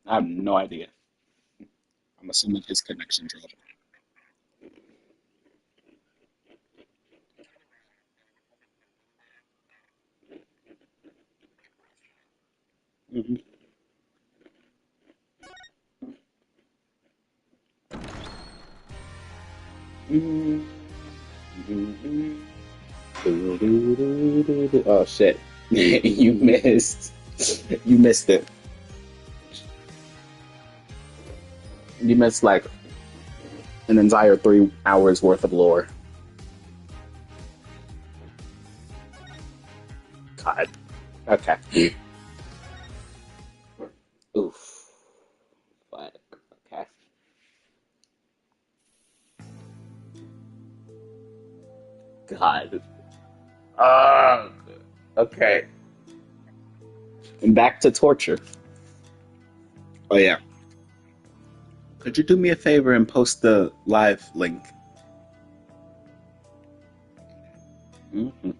I have no idea. I'm assuming his connection dropped. Mhm. Mm, mm, mm. Do, do, do, do, do. Oh shit. You missed. You missed it. You missed like an entire 3 hours worth of lore. God. Okay. Oof. Fuck. Okay. God. Uh, okay. And back to torture. Oh yeah. Could you do me a favor and post the live link? Mhm.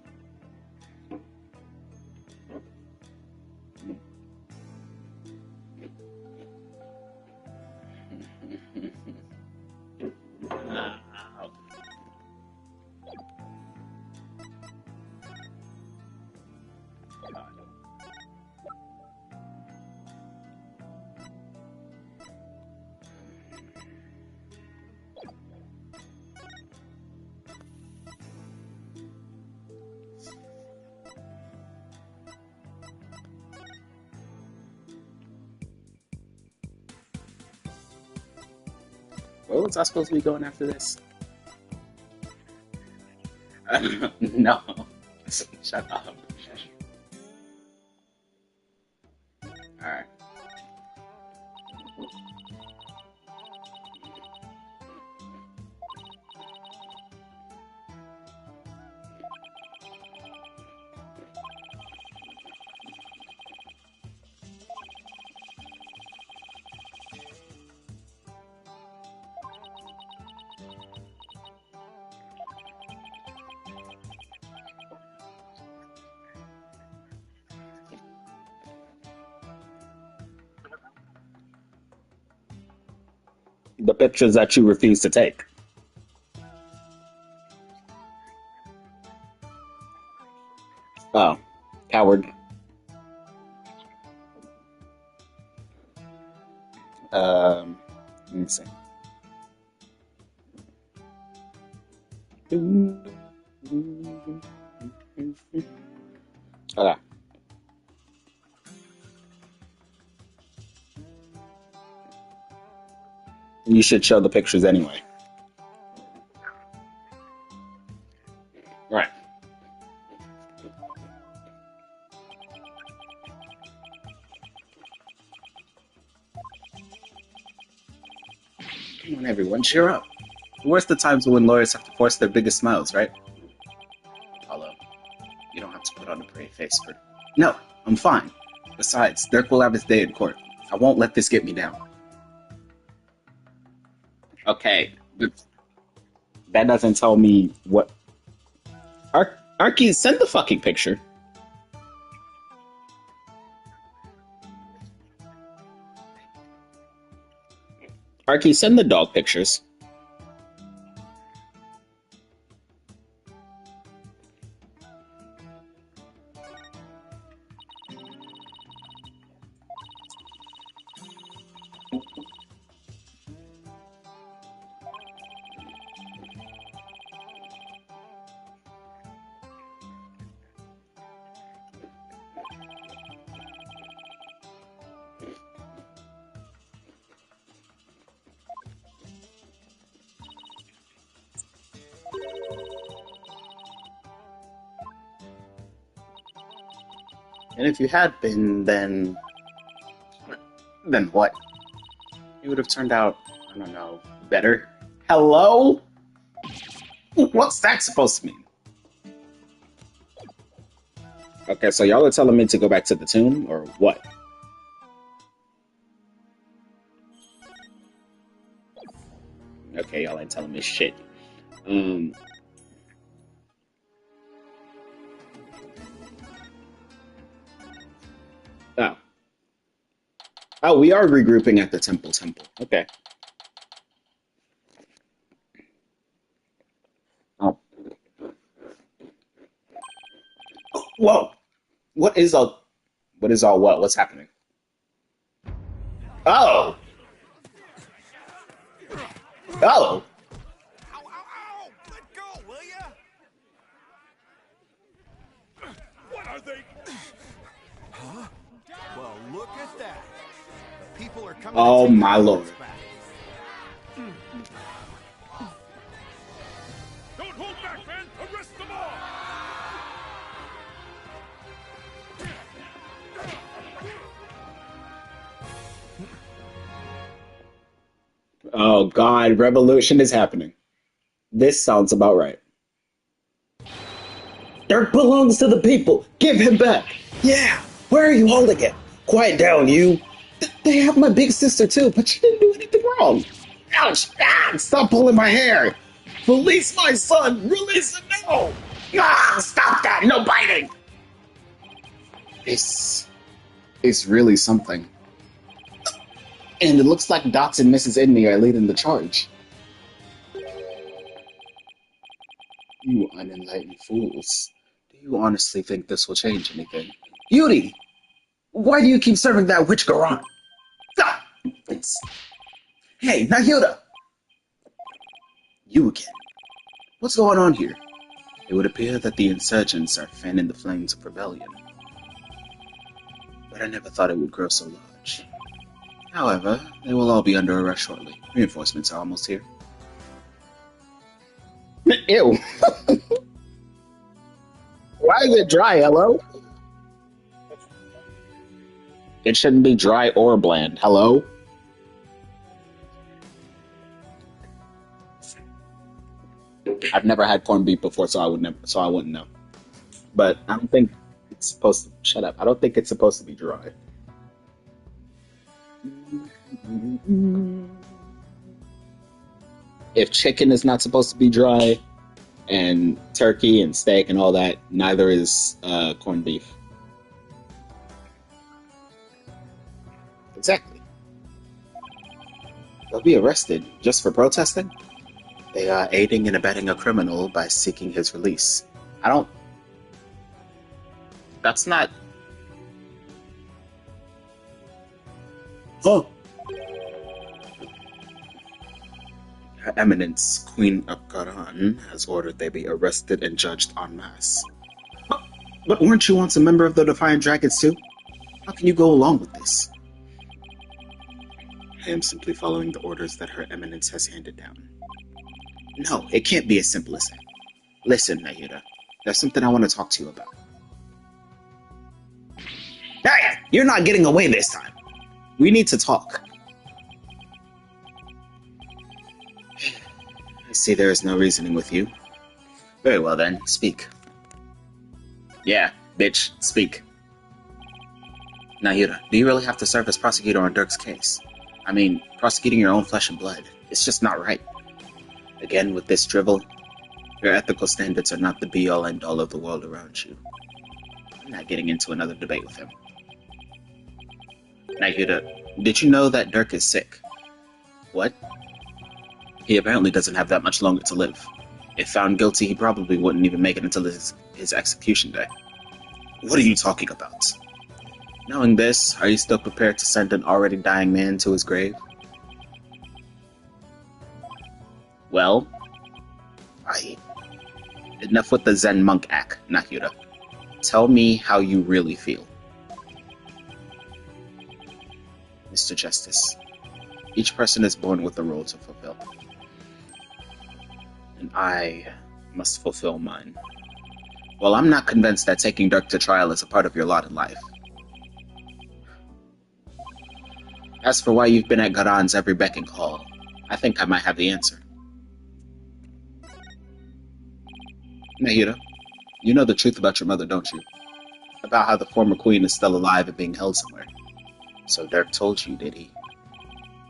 Where was I supposed to be going after this? No. Shut up. Alright. The pictures that you refuse to take. Oh. Coward. Let me see. Okay. You should show the pictures anyway. Right. Come on, everyone, cheer up. Where's the times when lawyers have to force their biggest smiles, right? Apollo, you don't have to put on a brave face for. No, I'm fine. Besides, Dirk will have his day in court. I won't let this get me down. Okay, but that doesn't tell me what. Arky, send the fucking picture. Arky, send the dog pictures. And if you had been, then what? It would have turned out, I don't know, better. Hello? What's that supposed to mean? Okay, so y'all are telling me to go back to the tomb, or what? Okay, y'all ain't telling me shit. Um, oh, Oh, we are regrouping at the temple. Okay. Oh. Whoa. What is all? What is all what? What's happening? Oh. Oh. Ow, ow, ow! Let go, will ya? What are they? Huh? Well, look at that. The people are coming Oh to take my their lord. hearts back. Don't hold back, man! Arrest them all! Oh God, revolution is happening. This sounds about right. Dirk belongs to the people. Give him back. Yeah. Where are you holding it? Quiet down, you. They have my big sister too, but she didn't do anything wrong. Ouch! Ah, stop pulling my hair. Release my son. Release him now. Ah, stop that. No biting. This is really something. And it looks like Dots and Mrs. Inmee are leading the charge. You unenlightened fools. Do you honestly think this will change anything? Yuri! Why do you keep serving that witch Garan? Ah, it's... Hey, Nahyuta! You again. What's going on here? It would appear that the insurgents are fanning the flames of rebellion. But I never thought it would grow so large. However, they will all be under arrest shortly. Reinforcements are almost here. Ew. Why is it dry, hello? It shouldn't be dry or bland. Hello? I've never had corned beef before, so I wouldn't know. But I don't think it's supposed to shut up. I don't think it's supposed to be dry. If chicken is not supposed to be dry, and turkey and steak and all that, neither is corned beef. Exactly. They'll be arrested just for protesting? They are aiding and abetting a criminal by seeking his release. I don't... That's not... Oh! Her Eminence, Queen of Garan, has ordered they be arrested and judged en masse. But weren't you once a member of the Defiant Dragons too? How can you go along with this? I am simply following the orders that Her Eminence has handed down. No, it can't be as simple as that. Listen, Nahyuta, there's something I want to talk to you about. Hey! You're not getting away this time! We need to talk. I see there is no reasoning with you. Very well then, speak. Yeah, bitch, speak. Nahyuta, do you really have to serve as prosecutor on Dirk's case? I mean, prosecuting your own flesh and blood. It's just not right. Again, with this drivel, your ethical standards are not the be-all end-all of the world around you. I'm not getting into another debate with him. Nahyuta, did you know that Dirk is sick? What? He apparently doesn't have that much longer to live. If found guilty, he probably wouldn't even make it until his execution day. What are you talking about? Knowing this, are you still prepared to send an already dying man to his grave? Well, enough with the Zen monk act, Nahyuta. Tell me how you really feel. Mr. Justice, each person is born with a role to fulfill. And I must fulfill mine. Well, I'm not convinced that taking Dirk to trial is a part of your lot in life. As for why you've been at Garan's every beck and call, I think I might have the answer. Nahyuta, you know the truth about your mother, don't you? About how the former queen is still alive and being held somewhere. So Dirk told you, did he?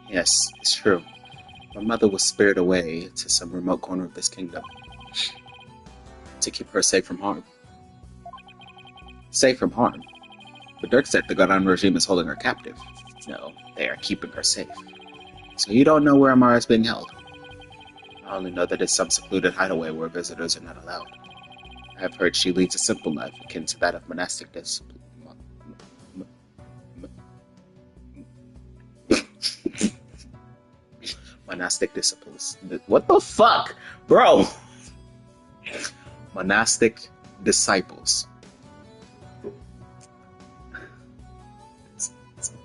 Yes, it's true. My mother was spared away to some remote corner of this kingdom. To keep her safe from harm. Safe from harm? But Dirk said the Garan regime is holding her captive. No, they are keeping her safe. So you don't know where Amara is being held. I only know that it's some secluded hideaway where visitors are not allowed. I have heard she leads a simple life akin to that of monastic discipline. Monastic disciples. What the fuck? Bro! Monastic disciples.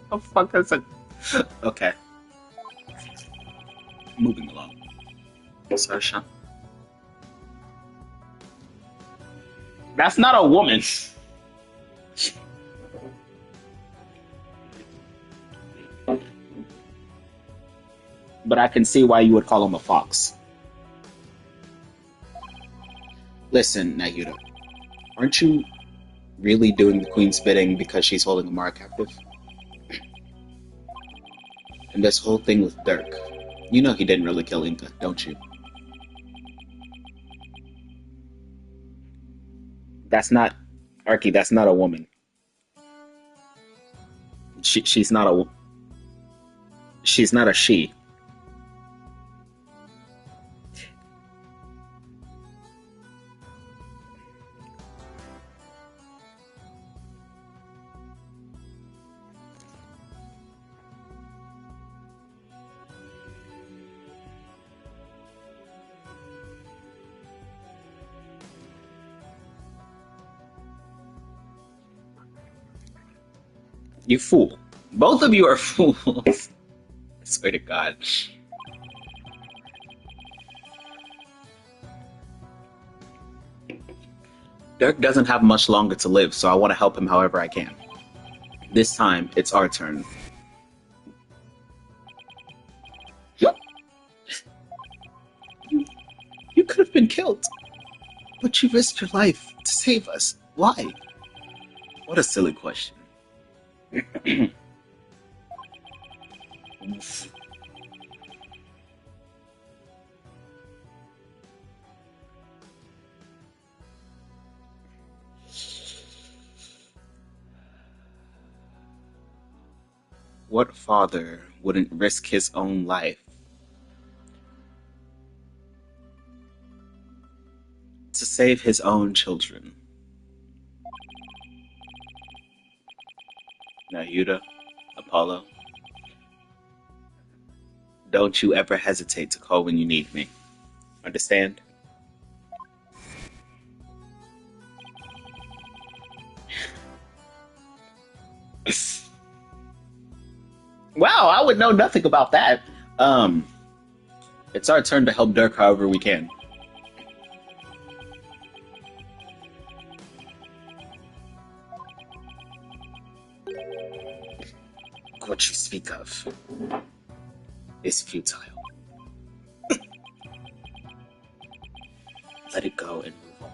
What the fuck is it? Okay. Moving along. Sorry, Sean. That's not a woman. But I can see why you would call him a fox. Listen, Nahyuta, aren't you really doing the queen's bidding because she's holding Amara captive? And this whole thing with Dirk, you know he didn't really kill Inca, don't you? That's not, Arky, that's not a woman. She's not a, she's not a she. You fool. Both of you are fools. I swear to God. Dirk doesn't have much longer to live, so I want to help him however I can. This time, it's our turn. You could have been killed, but you risked your life to save us. Why? What a silly question. What father wouldn't risk his own life to save his own children? Nahyuta, Apollo, don't you ever hesitate to call when you need me. Understand? Wow, I would know nothing about that. It's our turn to help Dirk however we can. What you speak of is futile. Let it go and move on.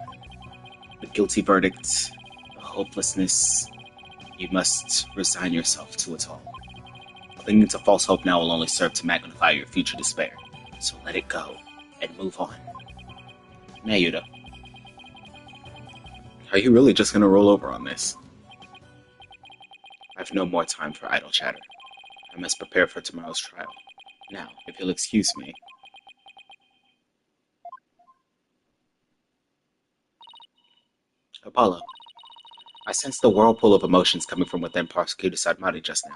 The guilty verdict, the hopelessness, you must resign yourself to it all. Clinging to false hope now will only serve to magnify your future despair. So let it go and move on. Nahyuta, are you really just gonna roll over on this? I've no more time for idle chatter. I must prepare for tomorrow's trial. Now, if you'll excuse me. Apollo, I sensed the whirlpool of emotions coming from within Prosecutor Sadmati just now.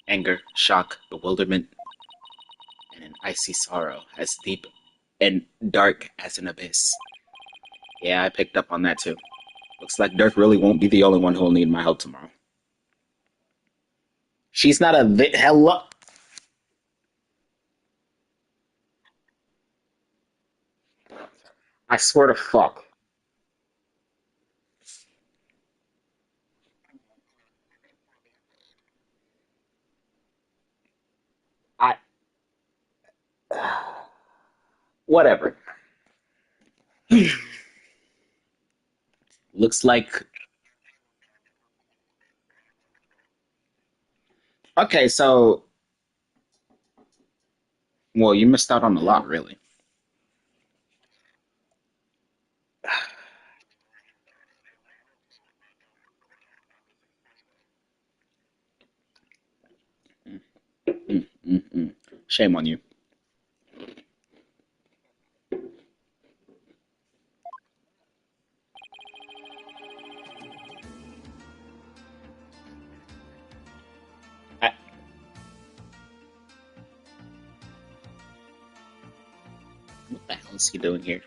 Anger, shock, bewilderment, and an icy sorrow as deep and dark as an abyss. Yeah, I picked up on that too. Looks like Dirk really won't be the only one who'll need my help tomorrow. She's not a hello. I swear to fuck. I whatever. Looks like okay. So, well, you missed out on a lot, really. Mm-mm. Shame on you. I, what the hell is he doing here?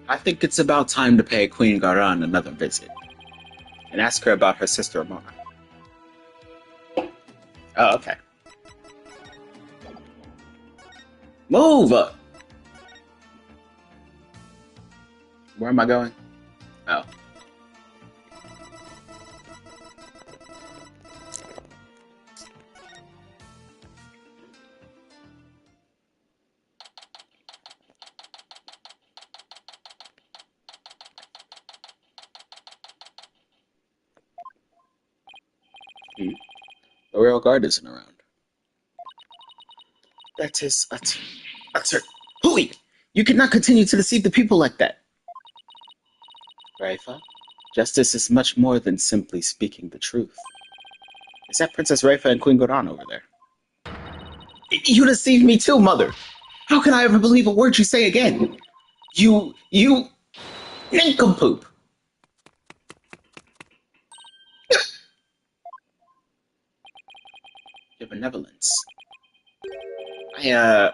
I think it's about time to pay Queen Garan another visit and ask her about her sister Amara. Oh, okay. Move up! Where am I going? Oh. Hmm. The Royal Guard isn't around. That is utter. Hui! You cannot continue to deceive the people like that. Raifa, justice is much more than simply speaking the truth. Is that Princess Raifa and Queen Goran over there? You deceived me too, Mother! How can I ever believe a word you say again? You nincompoop! Your benevolence. I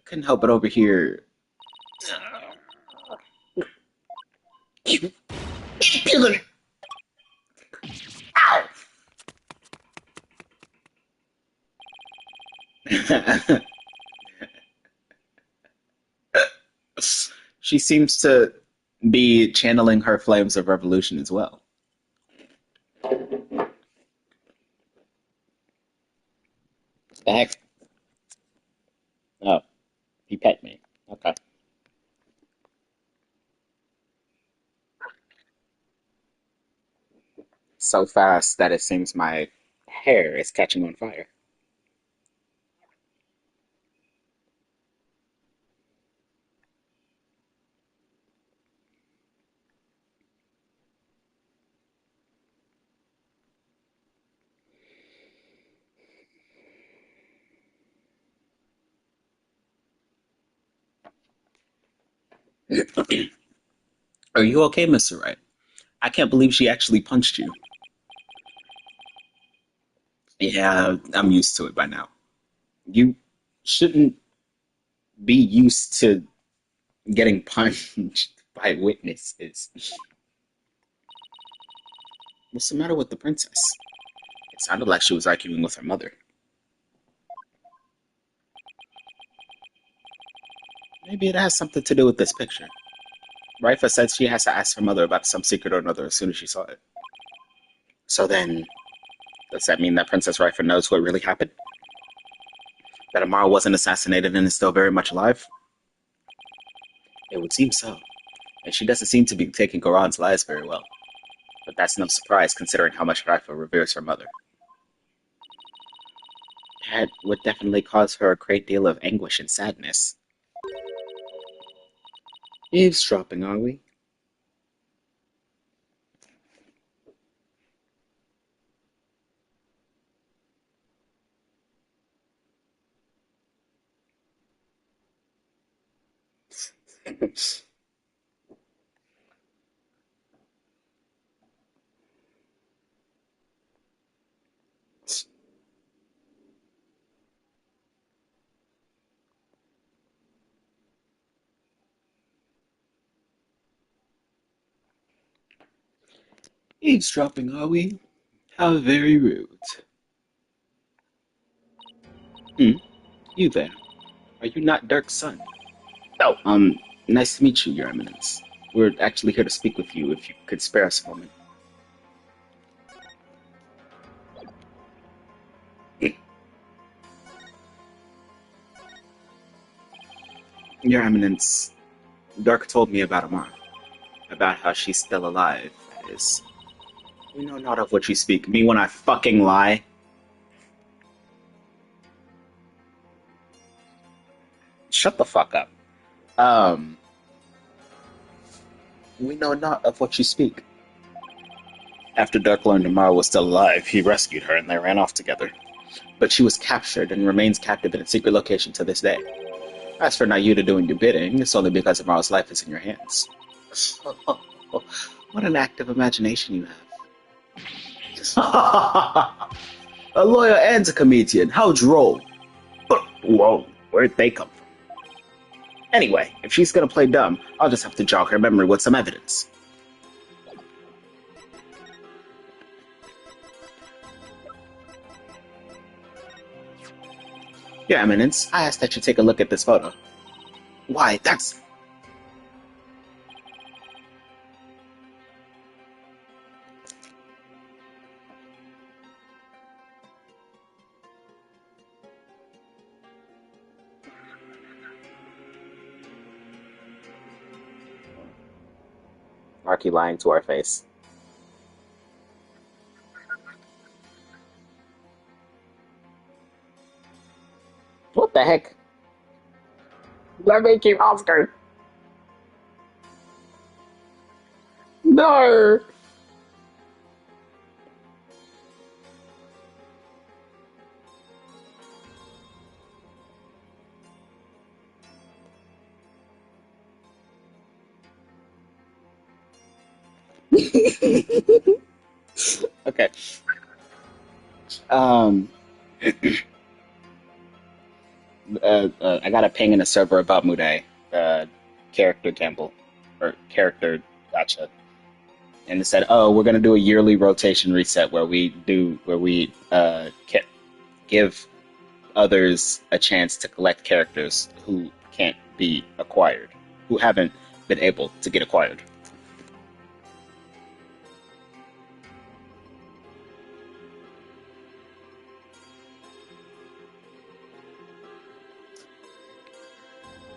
couldn't help but overhear. You impudent! Ow! She seems to be channeling her flames of revolution as well. The heck? Oh, he pet me. Okay. So fast that it seems my hair is catching on fire. Are you okay, Mr. Wright? I can't believe she actually punched you. Yeah, I'm used to it by now. You shouldn't be used to getting punched by witnesses. What's the matter with the princess? It sounded like she was arguing with her mother. Maybe it has something to do with this picture. Raifa said she has to ask her mother about some secret or another as soon as she saw it. So then, does that mean that Princess Raifa knows what really happened? That Amara wasn't assassinated and is still very much alive? It would seem so. And she doesn't seem to be taking Goran's lies very well. But that's no surprise considering how much Raifa reveres her mother. That would definitely cause her a great deal of anguish and sadness. Eavesdropping, are we? Eavesdropping, are we? How very rude. Hmm, you there. Are you not Dirk's son? Oh, nice to meet you, Your Eminence. We're actually here to speak with you, if you could spare us a moment. Your Eminence, Dark told me about Amara, about how she's still alive, that is. We know not of what you speak. Me when I fucking lie? Shut the fuck up. We know not of what you speak. After Dark learned Amara was still alive, he rescued her and they ran off together. But she was captured and remains captive in a secret location to this day. As for Nayuta doing your bidding, it's only because Amara's life is in your hands. What an active imagination you have. A lawyer and a comedian, how droll. Whoa, where'd they come from? Anyway, if she's gonna play dumb, I'll just have to jog her memory with some evidence. Your Eminence, I ask that you take a look at this photo. Why, that's... Marky lying to our face. What the heck? Let me keep Oscar. No! Okay. I got a ping in a server about Muday, character Temple, or character gotcha, and it said, "Oh, we're gonna do a yearly rotation reset where we give others a chance to collect characters who can't be acquired, who haven't been able to get acquired."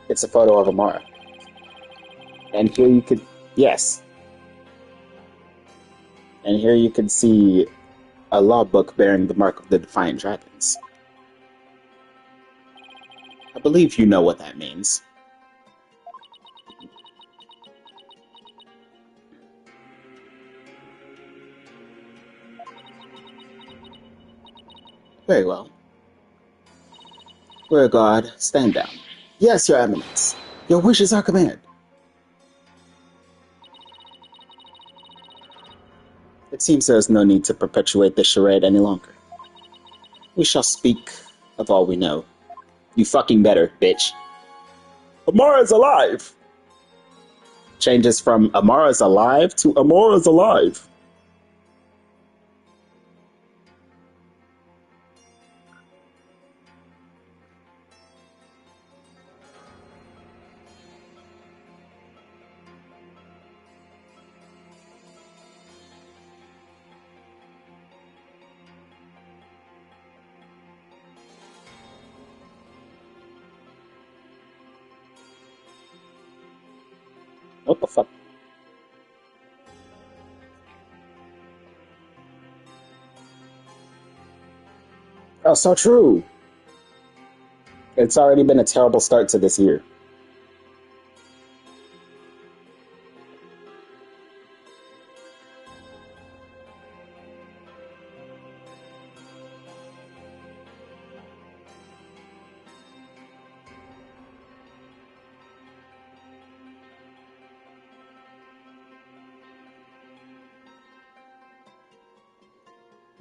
It's a photo of Amara. And here you could, yes. And here you can see a logbook bearing the mark of the Defiant Dragons. I believe you know what that means. Very well. We're a guard. Stand down. Yes, Your Eminence. Your wish is our command. It seems there is no need to perpetuate this charade any longer. We shall speak of all we know. You fucking better, bitch. Amara's alive! Changes from Amara's alive to Amara's alive. What the fuck? Oh, so true. It's already been a terrible start to this year.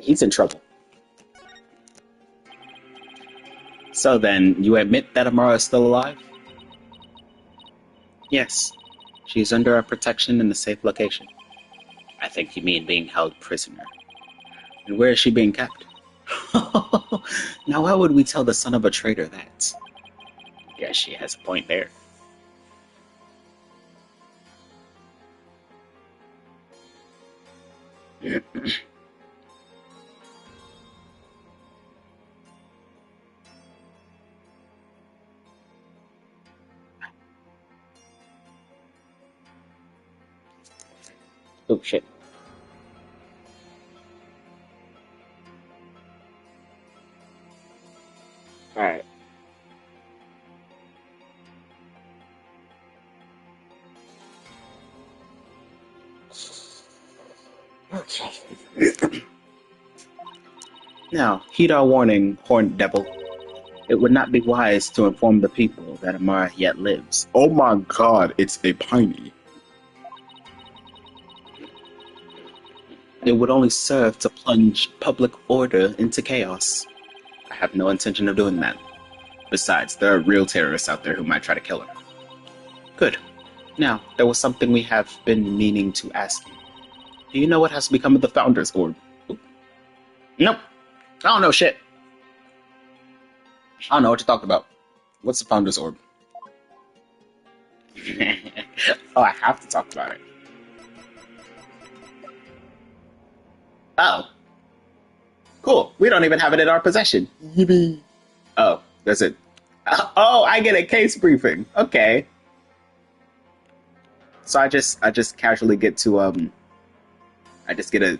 He's in trouble. So then, you admit that Amara is still alive? Yes. She's under our protection in a safe location. I think you mean being held prisoner. And where is she being kept? Now why would we tell the son of a traitor that? Guess she has a point there. Oh shit. Alright. Okay. Now, heed our warning, horned devil. It would not be wise to inform the people that Amara yet lives. Oh my god, it's a piney. It would only serve to plunge public order into chaos. I have no intention of doing that. Besides, there are real terrorists out there who might try to kill her. Good. Now, there was something we have been meaning to ask you. Do you know what has become of the Founders Orb? Nope. I don't know shit. I don't know what you're talking about. What's the Founders Orb? Oh, I have to talk about it. Oh. Cool. We don't even have it in our possession. Yippee. Oh, that's it. Oh, I get a case briefing. Okay. So I just casually get to I just get a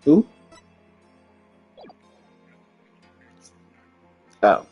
who? Oh.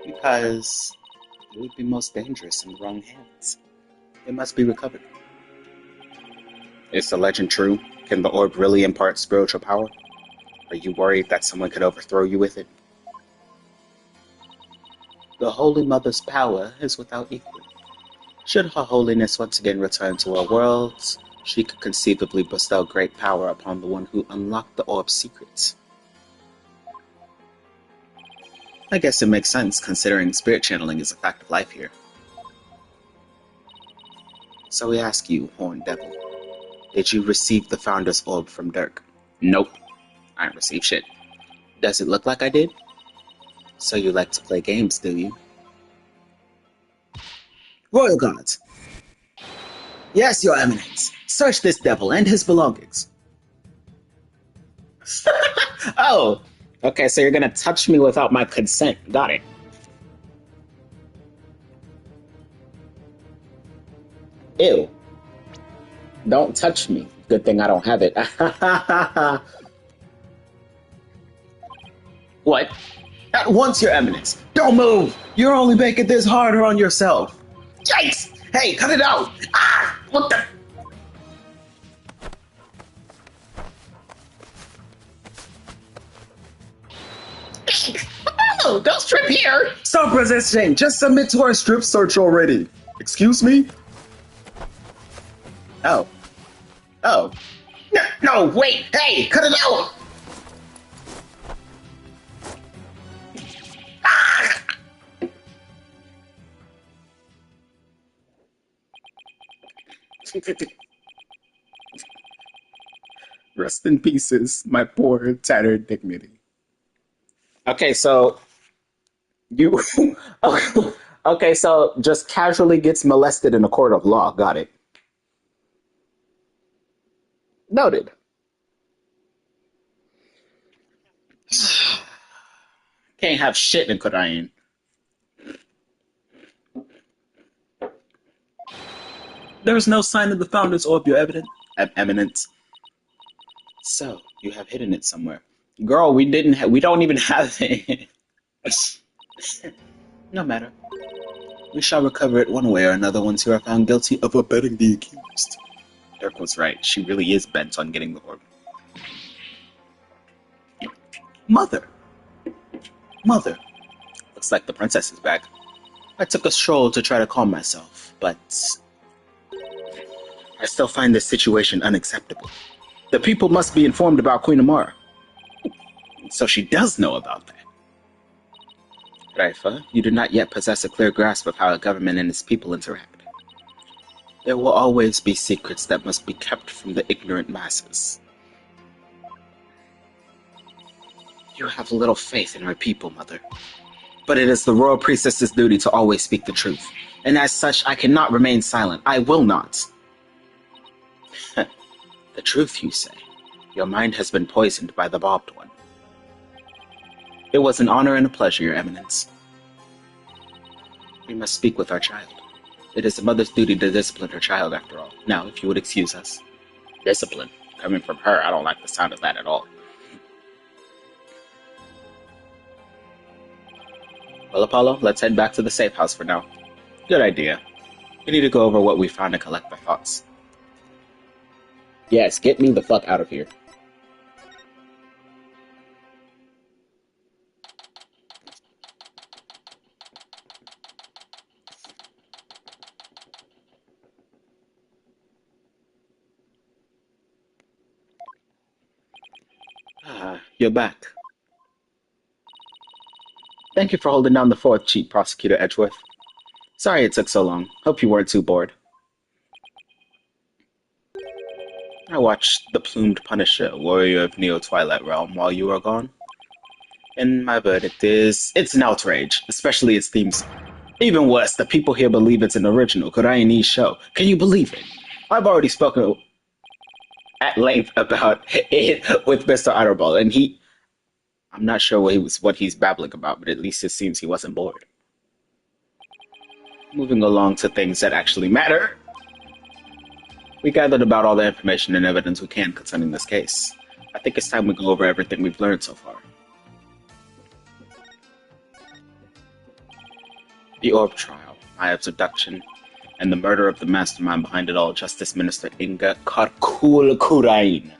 Because it would be most dangerous in the wrong hands. It must be recovered. Is the legend true? Can the orb really impart spiritual power? Are you worried that someone could overthrow you with it? The Holy Mother's power is without equal. Should Her Holiness once again return to our worlds, she could conceivably bestow great power upon the one who unlocked the orb's secrets. I guess it makes sense considering spirit channeling is a fact of life here. So we ask you, Horned Devil, did you receive the Founder's Orb from Dirk? Nope, I didn't receive shit. Does it look like I did? So you like to play games, do you? Royal Guards! Yes, Your Eminence! Search this devil and his belongings. Oh! Okay, so you're gonna touch me without my consent. Got it. Ew. Don't touch me. Good thing I don't have it. What? At once, Your Eminence! Don't move! You're only making this harder on yourself! Yikes! Hey, cut it out! Ah! What the? Oh, don't strip here! Stop resisting! Just submit to our strip search already! Excuse me? Oh. Oh. No, no, wait! Hey, cut it out! Ah! Rest in pieces, my poor, tattered dignity. Okay, so you. Okay, so just casually gets molested in a court of law. Got it. Noted. Can't have shit in Korean. There's no sign of the Founder's Orb, Your Eminence. So, you have hidden it somewhere. Girl, we don't even have it. No matter. We shall recover it one way or another once you are found guilty of abetting the accused. Dirk was right. She really is bent on getting the orb. Mother! Mother! Looks like the princess is back. I took a stroll to try to calm myself, but I still find this situation unacceptable. The people must be informed about Queen Amara. So she does know about that. Raifa, you do not yet possess a clear grasp of how a government and its people interact. There will always be secrets that must be kept from the ignorant masses. You have little faith in our people, Mother. But it is the royal priestess's duty to always speak the truth. And as such, I cannot remain silent. I will not. The truth, you say? Your mind has been poisoned by the barbed one. It was an honor and a pleasure, Your Eminence. We must speak with our child. It is a mother's duty to discipline her child, after all. Now, if you would excuse us. Discipline? Coming from her, I don't like the sound of that at all. Well, Apollo, let's head back to the safe house for now. Good idea. We need to go over what we found and collect our thoughts. Yes, get me the fuck out of here. You're back. Thank you for holding down the fort, Chief Prosecutor Edgeworth. Sorry it took so long. Hope you weren't too bored. I watched The Plumed Punisher, Warrior of Neo-Twilight Realm, while you were gone. And my verdict is, it's an outrage, especially its theme song. Even worse, the people here believe it's an original Kuraianese show. Can you believe it? I've already spoken at length about it with Mr. Otterball, and I'm not sure what he's babbling about, but at least it seems he wasn't bored. Moving along to things that actually matter. We gathered about all the information and evidence we can concerning this case. I think it's time we go over everything we've learned so far. The Orb Trial, Ayab's abduction, and the murder of the mastermind behind it all, Justice Minister Inga Karkulkurain.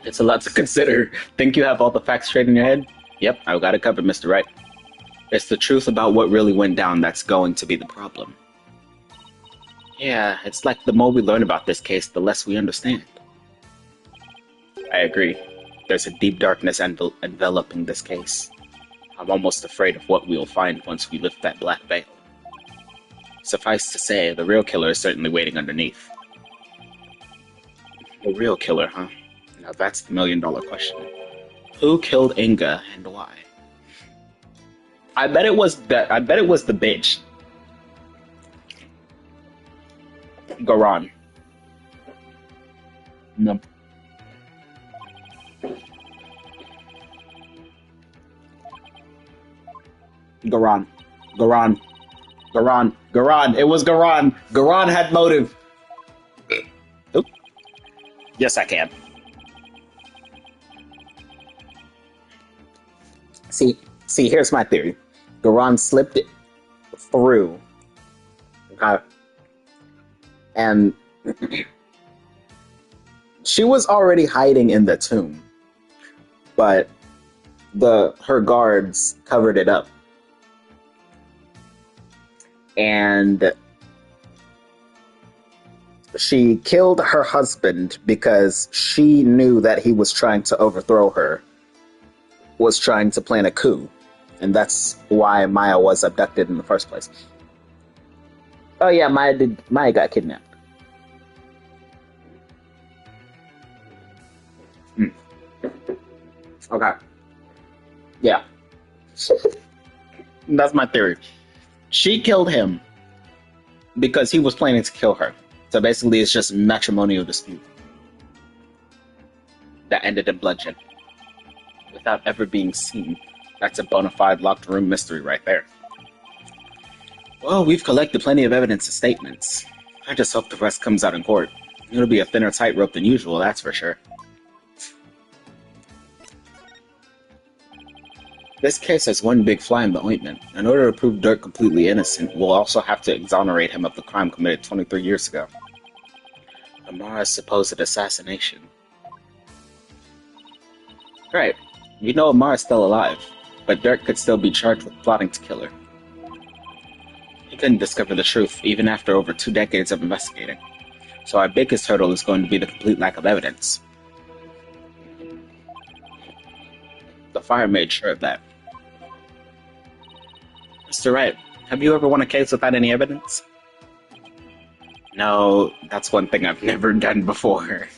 It's a lot to consider. Think you have all the facts straight in your head? Yep, I've got it covered, Mr. Wright. It's the truth about what really went down that's going to be the problem. Yeah, it's like the more we learn about this case, the less we understand. I agree. There's a deep darkness enveloping this case. I'm almost afraid of what we'll find once we lift that black veil. Suffice to say, the real killer is certainly waiting underneath. The real killer, huh? Now that's the million-dollar question. Who killed Inga and why? I bet it was the bitch. Garan. No. Garan. It was Garan. Garan had motive. Oop. Yes, I can. See, here's my theory. Garan slipped it through. Okay. And she was already hiding in the tomb. But her guards covered it up. And she killed her husband because she knew that he was trying to overthrow her was trying to plan a coup, and that's why Maya was abducted in the first place. Oh yeah, Maya got kidnapped. Okay. Yeah. That's my theory. She killed him because he was planning to kill her. So basically, it's just a matrimonial dispute that ended in bloodshed without ever being seen. That's a bona fide locked room mystery right there. Well, we've collected plenty of evidence and statements. I just hope the rest comes out in court. It'll be a thinner tightrope than usual, that's for sure. This case has one big fly in the ointment. In order to prove Dirk completely innocent, we'll also have to exonerate him of the crime committed 23 years ago. Amara's supposed assassination. Right. We know Amara's still alive, but Dirk could still be charged with plotting to kill her. He couldn't discover the truth, even after over 2 decades of investigating. So our biggest hurdle is going to be the complete lack of evidence. The fire made sure of that. Mr. Wright, have you ever won a case without any evidence? No, that's one thing I've never done before.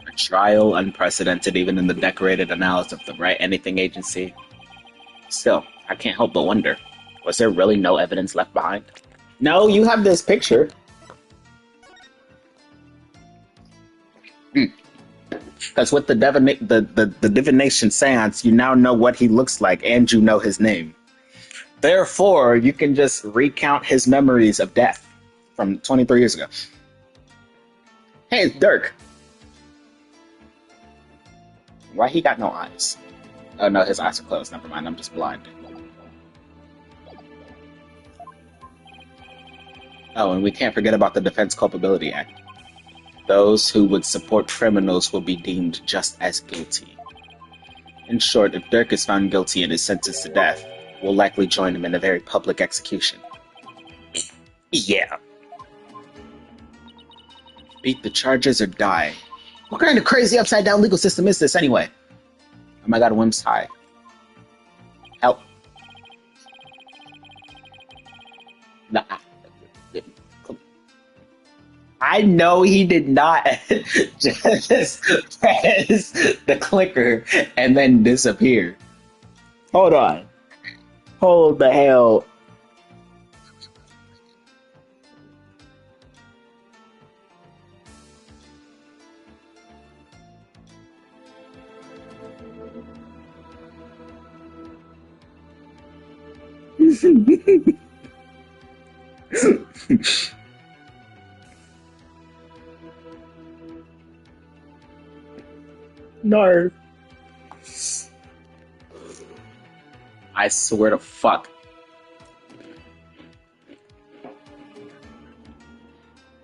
A trial unprecedented even in the decorated annals of the Write Anything Agency. Still, I can't help but wonder, was there really no evidence left behind? No, you have this picture. Because with the divination seance, you now know what he looks like and you know his name. Therefore, you can just recount his memories of death from 23 years ago. Hey, it's Dirk. Why he got no eyes? Oh no, his eyes are closed. Never mind, I'm just blind. Oh, and we can't forget about the Defense Culpability Act. Those who would support criminals will be deemed just as guilty. In short, if Dirk is found guilty and is sentenced to death, we'll likely join him in a very public execution. Yeah. Beat the charges or die. What kind of crazy upside-down legal system is this anyway? Oh my god, Wim's high. Help. Nah. I know he did not just press the clicker and then disappear. Hold on. Hold the hell. No. I swear to fuck.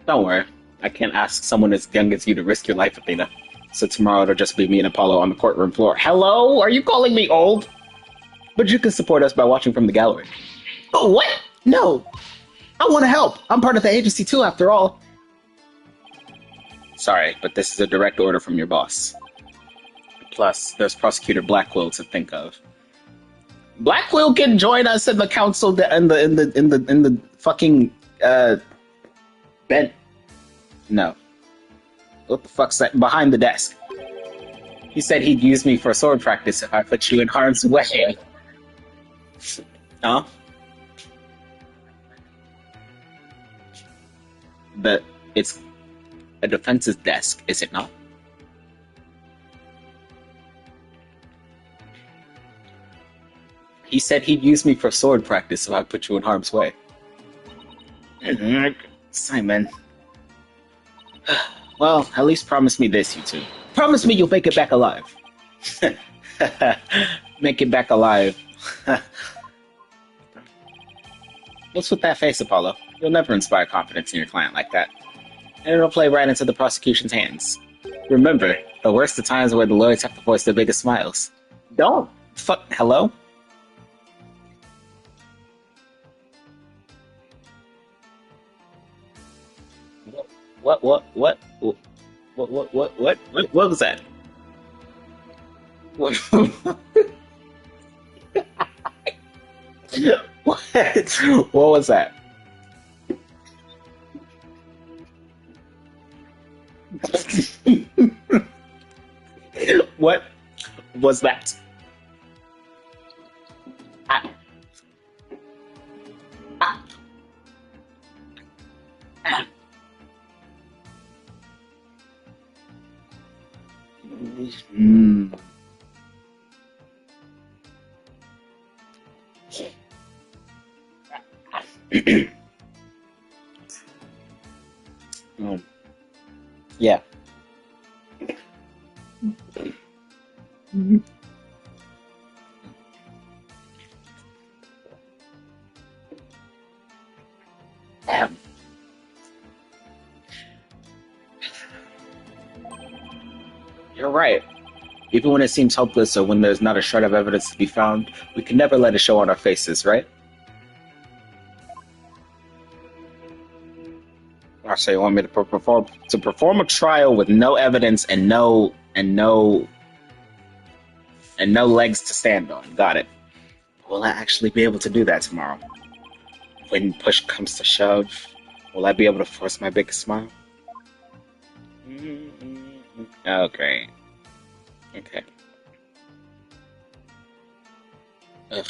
Don't worry. I can't ask someone as young as you to risk your life, Athena. So tomorrow it'll just be me and Apollo on the courtroom floor. Hello? Are you calling me old? But you can support us by watching from the gallery. Oh, what? No. I want to help. I'm part of the agency too, after all. Sorry, but this is a direct order from your boss. Plus, there's Prosecutor Blackquill to think of. Blackquill can join us in the council in the fucking bed. No. What the fuck's that? Behind the desk. He said he'd use me for sword practice if I put you in harm's way. Huh? But it's a defense's desk, is it not? He said he'd use me for sword practice if I put you in harm's way. Simon. Well, at least promise me this, you two. Promise me you'll make it back alive. Make it back alive. What's with that face, Apollo? You'll never inspire confidence in your client like that. And it'll play right into the prosecution's hands. Remember, the worst of times where the lawyers have to voice their biggest smiles. Don't. Hello? What was that? What? What was that? What was that? Ah, ah, ah. Mm. Um, yeah. Um, You're right. Even when it seems hopeless or when there's not a shred of evidence to be found, we can never let it show on our faces, right? I say you want me to perform a trial with no evidence and no legs to stand on. Got it. Will I actually be able to do that tomorrow? When push comes to shove, will I be able to force my biggest smile? Okay. Okay. Ugh.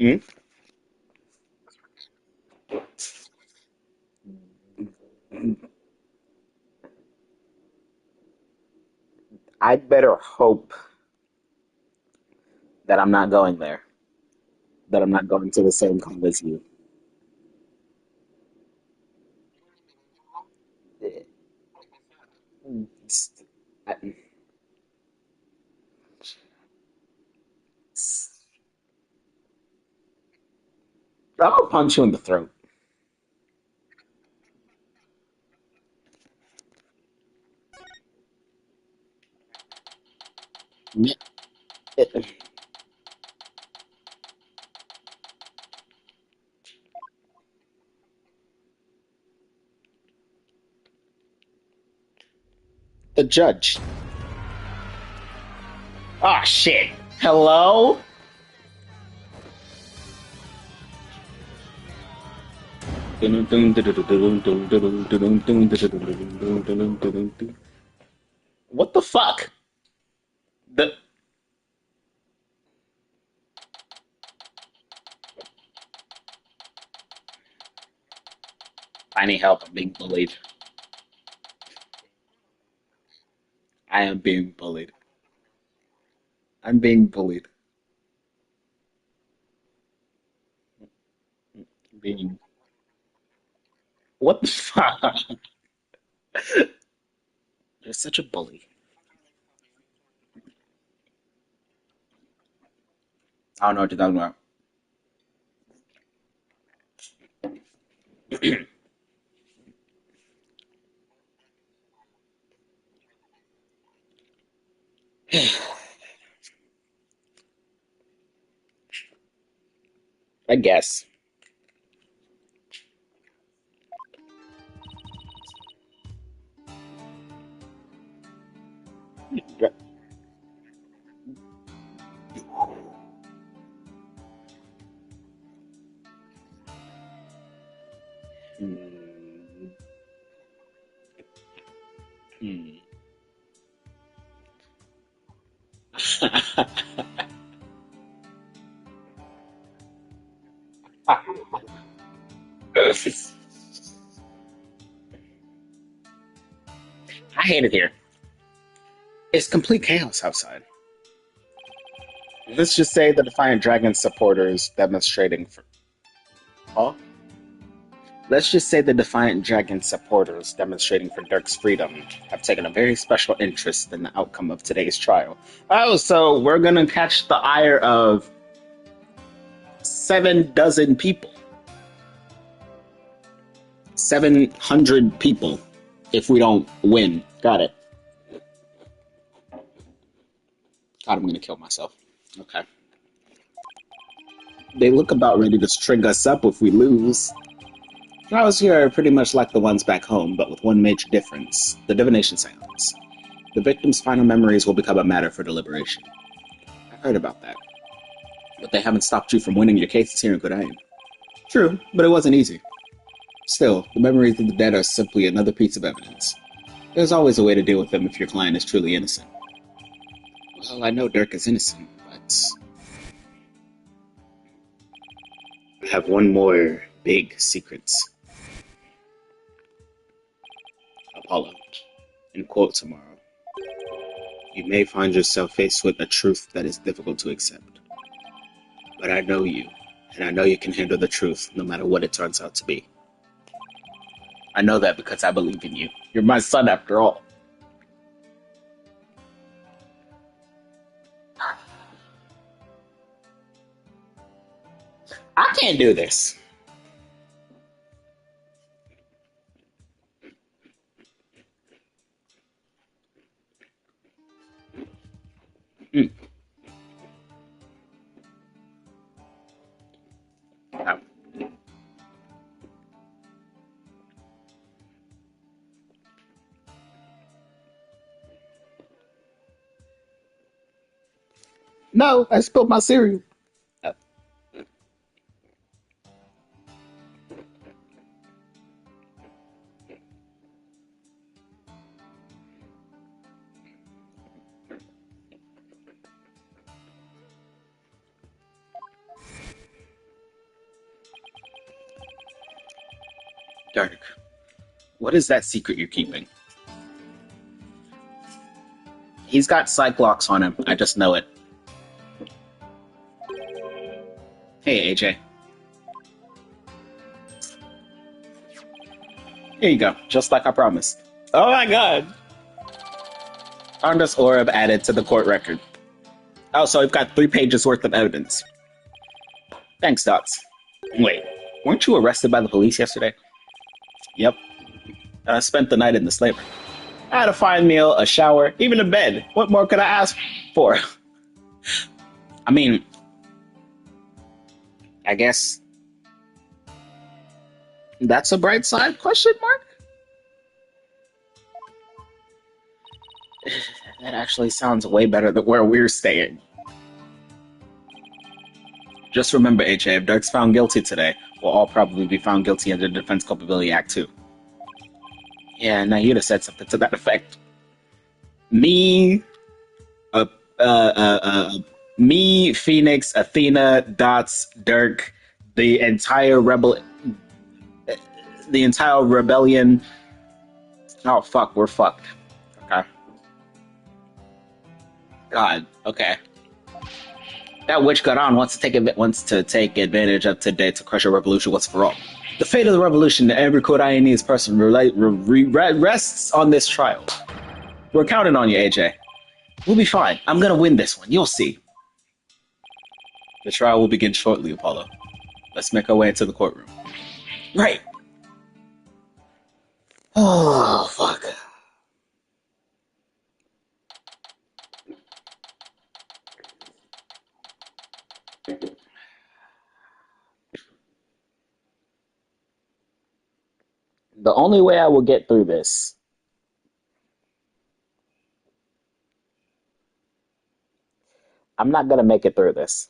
Hmm? I'd better hope that I'm not going there. That I'm not going to the same con as you. I- I'll punch you in the throat. The judge. Oh shit. Hello? What the fuck? The I need help. I'm being bullied. I am being bullied. I'm being bullied. Being what the fuck? You're such a bully. I don't know what you're talking about. I guess. Hmm. Hmm. I hate it here. It's complete chaos outside. Let's just say the Defiant Dragon supporters demonstrating for. Oh? Let's just say the Defiant Dragon supporters demonstrating for Dirk's freedom have taken a very special interest in the outcome of today's trial. Oh, so we're gonna catch the ire of 7 dozen people. 700 people if we don't win. Got it. God, I'm gonna kill myself. Okay. They look about ready to string us up if we lose. Trials here are pretty much like the ones back home, but with one major difference: the divination seance. The victim's final memories will become a matter for deliberation. I heard about that. But they haven't stopped you from winning your cases here in Kodain. True, but it wasn't easy. Still, the memories of the dead are simply another piece of evidence. There's always a way to deal with them if your client is truly innocent. Well, I know Dirk is innocent, but I have one more big secret. Apollo. In quote tomorrow. You may find yourself faced with a truth that is difficult to accept. But I know you, and I know you can handle the truth no matter what it turns out to be. I know that because I believe in you. You're my son after all. I can't do this. Mm. Oh. No, I spilled my cereal. Oh. Dirk, what is that secret you're keeping? He's got Cyclops on him. I just know it. Hey, AJ. Here you go, just like I promised. Oh my god! Found this orb added to the court record. Oh, so we've got 3 pages worth of evidence. Thanks, Dots. Wait, weren't you arrested by the police yesterday? Yep. I spent the night in the slaver. I had a fine meal, a shower, even a bed. What more could I ask for? I mean, I guess that's a bright side, question mark? That actually sounds way better than where we're staying. Just remember, AJ, if Dirk's found guilty today, we'll all probably be found guilty under the Defense Culpability Act too. Yeah, now you'd have said something to that effect. Me, uh, uh, uh, uh, me, Phoenix, Athena, Dots, Dirk, the entire rebellion. Oh fuck, we're fucked. Okay. God. Okay. That witch got on wants to take advantage of today to crush a revolution once for all. The fate of the revolution to every Kodaianese person rests on this trial. We're counting on you, AJ. We'll be fine. I'm gonna win this one. You'll see. The trial will begin shortly, Apollo. Let's make our way into the courtroom. Right. Oh, fuck. The only way I will get through this. I'm not gonna make it through this.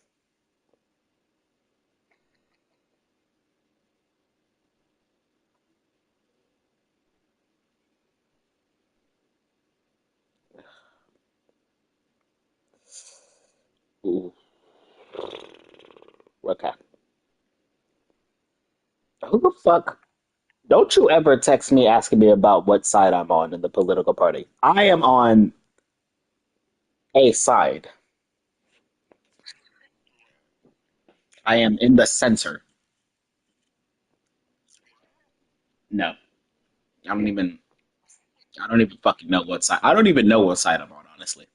Ooh. Okay. Who the fuck? Don't you ever text me asking me about what side I'm on in the political party. I am on a side. I am in the center. No. I don't even I don't even fucking know what side. I don't even know what side I'm on, honestly.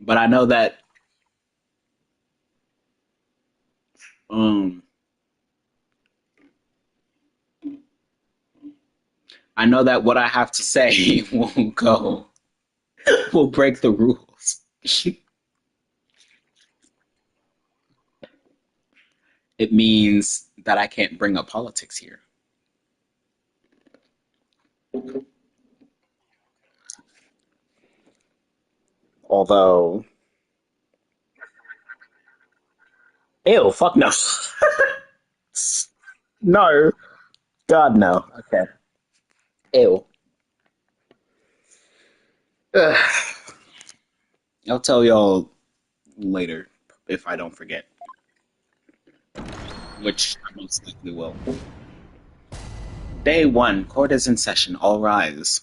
But I know that um I know that what I have to say won't go, will break the rules. It means that I can't bring up politics here. Although, ew, fuck no. No. God, no. Okay. Ew. Ugh. I'll tell y'all later if I don't forget, which I most likely will. Day one, court is in session. All rise.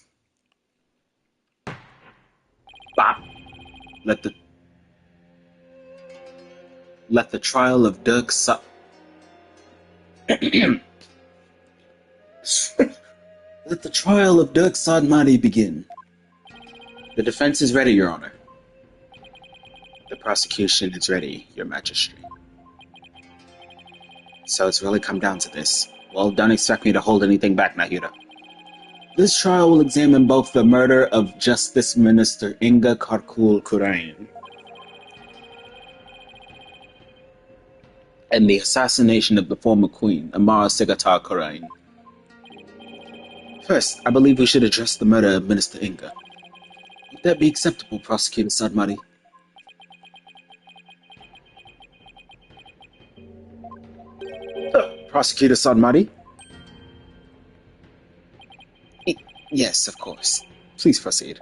Bop. Let the let the trial of Doug Su- Let the trial of Doug Sodmati begin. The defense is ready, Your Honor. The prosecution is ready, Your Majesty. So it's really come down to this. Well, don't expect me to hold anything back, Nahuda. This trial will examine both the murder of Justice Minister Inga Karkul Kurain and the assassination of the former queen, Amara Sigatar Kurain. First, I believe we should address the murder of Minister Inga. Would that be acceptable, Prosecutor Sadmati? Prosecutor Sadmati? Yes, of course. Please proceed.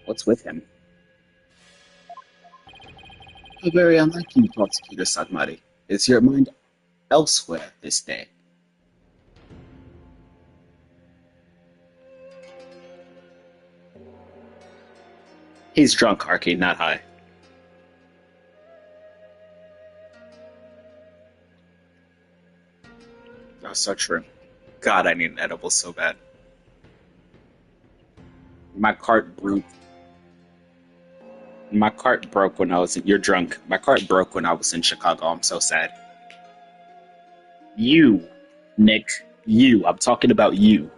What's with him? How very unlike you, Prosecutor Sadmati. Is your mind elsewhere this day? He's drunk, Arky, not high. That's so true. God, I need an edible so bad. My cart broke. My cart broke when I was. You're drunk. My cart broke when I was in Chicago. I'm so sad. You, Nick. You. I'm talking about you.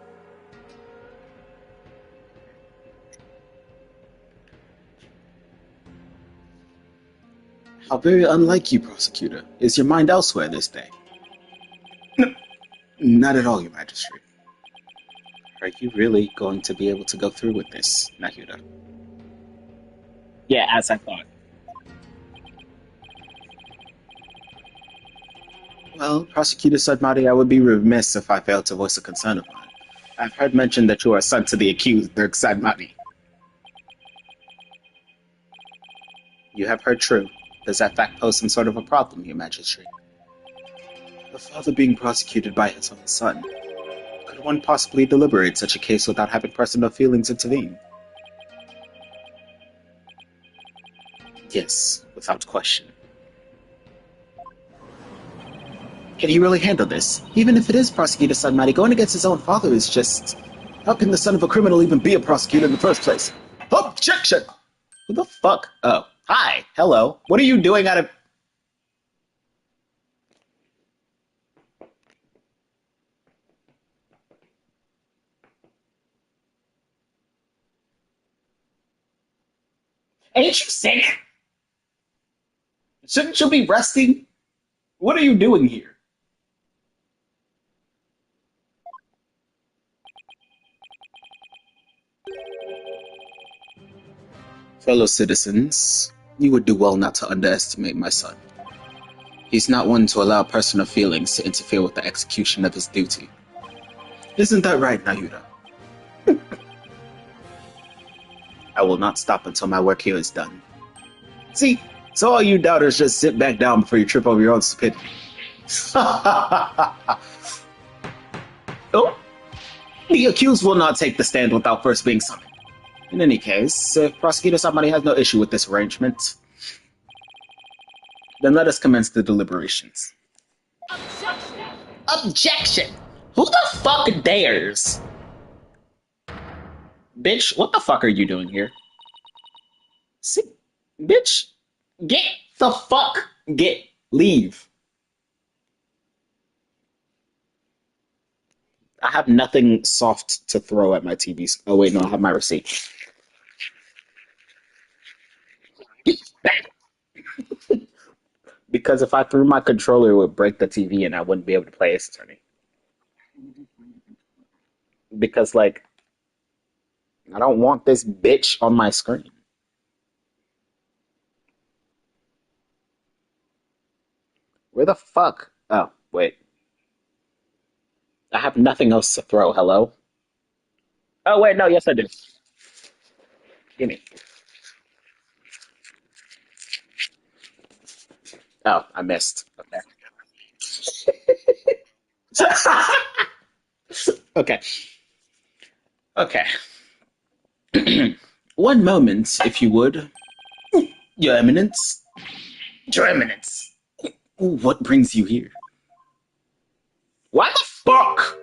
How very unlike you, prosecutor. Is your mind elsewhere this day? Not at all, Your Majesty. Are you really going to be able to go through with this, Nahuda? Yeah, as I thought. Well, Prosecutor Sadmati, I would be remiss if I failed to voice a concern of mine. I've heard mention that you are son to the accused, Dirk Sadmati. You have heard true. Does that fact pose some sort of a problem, Your Majesty? The father being prosecuted by his own son. Could one possibly deliberate such a case without having personal feelings intervene? Yes, without question. Can he really handle this? Even if it is Prosecutor Sunmighty, going against his own father is just... How can the son of a criminal even be a prosecutor in the first place? Objection! Who the fuck? Oh, hi, hello. What are you doing out of... Ain't you sick? Shouldn't you be resting? What are you doing here? Fellow citizens, you would do well not to underestimate my son. He's not one to allow personal feelings to interfere with the execution of his duty. Isn't that right, Nayuda? I will not stop until my work here is done. See, so all you doubters just sit back down before you trip over your own stupidity. Oh, the accused will not take the stand without first being summoned. In any case, if Prosecutor Samani has no issue with this arrangement, then let us commence the deliberations. Objection! Objection! Who the fuck dares? Bitch, what the fuck are you doing here? See, bitch, get the fuck, leave. I have nothing soft to throw at my TVs. Oh wait, no, I have my receipt. Because if I threw my controller, it would break the TV and I wouldn't be able to play Ace Attorney. Because like I don't want this bitch on my screen. Where the fuck? Oh, wait. I have nothing else to throw. Hello? Oh, wait, no, yes, I do. Gimme. Oh, I missed. Okay. Okay. Okay. One moment, if you would. Your Eminence. Your Eminence. What brings you here? What the fuck?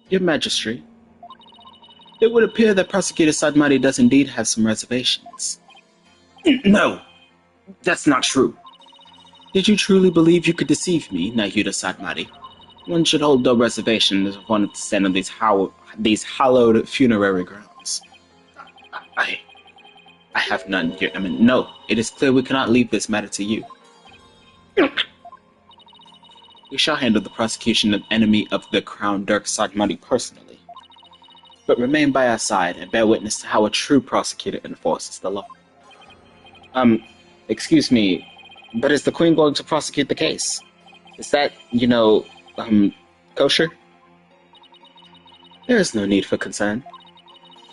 Your Majesty. It would appear that Prosecutor Sadmati does indeed have some reservations. No, that's not true. Did you truly believe you could deceive me, Nahuda Sadmati? One should hold no reservation if one to stand on these hallowed funerary grounds. I, I have none here. I mean, no, it is clear we cannot leave this matter to you. We shall handle the prosecution of enemy of the crown, Dirk Sadmati, personally. But remain by our side and bear witness to how a true prosecutor enforces the law. Excuse me, but is the Queen going to prosecute the case? Is that, kosher? There is no need for concern.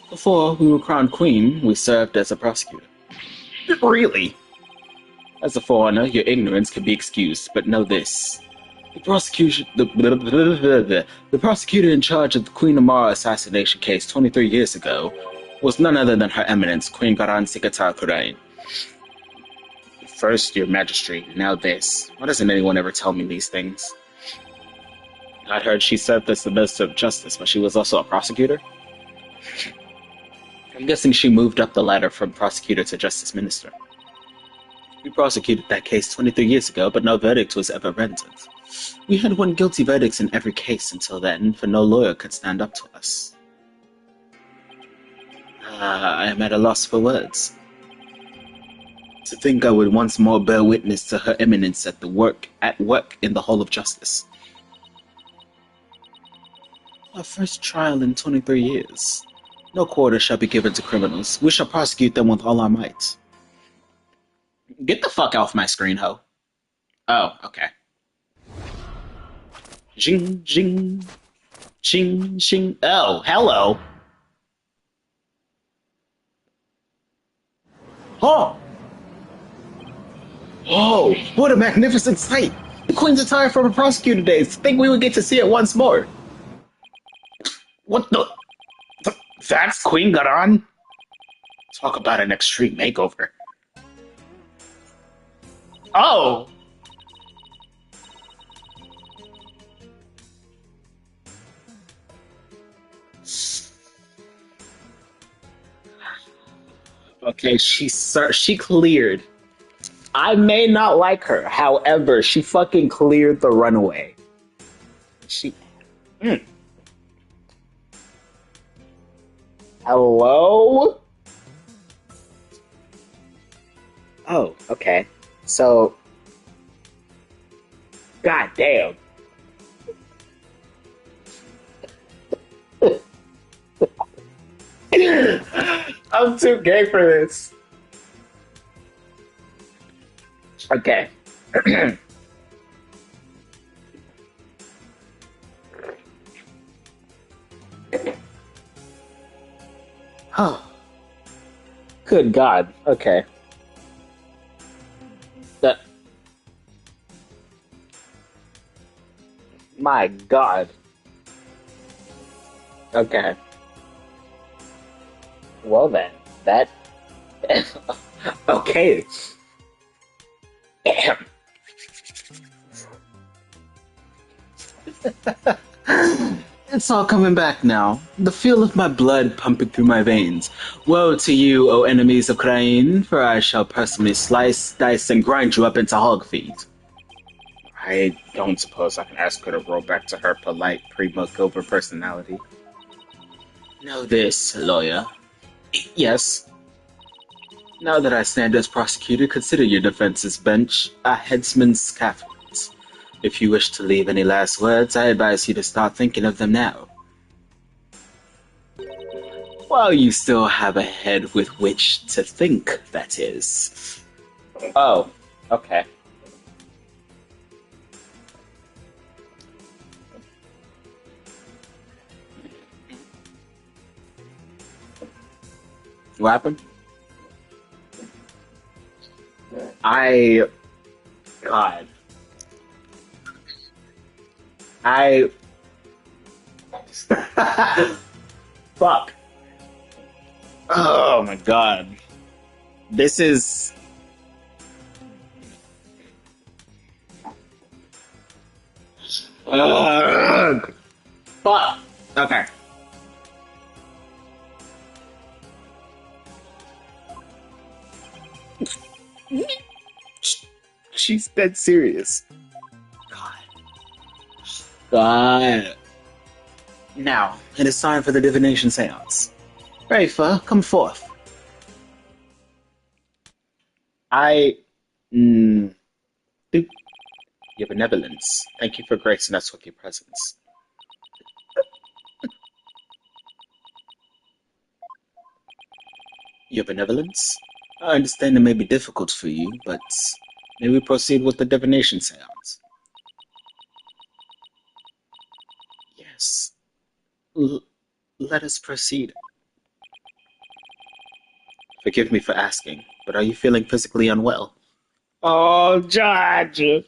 Before we were crowned Queen, we served as a prosecutor. Really? As a foreigner, your ignorance can be excused, but know this. The prosecutor in charge of the Queen Amara assassination case 23 years ago was none other than Her Eminence, Queen Garan Sikatar Kurain. First, your Majesty, now this. Why doesn't anyone ever tell me these things? I'd heard she served as the Minister of Justice, but she was also a prosecutor? I'm guessing she moved up the ladder from prosecutor to Justice Minister. We prosecuted that case 23 years ago, but no verdict was ever rendered. We had won guilty verdicts in every case until then, for no lawyer could stand up to us. I am at a loss for words. To think I would once more bear witness to Her Eminence at work in the Hall of Justice. Our first trial in 23 years. No quarter shall be given to criminals. We shall prosecute them with all our might. Get the fuck off my screen, ho. Oh, okay. Jing, jing. Ching, ching. Oh, hello. Oh! Oh, what a magnificent sight! The Queen's attire from her prosecutor days. Think we would get to see it once more. What the? That's Queen Garan? Talk about an extreme makeover. Oh! Okay, she cleared. I may not like her, however, she fucking cleared the runway. She. Mm. Hello? Oh, okay. So. God damn. I'm too gay for this. Okay. Oh. Good God. Okay. That. My God. Okay. Well then, that. Okay. It's all coming back now. The feel of my blood pumping through my veins. Woe to you, O enemies of Krain, for I shall personally slice, dice, and grind you up into hog feet. I don't suppose I can ask her to roll back to her polite, pre-milk over personality. Know this, lawyer. Yes. Now that I stand as prosecutor, consider your defense's bench a headsman's scaffolds. If you wish to leave any last words, I advise you to start thinking of them now. While you still have a head with which to think, that is. Oh, okay. What happened? I. God. I. Fuck. Oh my god. This is. Ugh. Fuck. Okay. She's dead serious. God. God. Now, it is time for the divination seance. Rafa, come forth. I. Mm, Boop. Your benevolence. Thank you for gracing us with your presence. Your benevolence? I understand it may be difficult for you, but may we proceed with the divination seance? Yes. L- Let us proceed. Forgive me for asking, but are you feeling physically unwell? Oh, Judge! If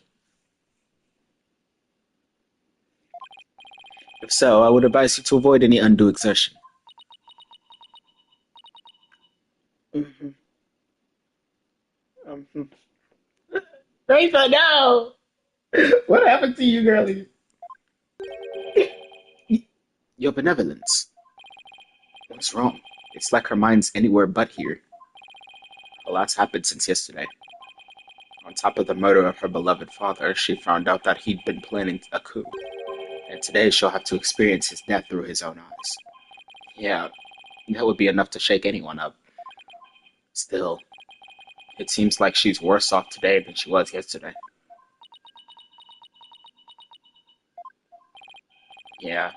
so, I would advise you to avoid any undue exertion. Mm-hmm. Mm-hmm. Rafa, no! What happened to you, girlie? Your benevolence. What's wrong? It's like her mind's anywhere but here. A lot's happened since yesterday. On top of the murder of her beloved father, she found out that he'd been planning a coup. And today she'll have to experience his death through his own eyes. Yeah, that would be enough to shake anyone up. Still, it seems like she's worse off today than she was yesterday. Yeah,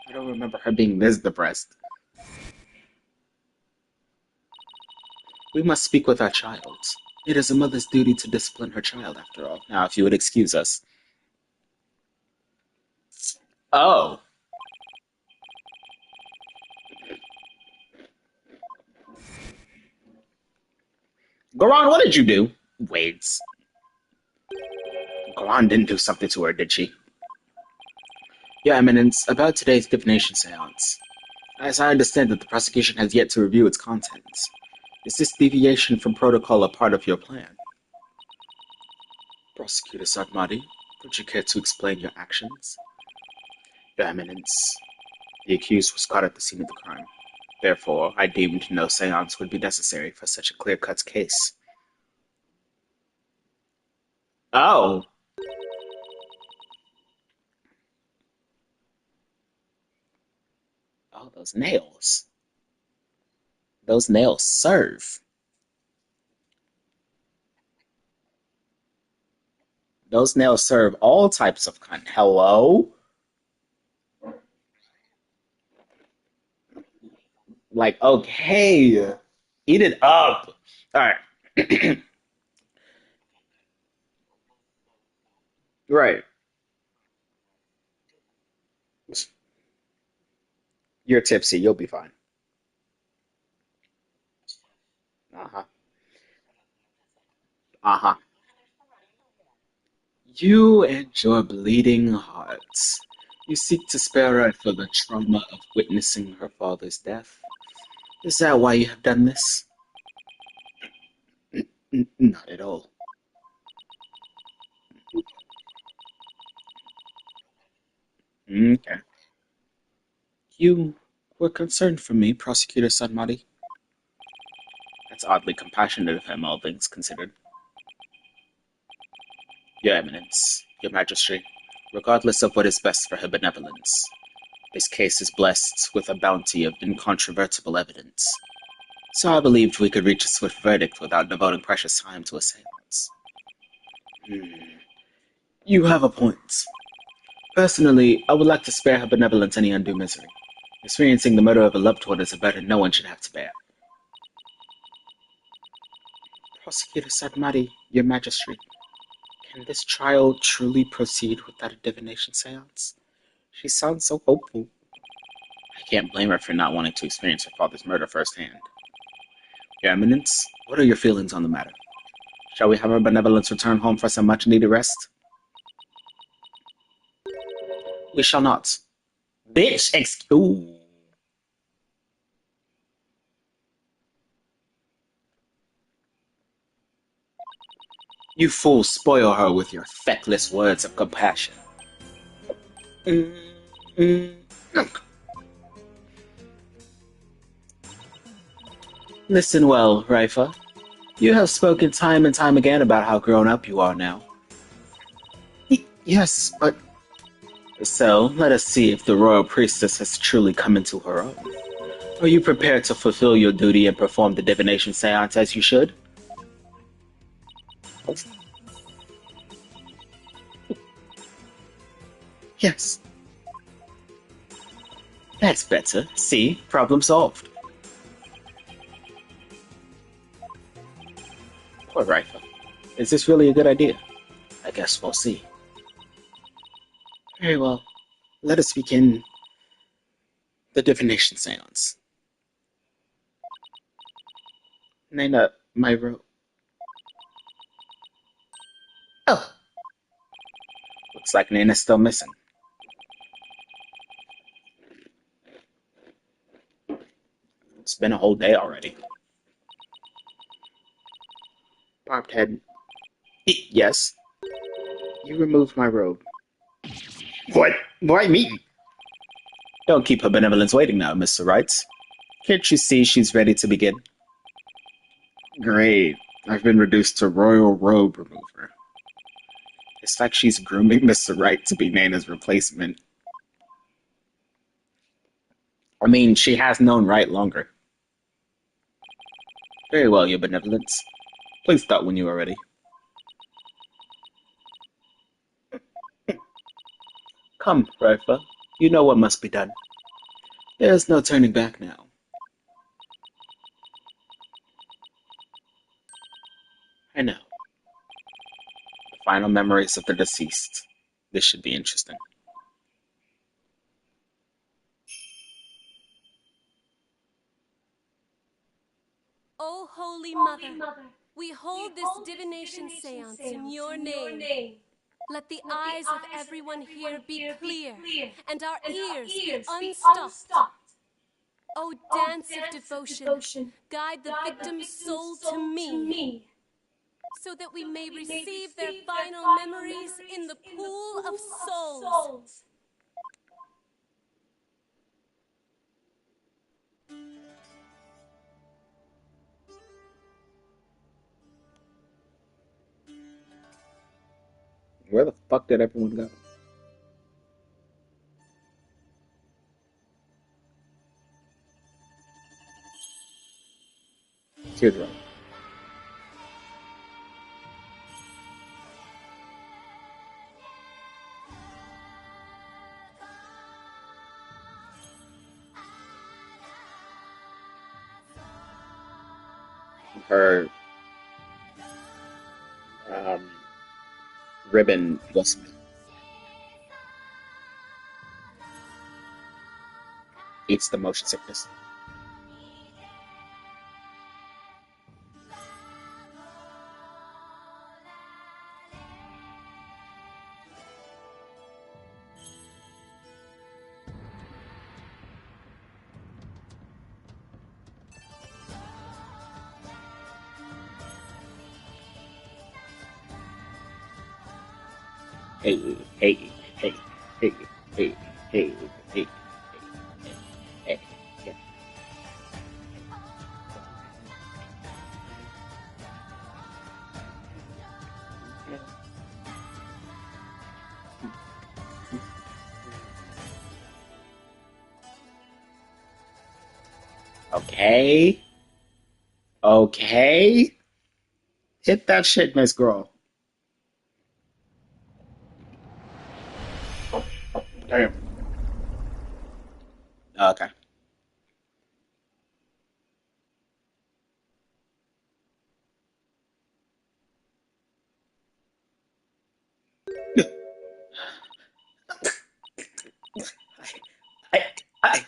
I don't remember her being this depressed. We must speak with our child. It is a mother's duty to discipline her child, after all. Now, if you would excuse us. Oh. Goran, what did you do? Waits. Goran didn't do something to her, did she? Your Eminence, about today's divination seance. As I understand it, the prosecution has yet to review its contents. Is this deviation from protocol a part of your plan? Prosecutor Satmadi, would you care to explain your actions? Your Eminence, the accused was caught at the scene of the crime. Therefore, I deemed no seance would be necessary for such a clear-cut case. Oh. Oh, those nails. Those nails serve. Those nails serve all types of kind. Hello? Like, okay. Eat it up. Alright. Right. You're tipsy. You'll be fine. Uh-huh. Uh-huh. You and your bleeding hearts. You seek to spare her for the trauma of witnessing her father's death. Is that why you have done this? Not at all. Okay. You were concerned for me, Prosecutor Sanmari. That's oddly compassionate of him, all things considered. Your Eminence, Your Majesty, regardless of what is best for her benevolence, this case is blessed with a bounty of incontrovertible evidence. So I believed we could reach a swift verdict without devoting precious time to a seance. You have a point. Personally, I would like to spare her benevolence any undue misery. Experiencing the murder of a loved one is a burden no one should have to bear. Prosecutor Sadmati, Your Majesty, can this trial truly proceed without a divination seance? She sounds so hopeful. I can't blame her for not wanting to experience her father's murder firsthand. Your Eminence, what are your feelings on the matter? Shall we have her benevolence return home for some much-needed rest? We shall not. Bitch, excuse. You fools spoil her with your feckless words of compassion. Listen well, Raifa. You have spoken time and time again about how grown up you are now. Yes, but... So, let us see if the royal priestess has truly come into her own. Are you prepared to fulfill your duty and perform the divination seance as you should? Yes. That's better. See? Problem solved. Poor Raifa. Is this really a good idea? I guess we'll see. Very well. Let us begin the divination seance. Nina, my robe. Oh! Looks like Nina's still missing. It's been a whole day already. Barbed head. Yes? You removed my robe. What? Why me? Don't keep her benevolence waiting now, Mr. Wrights. Can't you see she's ready to begin? Great. I've been reduced to royal robe remover. It's like she's grooming Mr. Wright to be Nana's replacement. I mean, she has known Wright longer. Very well, Your Benevolence. Please start when you are ready. Come, Raifa. You know what must be done. There's no turning back now. I know. The final memories of the deceased. This should be interesting. O Holy Mother, we hold this divination seance in your name. Let the eyes of everyone here be clear, and our ears be unstopped. O dance of devotion, guide the victim's soul to me, so that we may receive their final memories in the pool of souls. Where the fuck did everyone go? Teardrop. Her ribbon blossom eats the motion sickness. Hey, hey, hey, hey, hey, hey, hey, hey, hey. Okay. Okay. Hit that shit, Miss Girl. Damn. Okay. I, I,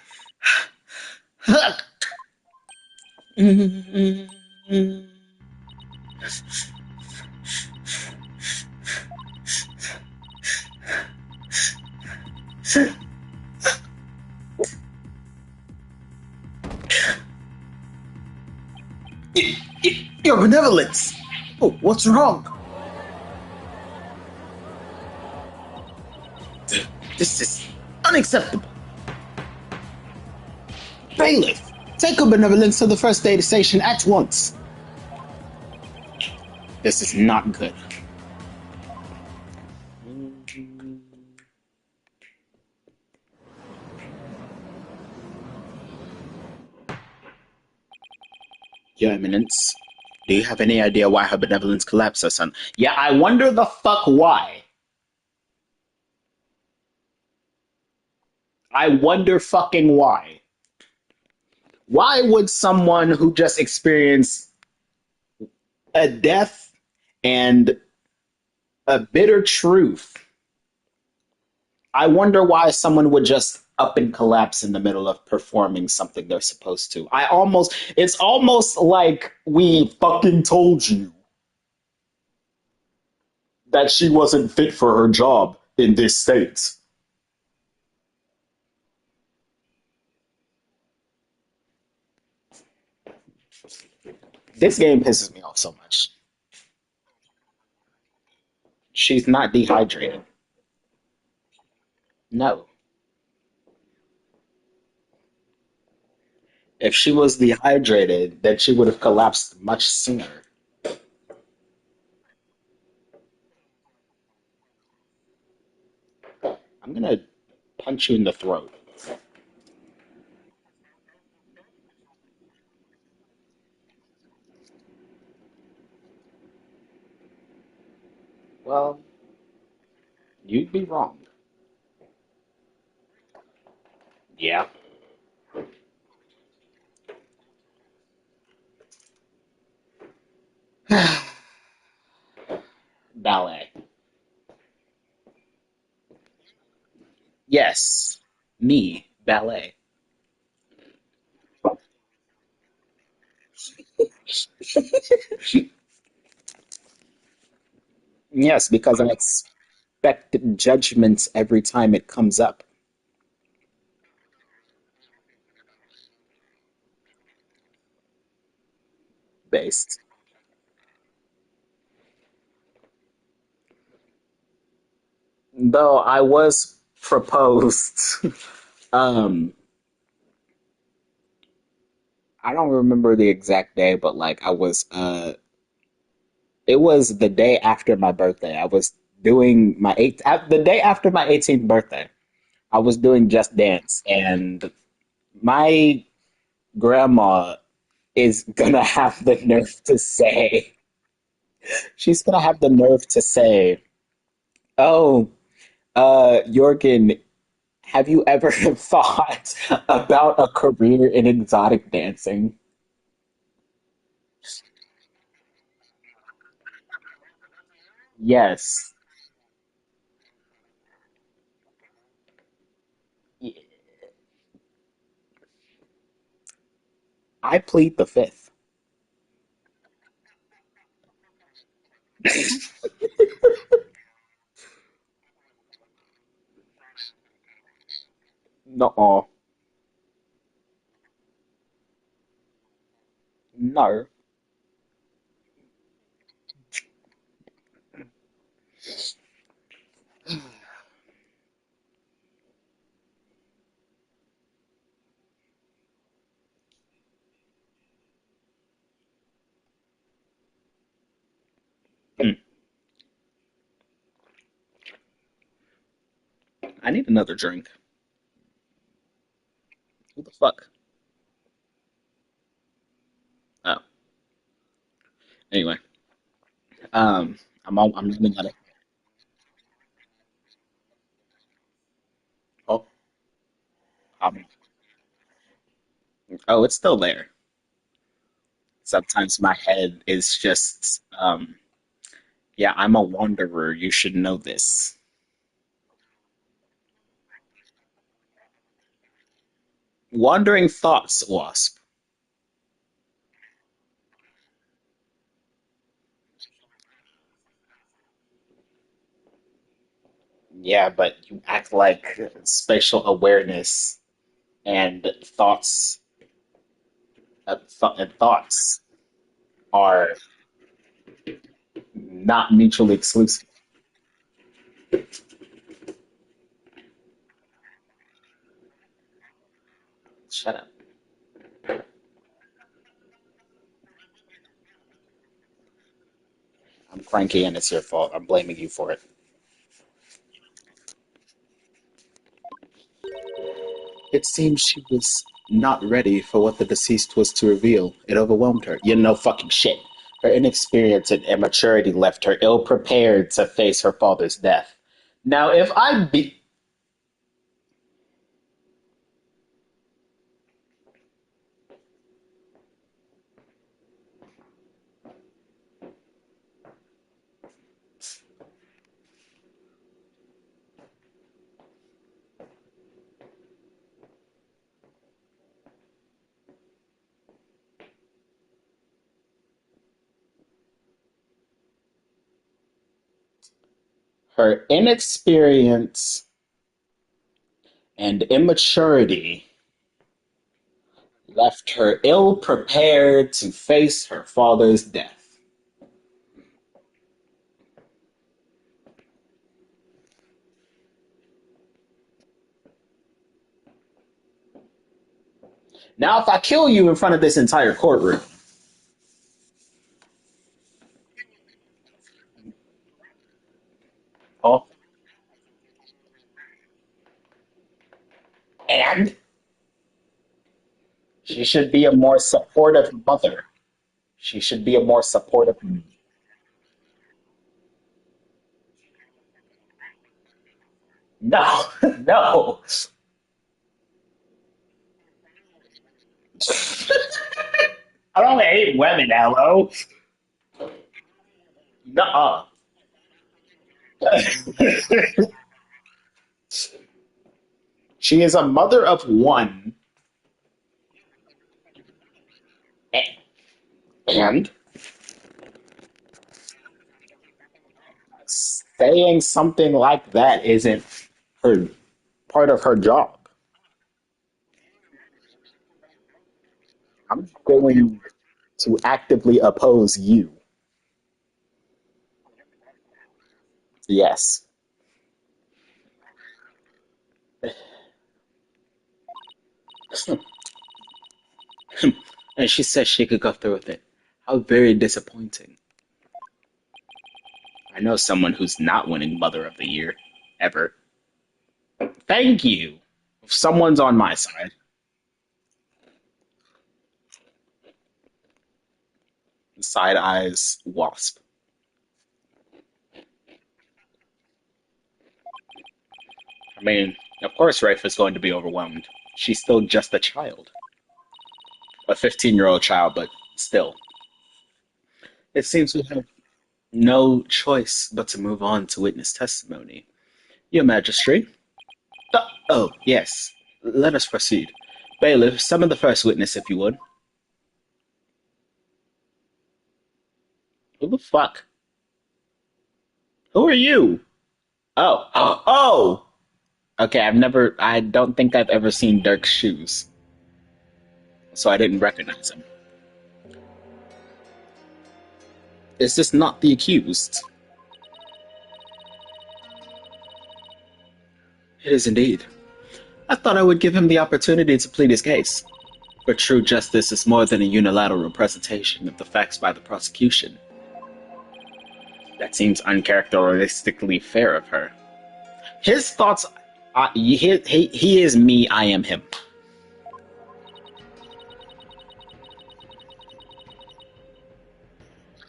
Your benevolence. Oh, what's wrong? This is unacceptable. Bailiff, take your benevolence to the first aid station at once. This is not good. Your Eminence, do you have any idea why her benevolence collapsed, her son? Yeah, I wonder the fuck why. I wonder fucking why. Why would someone who just experienced a death and a bitter truth, I wonder why someone would just up and collapse in the middle of performing something they're supposed to. It's almost like we fucking told you that she wasn't fit for her job in this state. This game pisses me off so much. She's not dehydrated. No. If she was dehydrated, then she would have collapsed much sooner. I'm gonna punch you in the throat. Well, you'd be wrong. Yeah. Ballet. Yes. Me. Ballet. Yes, because I expect judgments every time it comes up. Based. Though I was proposed. um, I don't remember the exact day, but like I was it was the day after my birthday. I was doing the day after my 18th birthday. I was doing Just Dance, and my grandma is gonna have the nerve to say, she's gonna have the nerve to say, "Oh, Jorgen, have you ever thought about a career in exotic dancing?" Yes, I plead the fifth. No, no. Mm, I need another drink. Who the fuck? Anyway, um, I'm gonna let it. Oh, um, oh, it's still there. Sometimes my head is just, yeah, I'm a wanderer. You should know this. Wandering thoughts, Wasp. Yeah, but you act like spatial awareness and thoughts are not mutually exclusive. Shut up. I'm cranky and it's your fault. I'm blaming you for it. It seems she was not ready for what the deceased was to reveal. It overwhelmed her. You know fucking shit. Her inexperience and immaturity left her ill prepared to face her father's death. Now, if I be her inexperience and immaturity left her ill prepared to face her father's death. Now, if I kill you in front of this entire courtroom, oh, and she should be a more supportive mother. She should be a more supportive. No, no. I don't hate women, hello. Nuh-uh. She is a mother of one, and saying something like that isn't her part of her job. I'm going to actively oppose you. Yes. And she said she could go through with it. How very disappointing. I know someone who's not winning Mother of the Year ever. Thank you. Someone's on my side. Side eyes Wasp. I mean, of course Rafe is going to be overwhelmed. She's still just a child. A 15-year-old child, but still. It seems we have no choice but to move on to witness testimony. Your Majesty. Oh, yes. Let us proceed. Bailiff, summon the first witness if you would. Who the fuck? Who are you? Oh. Oh! Okay, I don't think I've ever seen Dirk's shoes, so I didn't recognize him. Is this not the accused? It is indeed. I thought I would give him the opportunity to plead his case. But true justice is more than a unilateral presentation of the facts by the prosecution. That seems uncharacteristically fair of her. His thoughts, he is me, I am him.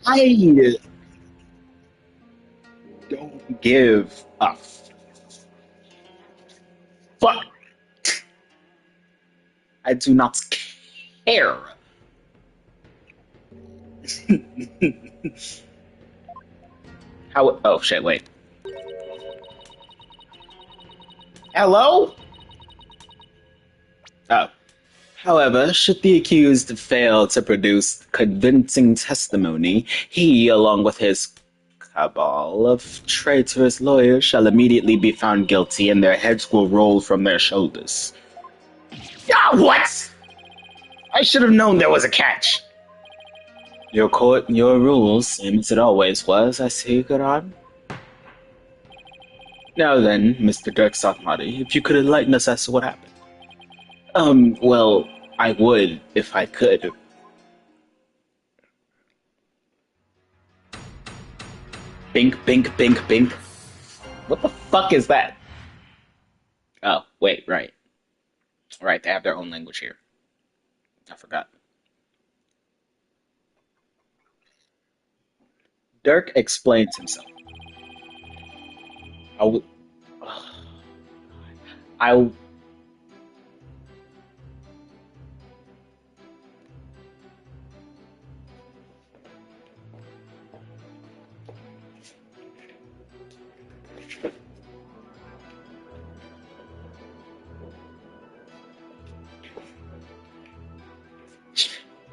I don't give a fuck. I do not care. How? Oh shit! Wait. Hello? Oh. However, should the accused fail to produce convincing testimony, he, along with his cabal of traitorous lawyers, shall immediately be found guilty, and their heads will roll from their shoulders. Ah, what? I should have known there was a catch. Your court, your rules, same as it always was, I see, Garan. Now then, Mr. Dirk Satmati, if you could enlighten us as to what happened. Well, I would if I could. Bink, bink, bink, bink. What the fuck is that? Oh, wait, right. Right, they have their own language here. I forgot. Dirk explains himself. I w- I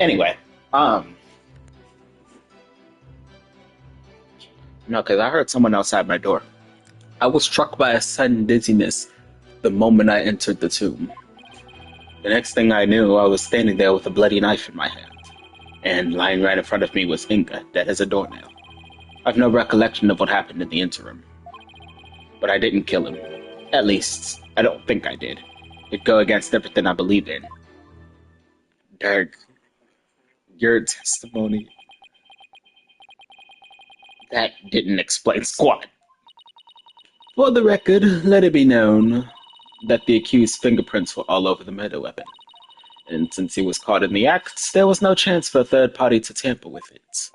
anyway, no, because I heard someone outside my door. I was struck by a sudden dizziness the moment I entered the tomb. The next thing I knew, I was standing there with a bloody knife in my hand, and lying right in front of me was Inga, dead as a doornail. I've no recollection of what happened in the interim, but I didn't kill him. At least, I don't think I did. It'd go against everything I believe in. Dirk, your testimony, that didn't explain squat. For the record, let it be known that the accused's fingerprints were all over the murder weapon, and since he was caught in the act, there was no chance for a third party to tamper with it.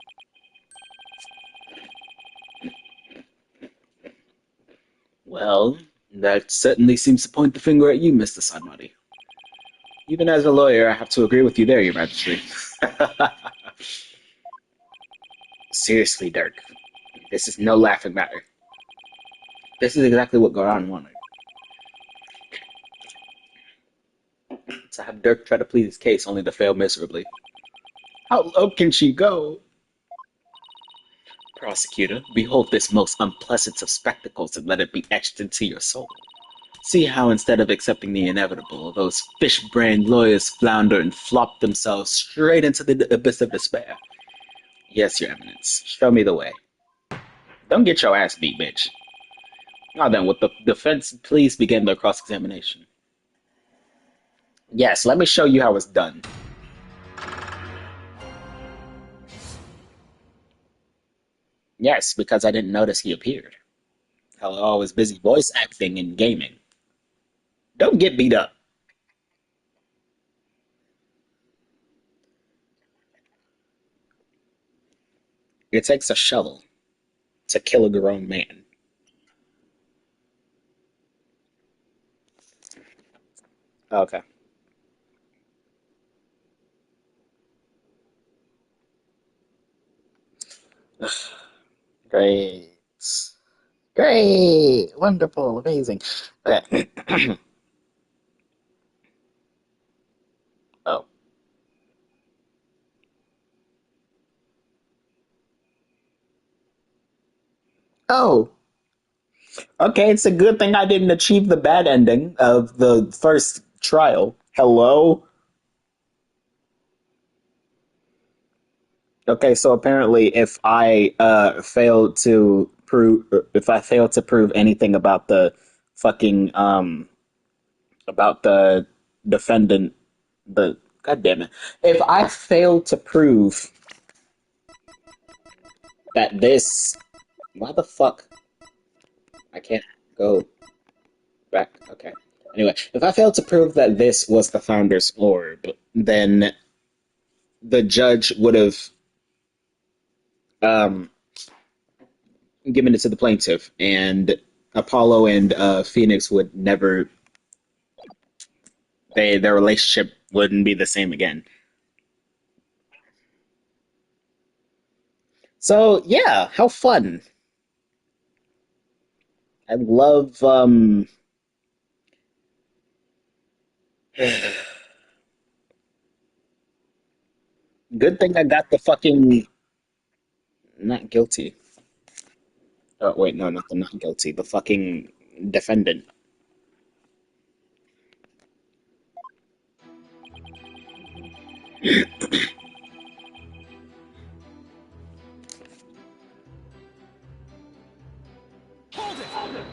Well, that certainly seems to point the finger at you, Mr. Sanmari. Even as a lawyer, I have to agree with you there, Your Majesty. Seriously, Dirk, this is no laughing matter. This is exactly what Garan wanted. To have Dirk try to plead his case only to fail miserably. How low can she go? Prosecutor, behold this most unpleasant of spectacles and let it be etched into your soul. See how instead of accepting the inevitable, those fish-brained lawyers flounder and flop themselves straight into the abyss of despair. Yes, Your Eminence, show me the way. Don't get your ass beat, bitch. Now then, with the defense, please begin their cross-examination. Yes, let me show you how it's done. Yes, because I didn't notice he appeared. Hello, I was busy voice acting and gaming. Don't get beat up. It takes a shovel to kill a grown man. Okay. Great. Great. Wonderful. Amazing. Okay. Oh. Oh. Okay, it's a good thing I didn't achieve the bad ending of the first trial. Hello? Okay, so apparently if I fail to prove anything about the fucking about the defendant the god damn it. If I fail to prove that this why the fuck I can't go back. Okay. Anyway, if I fail to prove that this was the founder's orb, then the judge would have um, giving it to the plaintiff, and Apollo and Phoenix would never. Their relationship wouldn't be the same again. So yeah, how fun! I love. Good thing I got the fucking not guilty. Oh wait, no, not the not guilty. The fucking defendant. Hold it!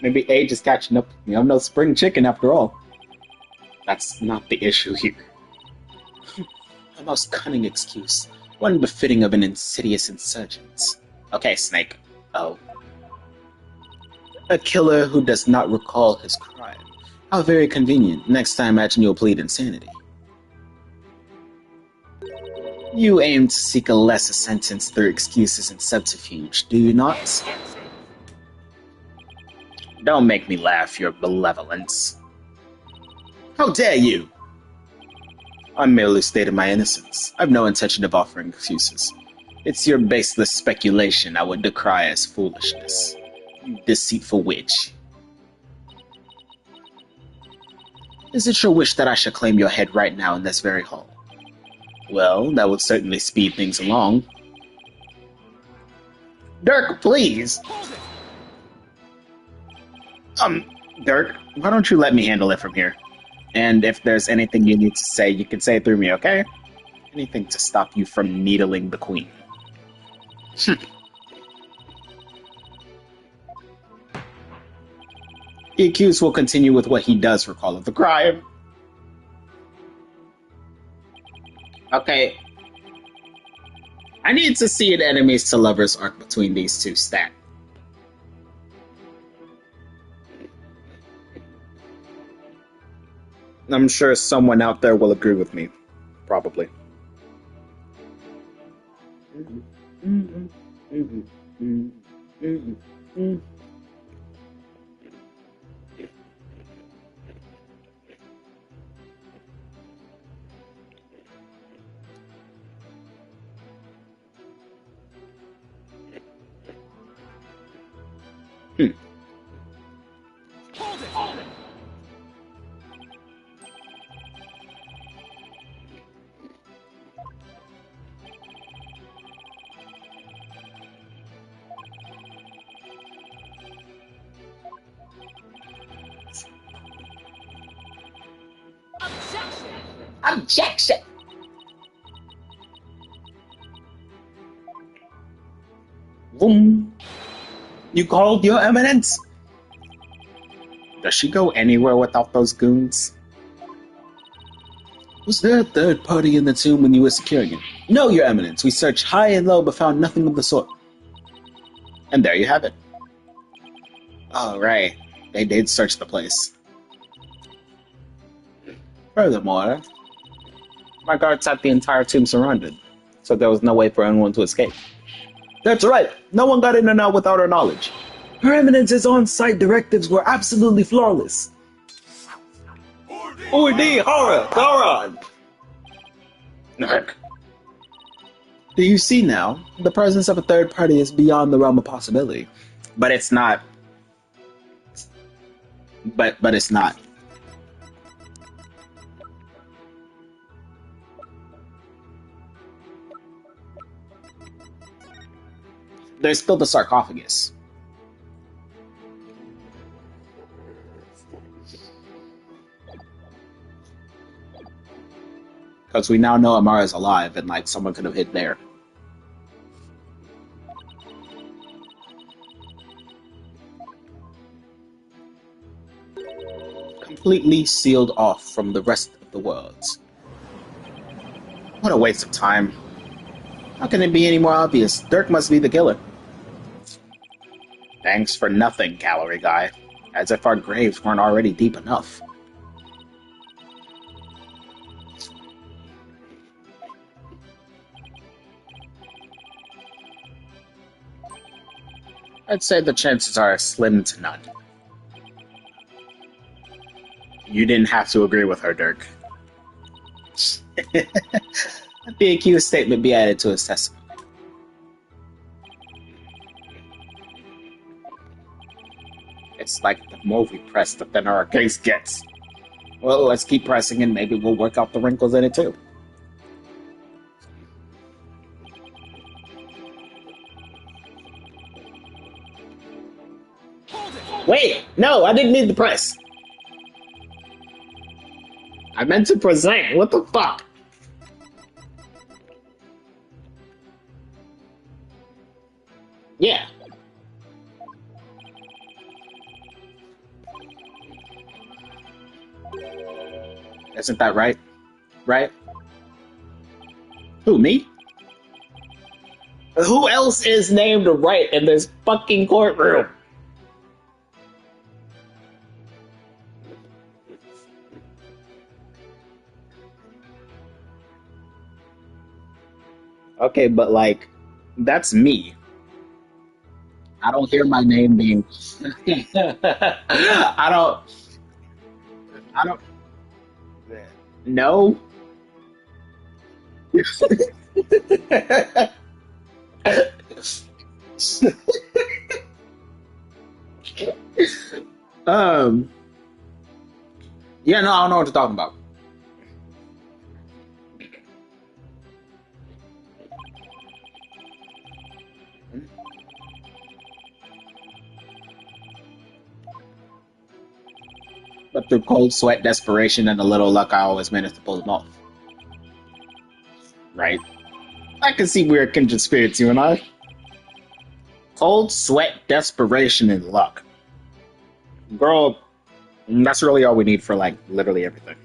Maybe age is catching up with me. I'm no spring chicken after all. That's not the issue here. A most cunning excuse, one befitting of an insidious insurgent. Okay, Snake. Oh. A killer who does not recall his crime. How very convenient. Next time, imagine you'll plead insanity. You aim to seek a lesser sentence through excuses and subterfuge, do you not? Don't make me laugh, your malevolence. How dare you! I merely stated my innocence. I've no intention of offering excuses. It's your baseless speculation I would decry as foolishness. You deceitful witch. Is it your wish that I should claim your head right now in this very hall? Well, that would certainly speed things along. Dirk, please! Dirk, why don't you let me handle it from here? And if there's anything you need to say, you can say it through me, okay? Anything to stop you from needling the queen. The accused will continue with what he does recall of the crime. Okay. I need to see an enemies to lovers arc between these two stat. I'm sure someone out there will agree with me. Probably. Objection! Boom. You called, Your Eminence? Does she go anywhere without those goons? Was there a third party in the tomb when you were securing it? No, Your Eminence. We searched high and low but found nothing of the sort. And there you have it. Oh, right. They did search the place. Furthermore, my guards had the entire tomb surrounded, so there was no way for anyone to escape. That's right. No one got in and out without our knowledge. Her Eminence's on-site directives were absolutely flawless. Ordi, horror, Goron! Do you see now? The presence of a third party is beyond the realm of possibility. But it's not. But it's not. There's still the sarcophagus. Because we now know Amara's alive, and like someone could have hid there. Completely sealed off from the rest of the world. What a waste of time. How can it be any more obvious? Dirk must be the killer. Thanks for nothing, calorie guy. As if our graves weren't already deep enough. I'd say the chances are slim to none. You didn't have to agree with her, Dirk. A BAQ statement be added to his testimony. It's like the more we press, the thinner our case gets. Well, let's keep pressing and maybe we'll work out the wrinkles in it too. Wait, no, I didn't mean to press. I meant to present. What the fuck? Yeah. Isn't that right? Right? Who, me? Who else is named right in this fucking courtroom? Okay, but like, that's me. I don't hear my name being. I don't. I don't. No. um. Yeah, no, I don't know what you're talking about. But through cold sweat, desperation, and a little luck, I always managed to pull them off. Right? I can see we're kindred spirits, you and I. Cold sweat, desperation, and luck. Girl, that's really all we need for, like, literally everything.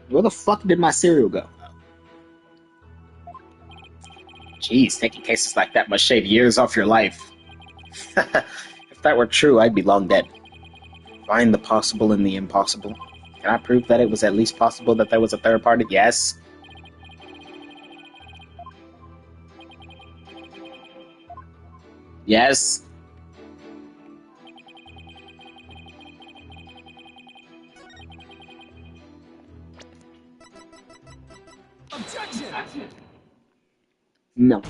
Where the fuck did my cereal go? Jeez, taking cases like that must shave years off your life. If that were true, I'd be long dead. Find the possible in the impossible. Can I prove that it was at least possible that there was a third party? Yes. Yes. Objection! No.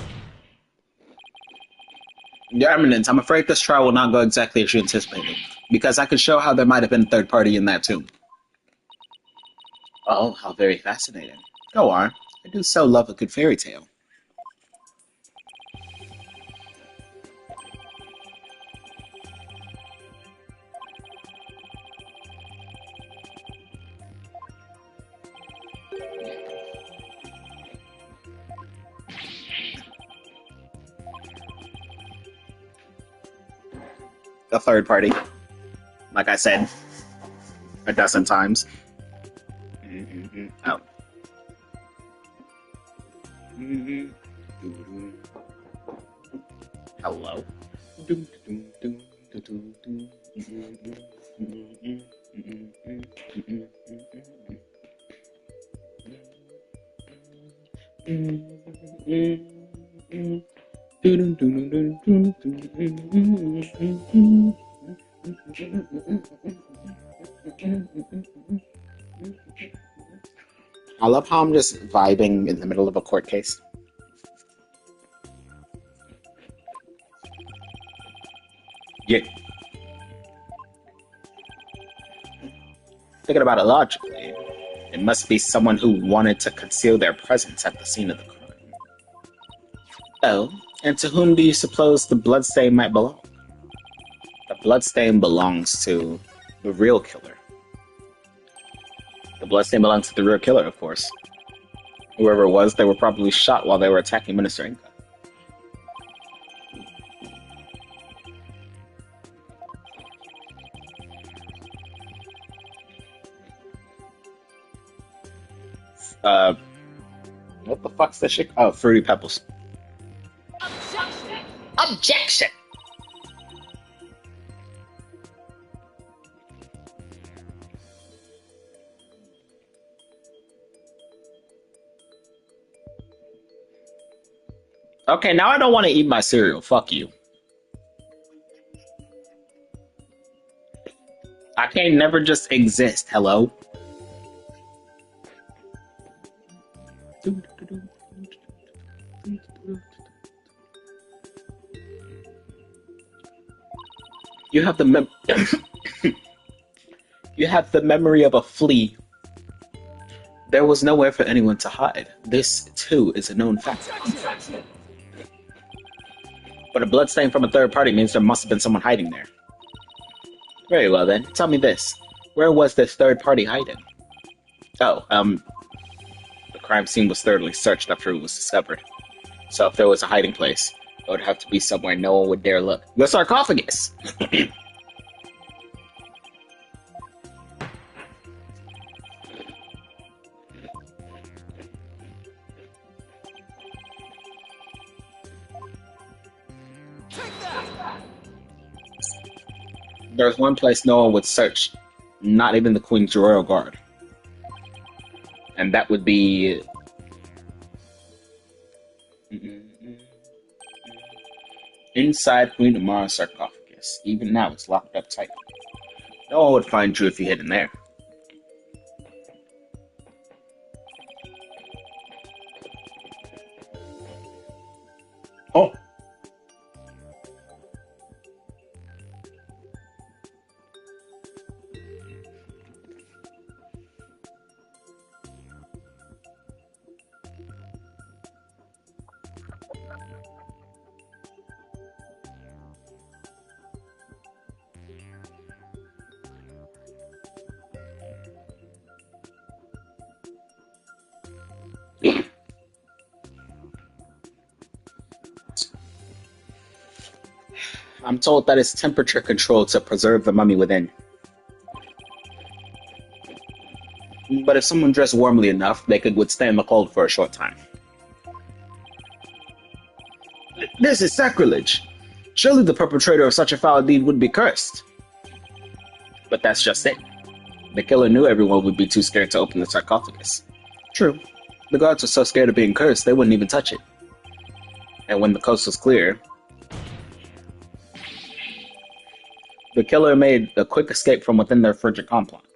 Your Eminence, I'm afraid this trial will not go exactly as you anticipated, because I could show how there might have been a third party in that too. Oh, how very fascinating. Go on. I do so love a good fairy tale. A third party. Like I said, a dozen times. Oh. Hello. I love how I'm just vibing in the middle of a court case. Yeah. Thinking about it logically, it must be someone who wanted to conceal their presence at the scene of the crime. Oh, and to whom do you suppose the bloodstain might belong? The bloodstain belongs to the real killer. The bloodstain belongs to the real killer, of course. Whoever it was, they were probably shot while they were attacking Minister Inca. What the fuck's this shit? Oh, Fruity Pebbles. Okay, now I don't want to eat my cereal. Fuck you. I can't never just exist. Hello? You have the you have the memory of a flea. There was nowhere for anyone to hide. This, too, is a known fact. But a bloodstain from a third party means there must have been someone hiding there. Very well then, tell me this. Where was this third party hiding? Oh, the crime scene was thoroughly searched after it was discovered. So if there was a hiding place, it would have to be somewhere no one would dare look. The sarcophagus! There's one place no one would search, not even the Queen's Royal Guard. And that would be... inside Queen Amara's sarcophagus. Even now, it's locked up tight. No one would find you if you hid in there. Oh! I'm told that it's temperature controlled to preserve the mummy within. But if someone dressed warmly enough, they could withstand the cold for a short time. This is sacrilege! Surely the perpetrator of such a foul deed would be cursed. But that's just it. The killer knew everyone would be too scared to open the sarcophagus. True. The guards were so scared of being cursed, they wouldn't even touch it. And when the coast was clear, the killer made a quick escape from within their frigid confines.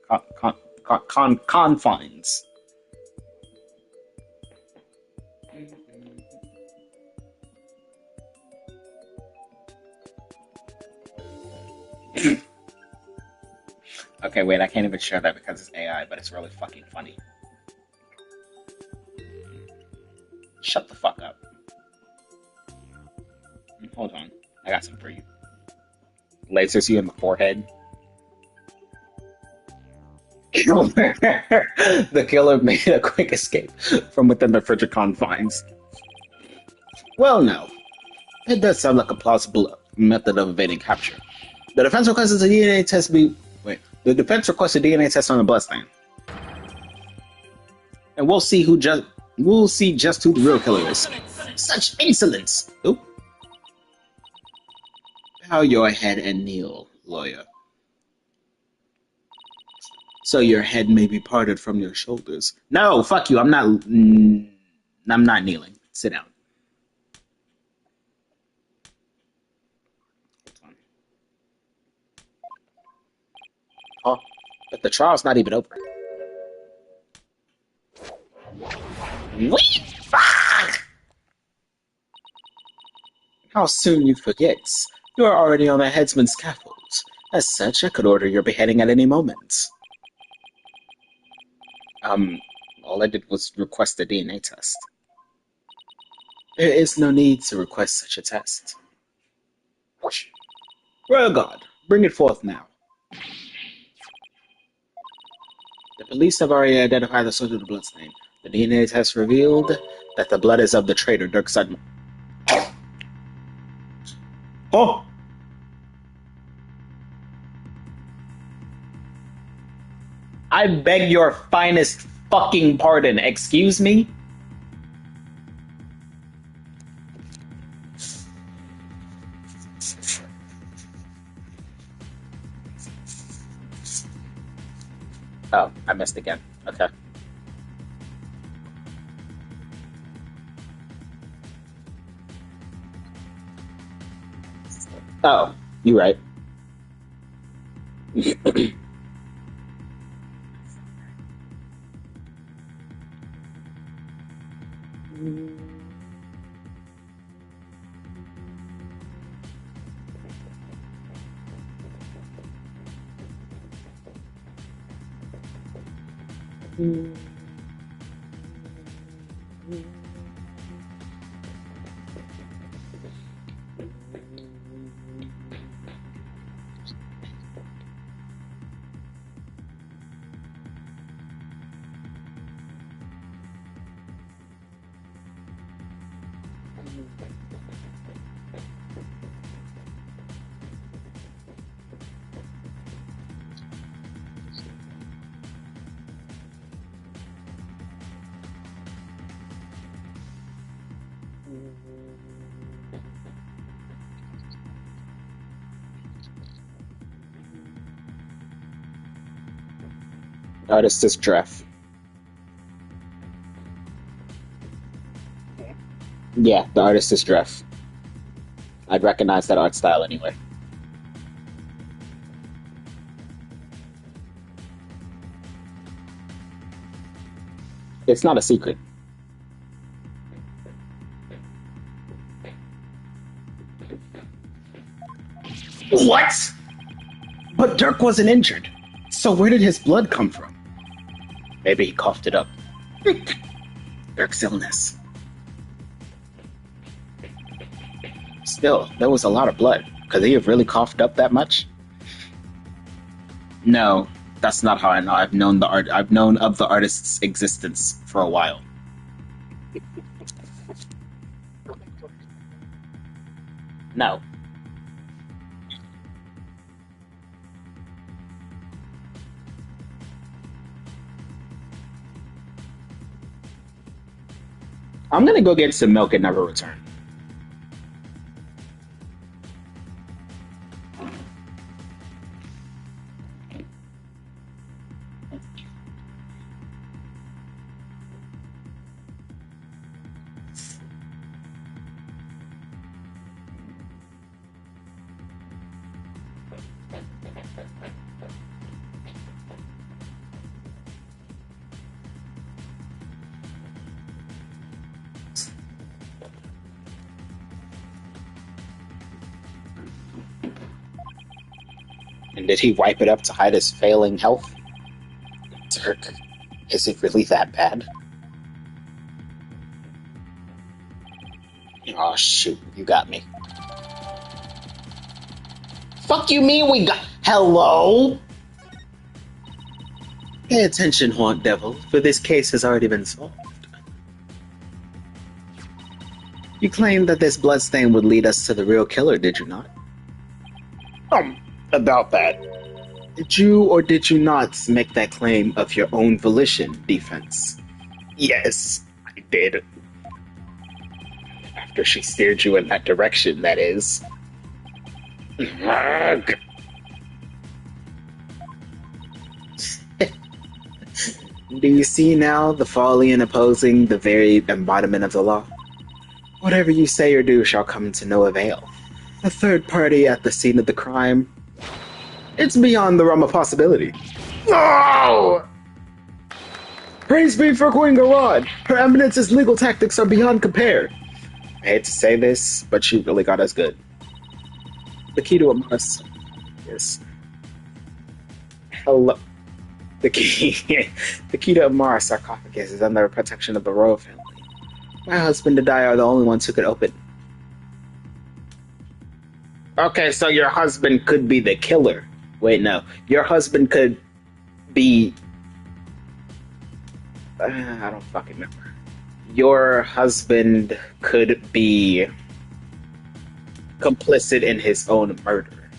Okay, wait, I can't even share that because it's AI, but it's really fucking funny. Shut the fuck up. Hold on, I got some for you. Lasers you in the forehead. The killer made a quick escape from within the frigid confines. Well, no. It does sound like a plausible method of evading capture. The defense requests a DNA test The defense requests a DNA test on the bloodstain. And we'll see just who the real killer is. Such insolence! Oop. Bow your head and kneel, lawyer. So your head may be parted from your shoulders. No, fuck you. I'm not kneeling. Sit down. Oh, but the trial's not even over. Wait! Fuck! How soon you forget. You are already on the headsman's scaffold. As such, I could order your beheading at any moment. All I did was request a DNA test. There is no need to request such a test. Royal Guard, bring it forth now. The police have already identified the source of the bloodstain. The DNA test revealed that the blood is of the traitor, Dirk Sudman. Oh! I beg your finest fucking pardon. Excuse me? Oh, I missed again. Okay. Oh, you're right. Artist is Dreff. Yeah, the artist is Dreff. I'd recognize that art style anyway. It's not a secret. What? But Dirk wasn't injured. So where did his blood come from? Maybe he coughed it up. Dirk's illness. Still, there was a lot of blood. Could he have really coughed up that much? No, that's not how I know. I've known of the artist's existence for a while. No. I'm gonna go get some milk and never return. And did he wipe it up to hide his failing health? Dirk, is it really that bad? Oh shoot, you got me. Fuck you mean we got... Hello? Pay attention, Haunt Devil, for this case has already been solved. You claimed that this bloodstain would lead us to the real killer, did you not? About that. Did you or did you not make that claim of your own volition, Defense? Yes, I did. After she steered you in that direction, that is. Do you see now the folly in opposing the very embodiment of the law? Whatever you say or do shall come to no avail. A third party at the scene of the crime. It's beyond the realm of possibility. No! Praise be for Queen Garad! Her Eminence's legal tactics are beyond compare. I hate to say this, but she really got us good. The key to Amara's... Yes. Hello. The key to Amara's sarcophagus is under the protection of the royal family. My husband and I are the only ones who could open. Okay, so your husband could be the killer. Wait, no. Your husband could be... I don't fucking remember. Your husband could be complicit in his own murder.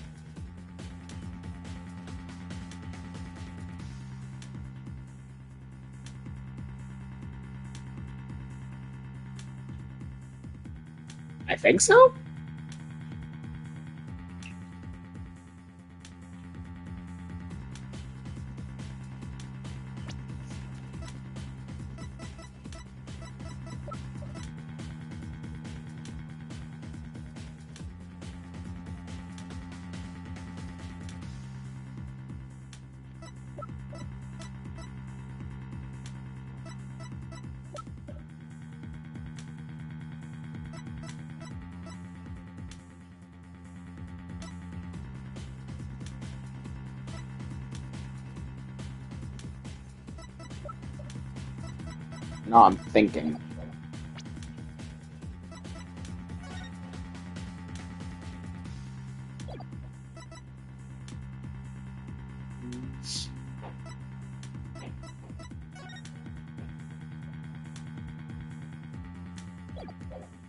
I think so? No, I'm thinking.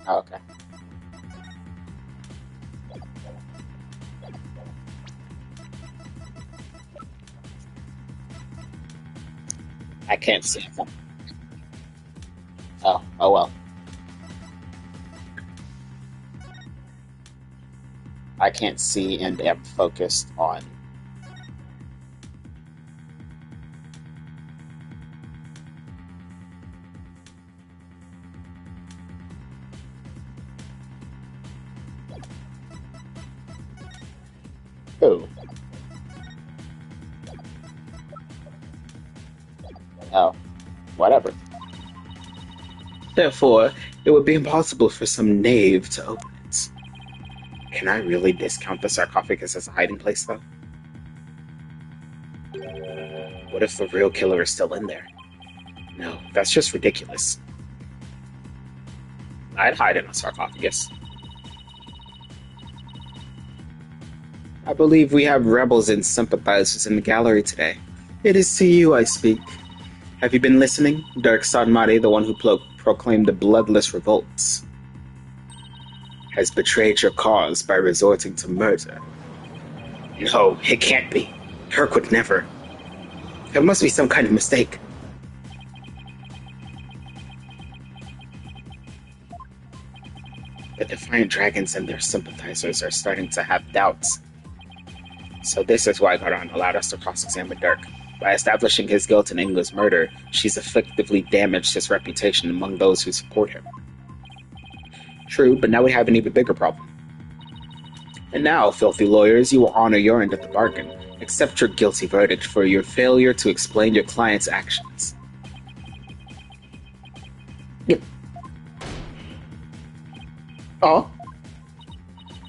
Oh, okay. I can't see them. Oh, oh well. I can't see and am focused on. Who? Oh, whatever. Therefore, it would be impossible for some knave to open it. Can I really discount the sarcophagus as a hiding place, though? What if the real killer is still in there? No, that's just ridiculous. I'd hide in a sarcophagus. I believe we have rebels and sympathizers in the gallery today. It is to you I speak. Have you been listening? Dirk Sanmari, the one who proclaimed the bloodless revolts, has betrayed your cause by resorting to murder. No, it can't be. Kirk would never. There must be some kind of mistake. The Defiant Dragons and their sympathizers are starting to have doubts. So this is why Garan allowed us to cross-examine Dirk. By establishing his guilt in Inga's murder, she's effectively damaged his reputation among those who support him. True, but now we have an even bigger problem. And now, filthy lawyers, you will honor your end of the bargain. Accept your guilty verdict for your failure to explain your client's actions. Yep. Oh?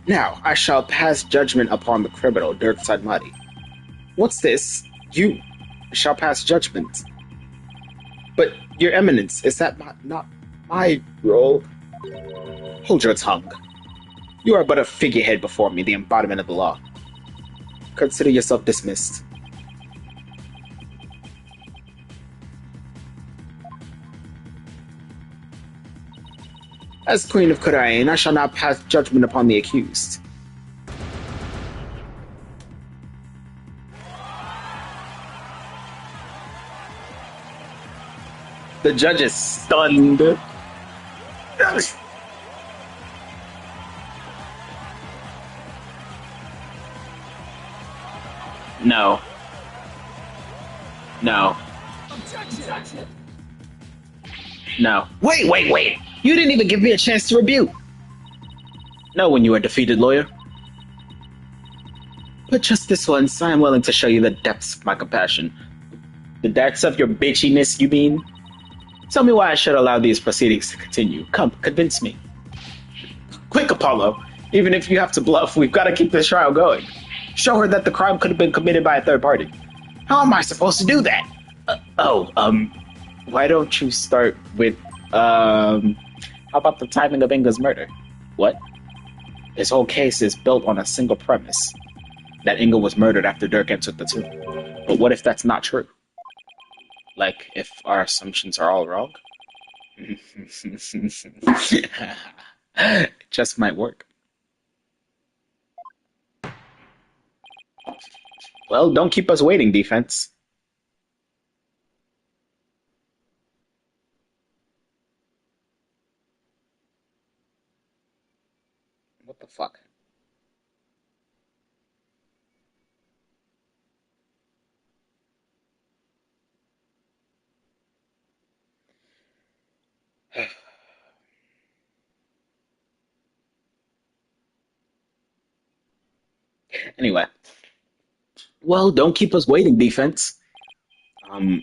Now, I shall pass judgment upon the criminal, Dirk Sadmati. What's this? You shall pass judgment. But, Your Eminence, is that not my role? Hold your tongue. You are but a figurehead before me, the embodiment of the law. Consider yourself dismissed. As Queen of Kurain, I shall now pass judgment upon the accused. The judge is stunned. No. No. No. Wait! You didn't even give me a chance to rebuke. No, when you are defeated, lawyer. But just this once, I am willing to show you the depths of my compassion. The depths of your bitchiness, you mean? Tell me why I should allow these proceedings to continue. Come, convince me. Quick, Apollo. Even if you have to bluff, we've got to keep this trial going. Show her that the crime could have been committed by a third party. How am I supposed to do that? Why don't you start with, how about the timing of Inga's murder? What? This whole case is built on a single premise. That Inga was murdered after Dirk entered the tomb. But what if that's not true? Like, if our assumptions are all wrong? It just might work. Well, don't keep us waiting, defense. What the fuck? Anyway. Well, don't keep us waiting, defense. Um,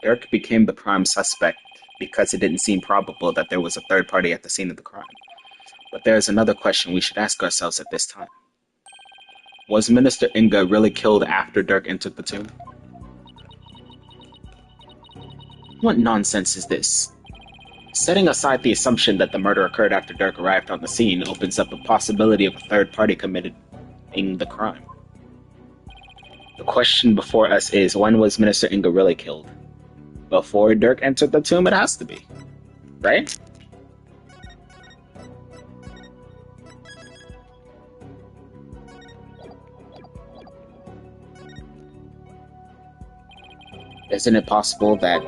Dirk became the prime suspect because it didn't seem probable that there was a third party at the scene of the crime. But there is another question we should ask ourselves at this time. Was Minister Inga really killed after Dirk entered the tomb? What nonsense is this? Setting aside the assumption that the murder occurred after Dirk arrived on the scene opens up a possibility of a third party committing the crime. The question before us is, when was Minister Inga really killed? Before Dirk entered the tomb, it has to be. Right? Isn't it possible that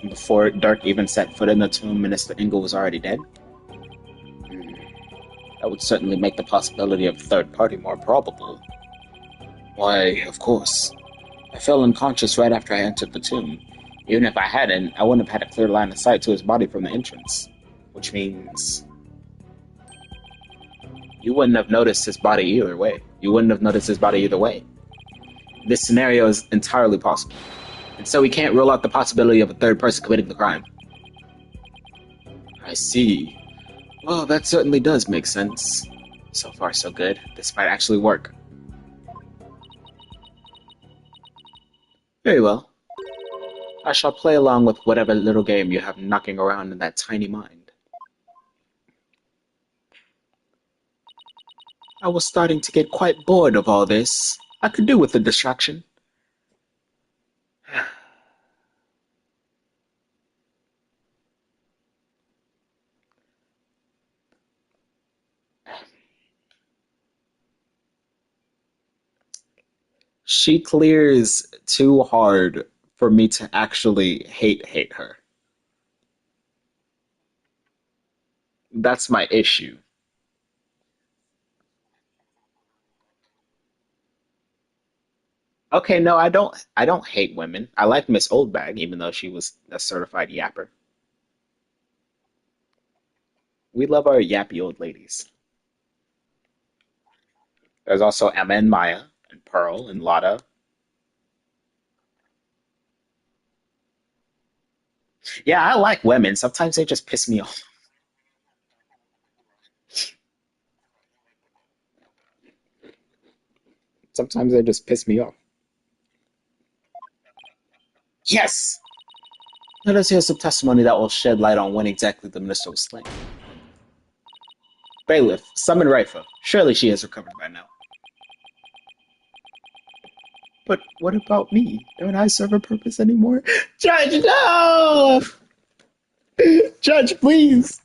before Dirk even set foot in the tomb, Minister Inga was already dead? That would certainly make the possibility of a third party more probable. Why, of course. I fell unconscious right after I entered the tomb. Even if I hadn't, I wouldn't have had a clear line of sight to his body from the entrance. Which means you wouldn't have noticed his body either way. You wouldn't have noticed his body either way. This scenario is entirely possible. And so we can't rule out the possibility of a third person committing the crime. I see. Well, that certainly does make sense. So far, so good. This might actually work. Very well. I shall play along with whatever little game you have knocking around in that tiny mind. I was starting to get quite bored of all this. I could do with a distraction. She clears too hard for me to actually hate her. That's my issue. Okay, no, I don't hate women. I like Miss Oldbag, even though she was a certified yapper. We love our yappy old ladies. There's also Emma and Maya and Pearl and Lotta. Yeah, I like women. Sometimes they just piss me off. Sometimes they just piss me off. Yes! Let us hear some testimony that will shed light on when exactly the minister was slain. Bailiff, summon Raifa. Surely she has recovered by now. But what about me? Don't I serve a purpose anymore? Judge, no! Judge, please!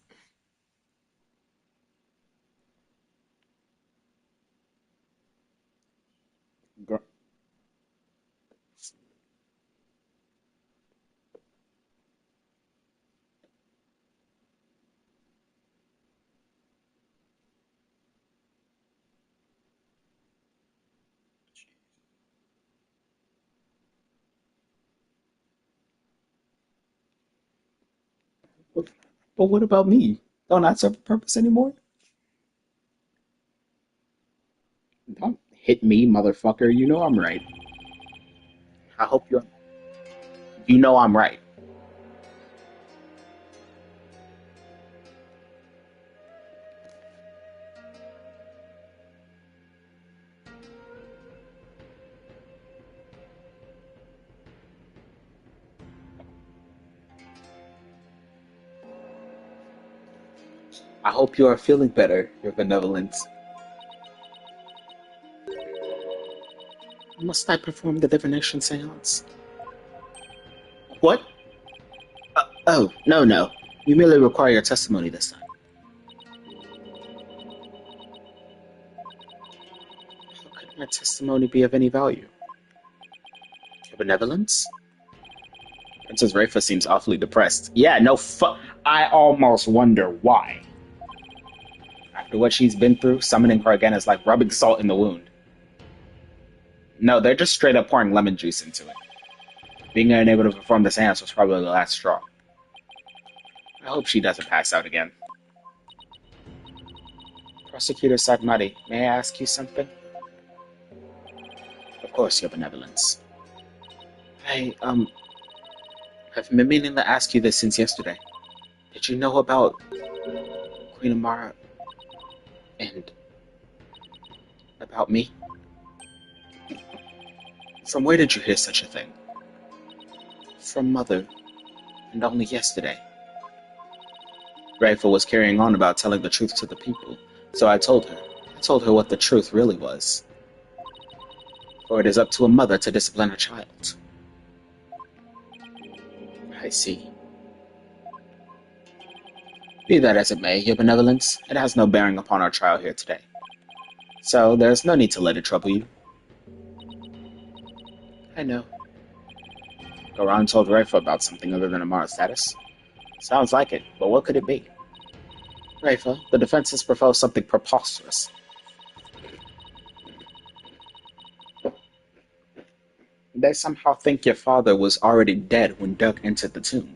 But what about me? Don't I serve a purpose anymore? Don't hit me, motherfucker. You know I'm right. I hope you know I'm right. I hope you are feeling better, Your Benevolence. Must I perform the divination seance? What? Oh, no, no. We merely require your testimony this time. How could my testimony be of any value? Your Benevolence? Princess Raifa seems awfully depressed. Yeah, no I almost wonder why. After what she's been through, summoning her again is like rubbing salt in the wound. No, they're just straight up pouring lemon juice into it. Being unable to perform the seance was probably the last straw. I hope she doesn't pass out again. Prosecutor Sagmati, may I ask you something? Of course, Your Benevolence. I I've been meaning to ask you this since yesterday. Did you know about Queen Amara and about me? From where did you hear such a thing? From Mother, and only yesterday. Rifle was carrying on about telling the truth to the people, so I told her. I told her what the truth really was. For it is up to a mother to discipline her child. I see. Be that as it may, your benevolence, it has no bearing upon our trial here today. So there's no need to let it trouble you. I know. Goran told Raifa about something other than Amara's status. Sounds like it, but what could it be? Raifa, the defense has proposed something preposterous. They somehow think your father was already dead when Doug entered the tomb.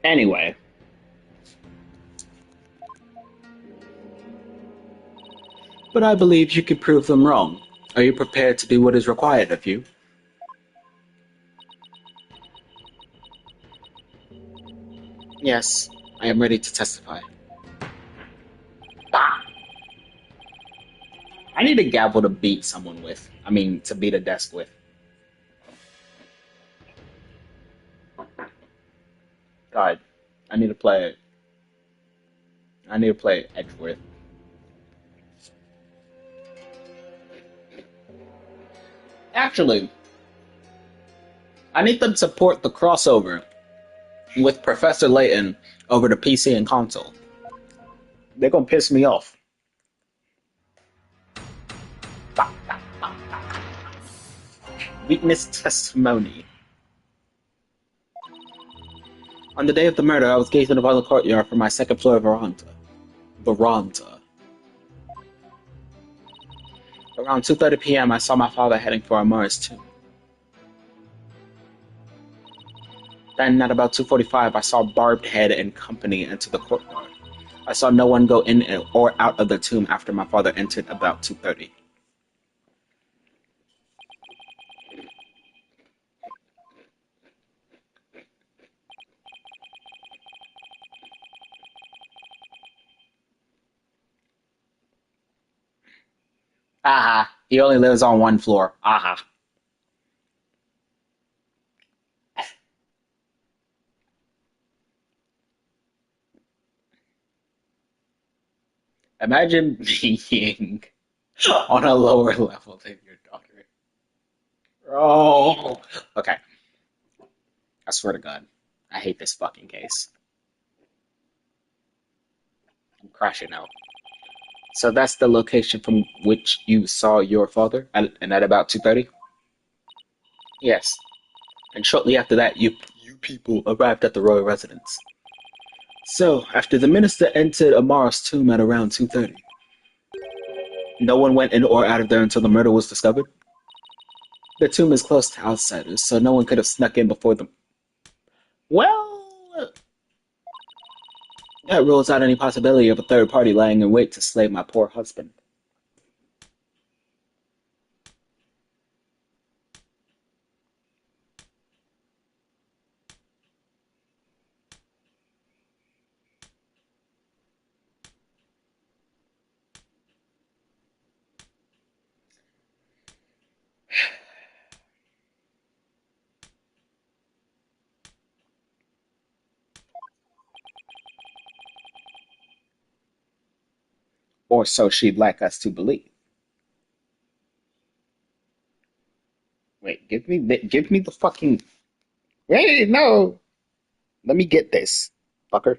Anyway. But I believe you can prove them wrong. Are you prepared to do what is required of you? Yes, I am ready to testify. Bah! I need a gavel to beat someone with. To beat a desk with. God, I need to play it. I need to play Edgeworth. Actually, I need them to support the crossover with Professor Layton over the PC and console. They're gonna piss me off. Weakness testimony. On the day of the murder, I was gazing upon the courtyard from my second floor veranda. Around 2:30 p.m., I saw my father heading for Amara's tomb. Then, at about 2:45, I saw Barbed Head and company enter the courtyard. I saw no one go in or out of the tomb after my father entered about 2:30. Aha, he only lives on one floor. Aha. Imagine being on a lower level than your daughter. Oh. Okay, I swear to God, I hate this fucking case. I'm crashing out. So that's the location from which you saw your father, and at about 2:30? Yes. And shortly after that, you people arrived at the royal residence. So, after the minister entered Amara's tomb at around 2:30, no one went in or out of there until the murder was discovered? The tomb is closed to outsiders, so no one could have snuck in before them. Well, that rules out any possibility of a third party lying in wait to slay my poor husband. Or so she'd like us to believe. Wait, give me the fucking. Wait, no. Let me get this, fucker.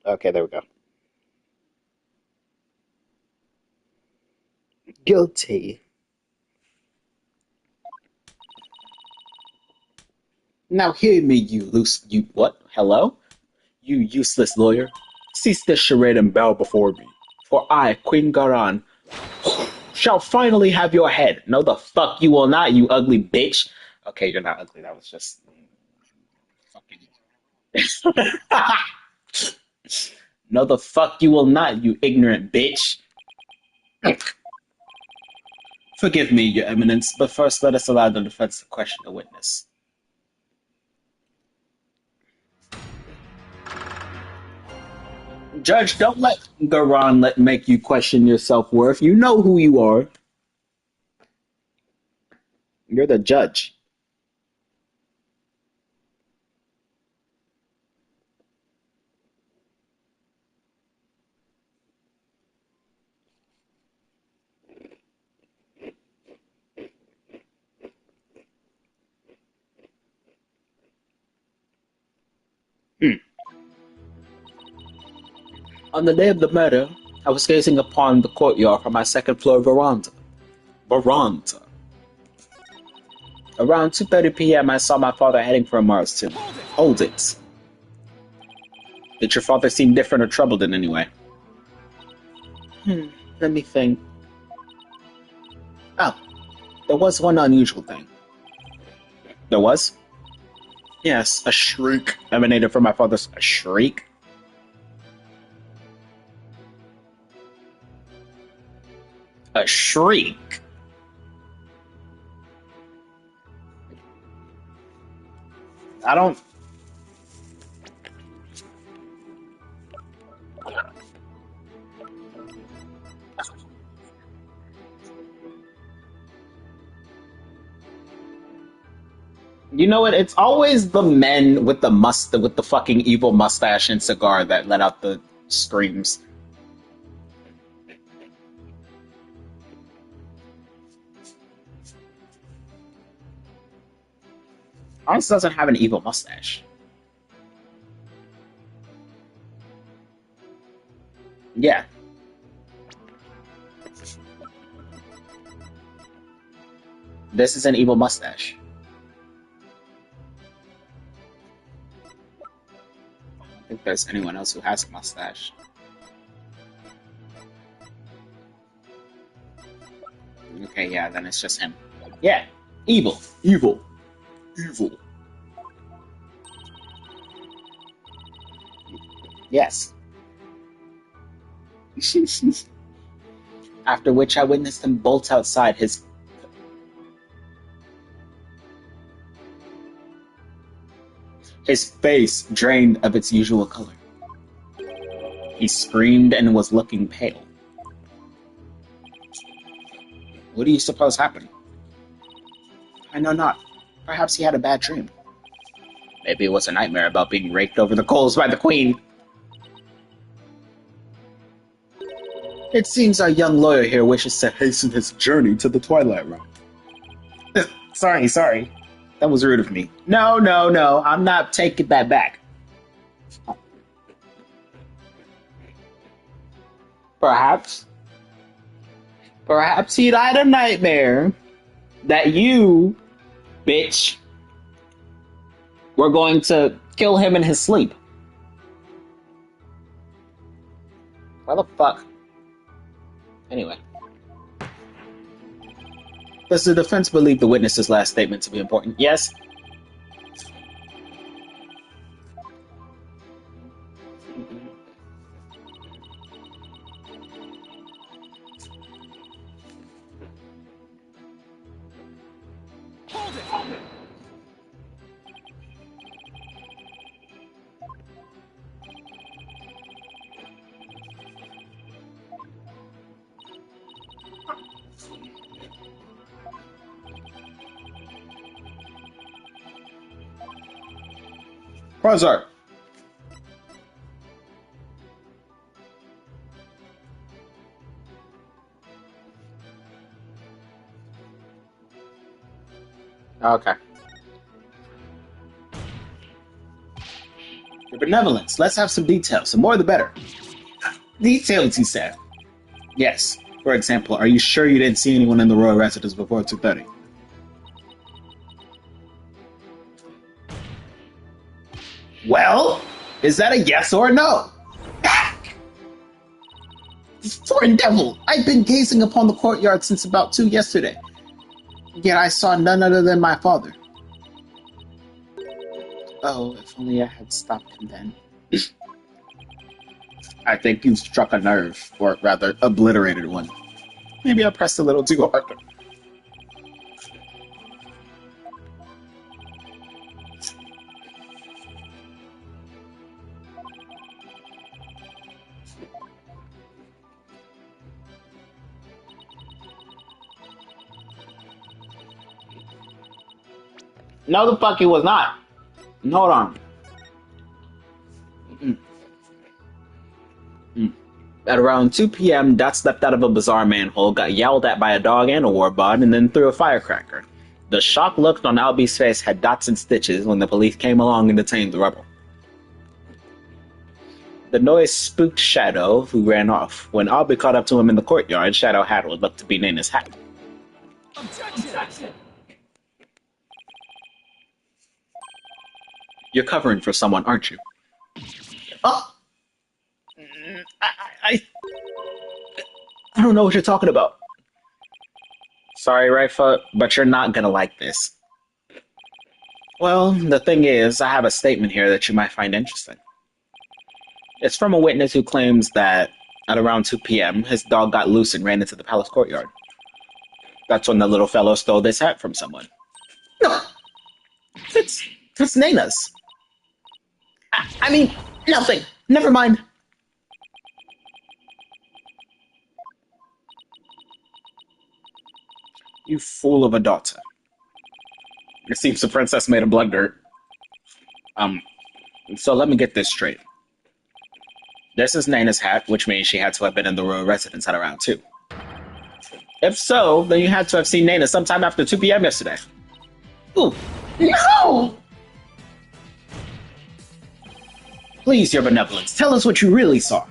Okay, there we go. Guilty. Now hear me, you what? Hello? You useless lawyer. Cease this charade and bow before me. For I, Queen Garan, shall finally have your head. No, the fuck you will not, you ugly bitch. Okay, you're not ugly. That was just fucking. No, the fuck you will not, you ignorant bitch. Forgive me, your eminence, but first let us allow the defense to question the witness. Judge, don't let Garan make you question your self-worth. You know who you are. You're the judge. On the day of the murder, I was gazing upon the courtyard from my second floor veranda. Veranda. Around 2:30 p.m., I saw my father heading for Marston. Hold it. Did your father seem different or troubled in any way? Let me think. Oh, there was one unusual thing. There was? Yes, a shriek emanated from my father's... A shriek? A shriek? I don't... You know what? It's always the men with with the fucking evil mustache and cigar that let out the screams. Hans doesn't have an evil mustache. Yeah. This is an evil mustache. I don't think there's anyone else who has a mustache. Okay, yeah, then it's just him. Yeah. Evil. Evil. Evil. Yes. After which I witnessed him bolt outside his face drained of its usual color. He screamed and was looking pale. What do you suppose happened? I know not. Perhaps he had a bad dream. Maybe it was a nightmare about being raked over the coals by the queen. It seems our young lawyer here wishes to hasten his journey to the Twilight Realm. Sorry. That was rude of me. No, I'm not taking that back. Perhaps he'd had a nightmare that you, bitch, were going to kill him in his sleep. Why the fuck? Anyway. Does the defense believe the witness's last statement to be important? Yes. Hold it! Quasar. Okay. Your benevolence. Let's have some details. The more the better. Details, he said. Yes. For example, are you sure you didn't see anyone in the royal residence before 2:30? Well, is that a yes or a no? Foreign devil! I've been gazing upon the courtyard since about 2 yesterday. Yet I saw none other than my father. Oh, if only I had stopped him then. I think you struck a nerve, or rather, obliterated one. Maybe I pressed a little too hard. No, the fuck he was not. Hold on. At around 2 p.m., Dot stepped out of a bizarre manhole, got yelled at by a dog and a warbot, and then threw a firecracker. The shocked look on Albie's face had dots and stitches when the police came along and detained the rebel. The noise spooked Shadow, who ran off. When Albie caught up to him in the courtyard, Shadow had what looked to be Nana's hat. Objection! You're covering for someone, aren't you? Oh! I don't know what you're talking about. Sorry, Rightfoot, but you're not gonna like this. Well, the thing is, I have a statement here that you might find interesting. It's from a witness who claims that at around 2 p.m., his dog got loose and ran into the palace courtyard. That's when the little fellow stole this hat from someone. No! That's Nana's. I mean, nothing. Never mind. You fool of a daughter. It seems the princess made a blunder. So let me get this straight. This is Nana's hat, which means she had to have been in the royal residence at around 2. If so, then you had to have seen Nana sometime after 2 p.m. yesterday. Ooh, no! Please, your benevolence, tell us what you really saw.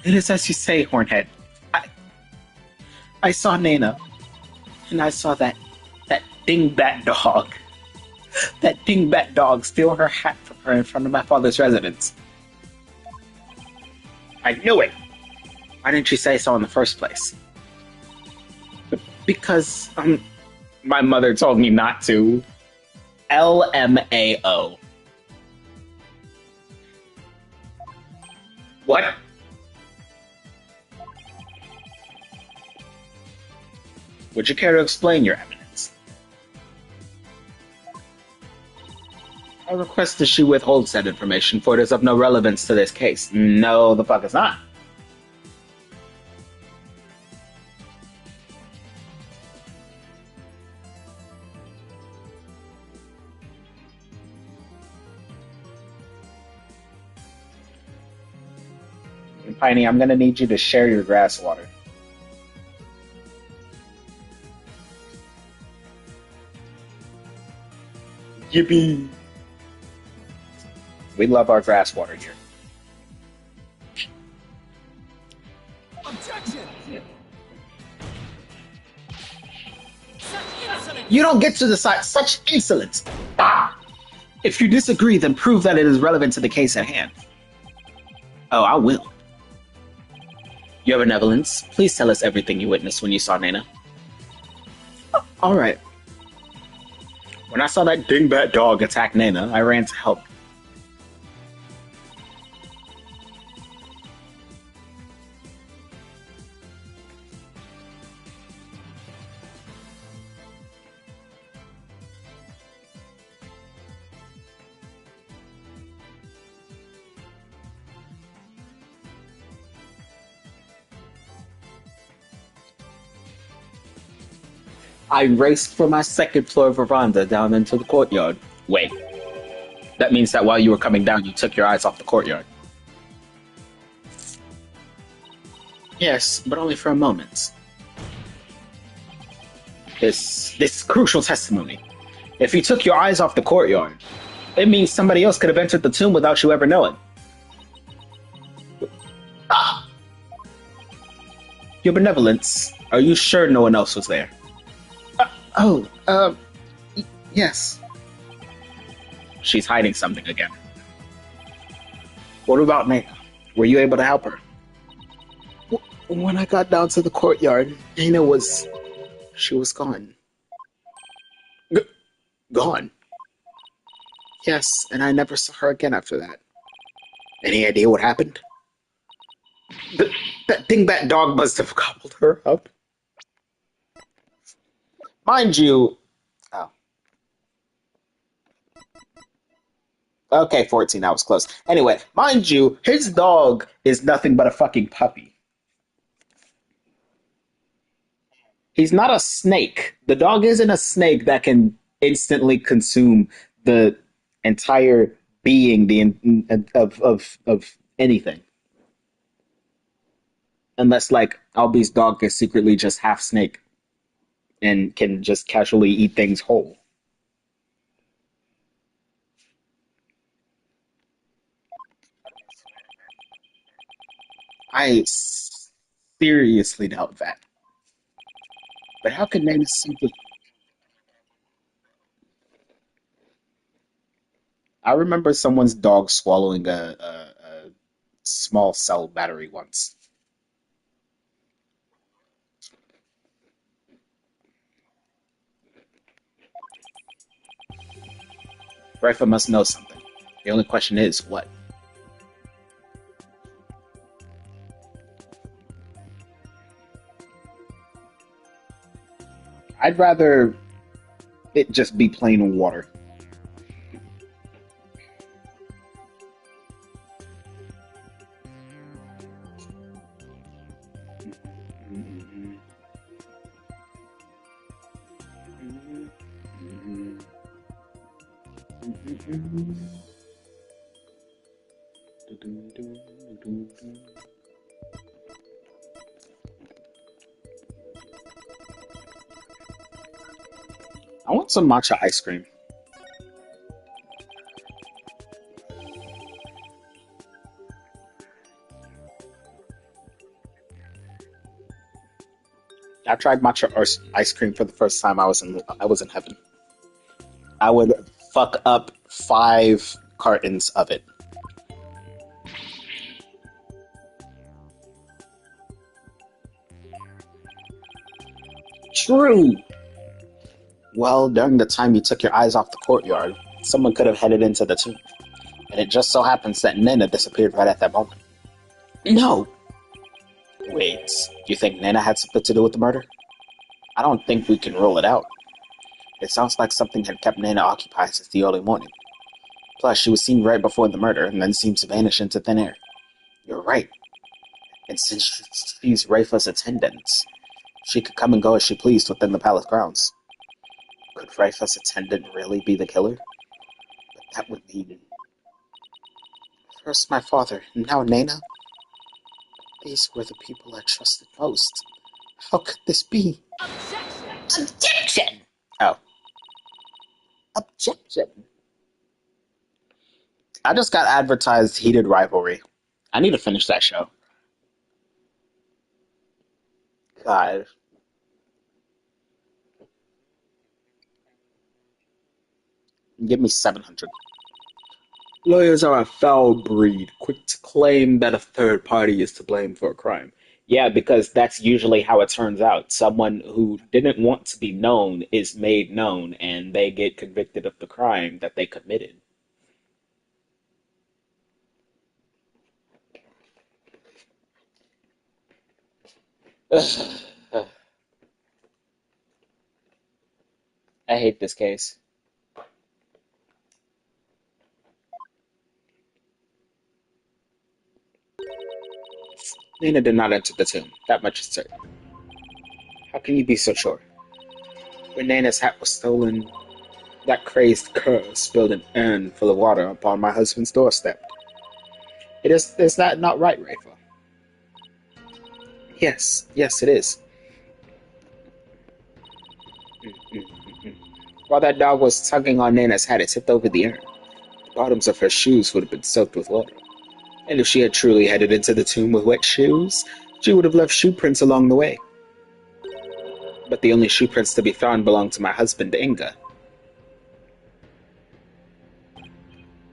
It is as you say, Hornhead. I saw Nana, and I saw that dingbat dog. That dingbat dog steal her hat from her in front of my father's residence. I knew it! Why didn't you say so in the first place? Because, my mother told me not to. LMAO. What? Would you care to explain, Your Eminence? I request that she withhold said information, for it is of no relevance to this case. No, the fuck it's not. Piney, I'm gonna need you to share your grass water. Yippee! We love our grass water here. Objection! You don't get to decide such insolence! Ah! If you disagree, then prove that it is relevant to the case at hand. Oh, I will. Your Benevolence, please tell us everything you witnessed when you saw Nana. Alright. When I saw that dingbat dog attack Nana, I ran to help. I raced from my second floor veranda down into the courtyard. Wait. That means that while you were coming down, you took your eyes off the courtyard. Yes, but only for a moment. This crucial testimony. If you took your eyes off the courtyard, it means somebody else could have entered the tomb without you ever knowing. Ah! Your Benevolence, Are you sure no one else was there? Oh, yes. She's hiding something again. What about Nana? Were you able to help her? When I got down to the courtyard, she was gone. Gone? Yes, and I never saw her again after that. Any idea what happened? That dingbat dog must have gobbled her up. Mind you... Oh. Okay, 14, that was close. Anyway, mind you, his dog is nothing but a fucking puppy. He's not a snake. The dog isn't a snake that can instantly consume the entire being of anything. Unless, like, Albie's dog is secretly just half snake and can just casually eat things whole. I seriously doubt that. But how could Nana simply... I remember someone's dog swallowing a small cell battery once. Rifa must know something. The only question is, what? I'd rather it just be plain water. I want some matcha ice cream. I tried matcha ice cream for the first time. I was in heaven. I would fuck up 5 cartons of it. True. Well, during the time you took your eyes off the courtyard, someone could have headed into the tomb. And it just so happens that Nana disappeared right at that moment. No! Wait, you think Nana had something to do with the murder? I don't think we can rule it out. It sounds like something had kept Nana occupied since the early morning. Plus, she was seen right before the murder and then seemed to vanish into thin air. You're right. And since she's Rafa's attendant, she could come and go as she pleased within the palace grounds. Could Rafa's attendant really be the killer? But that would mean... First my father, and now Nana? These were the people I trusted most. How could this be? Objection! Objection! Oh. Objection. I just got advertised Heated Rivalry. I need to finish that show. God. Give me 700. Lawyers are a foul breed, quick to claim that a third party is to blame for a crime. Yeah, because that's usually how it turns out. Someone who didn't want to be known is made known, and they get convicted of the crime that they committed. I hate this case. Nina did not enter the tomb. That much is certain. How can you be so sure? When Nana's hat was stolen, that crazed cur spilled an urn full of water upon my husband's doorstep. Is that not right, Rafa? Yes, it is. While that dog was tugging on Nana's hat, it tipped over the urn. The bottoms of her shoes would have been soaked with water. And if she had truly headed into the tomb with wet shoes, she would have left shoe prints along the way. But the only shoe prints to be found belong to my husband, Inga.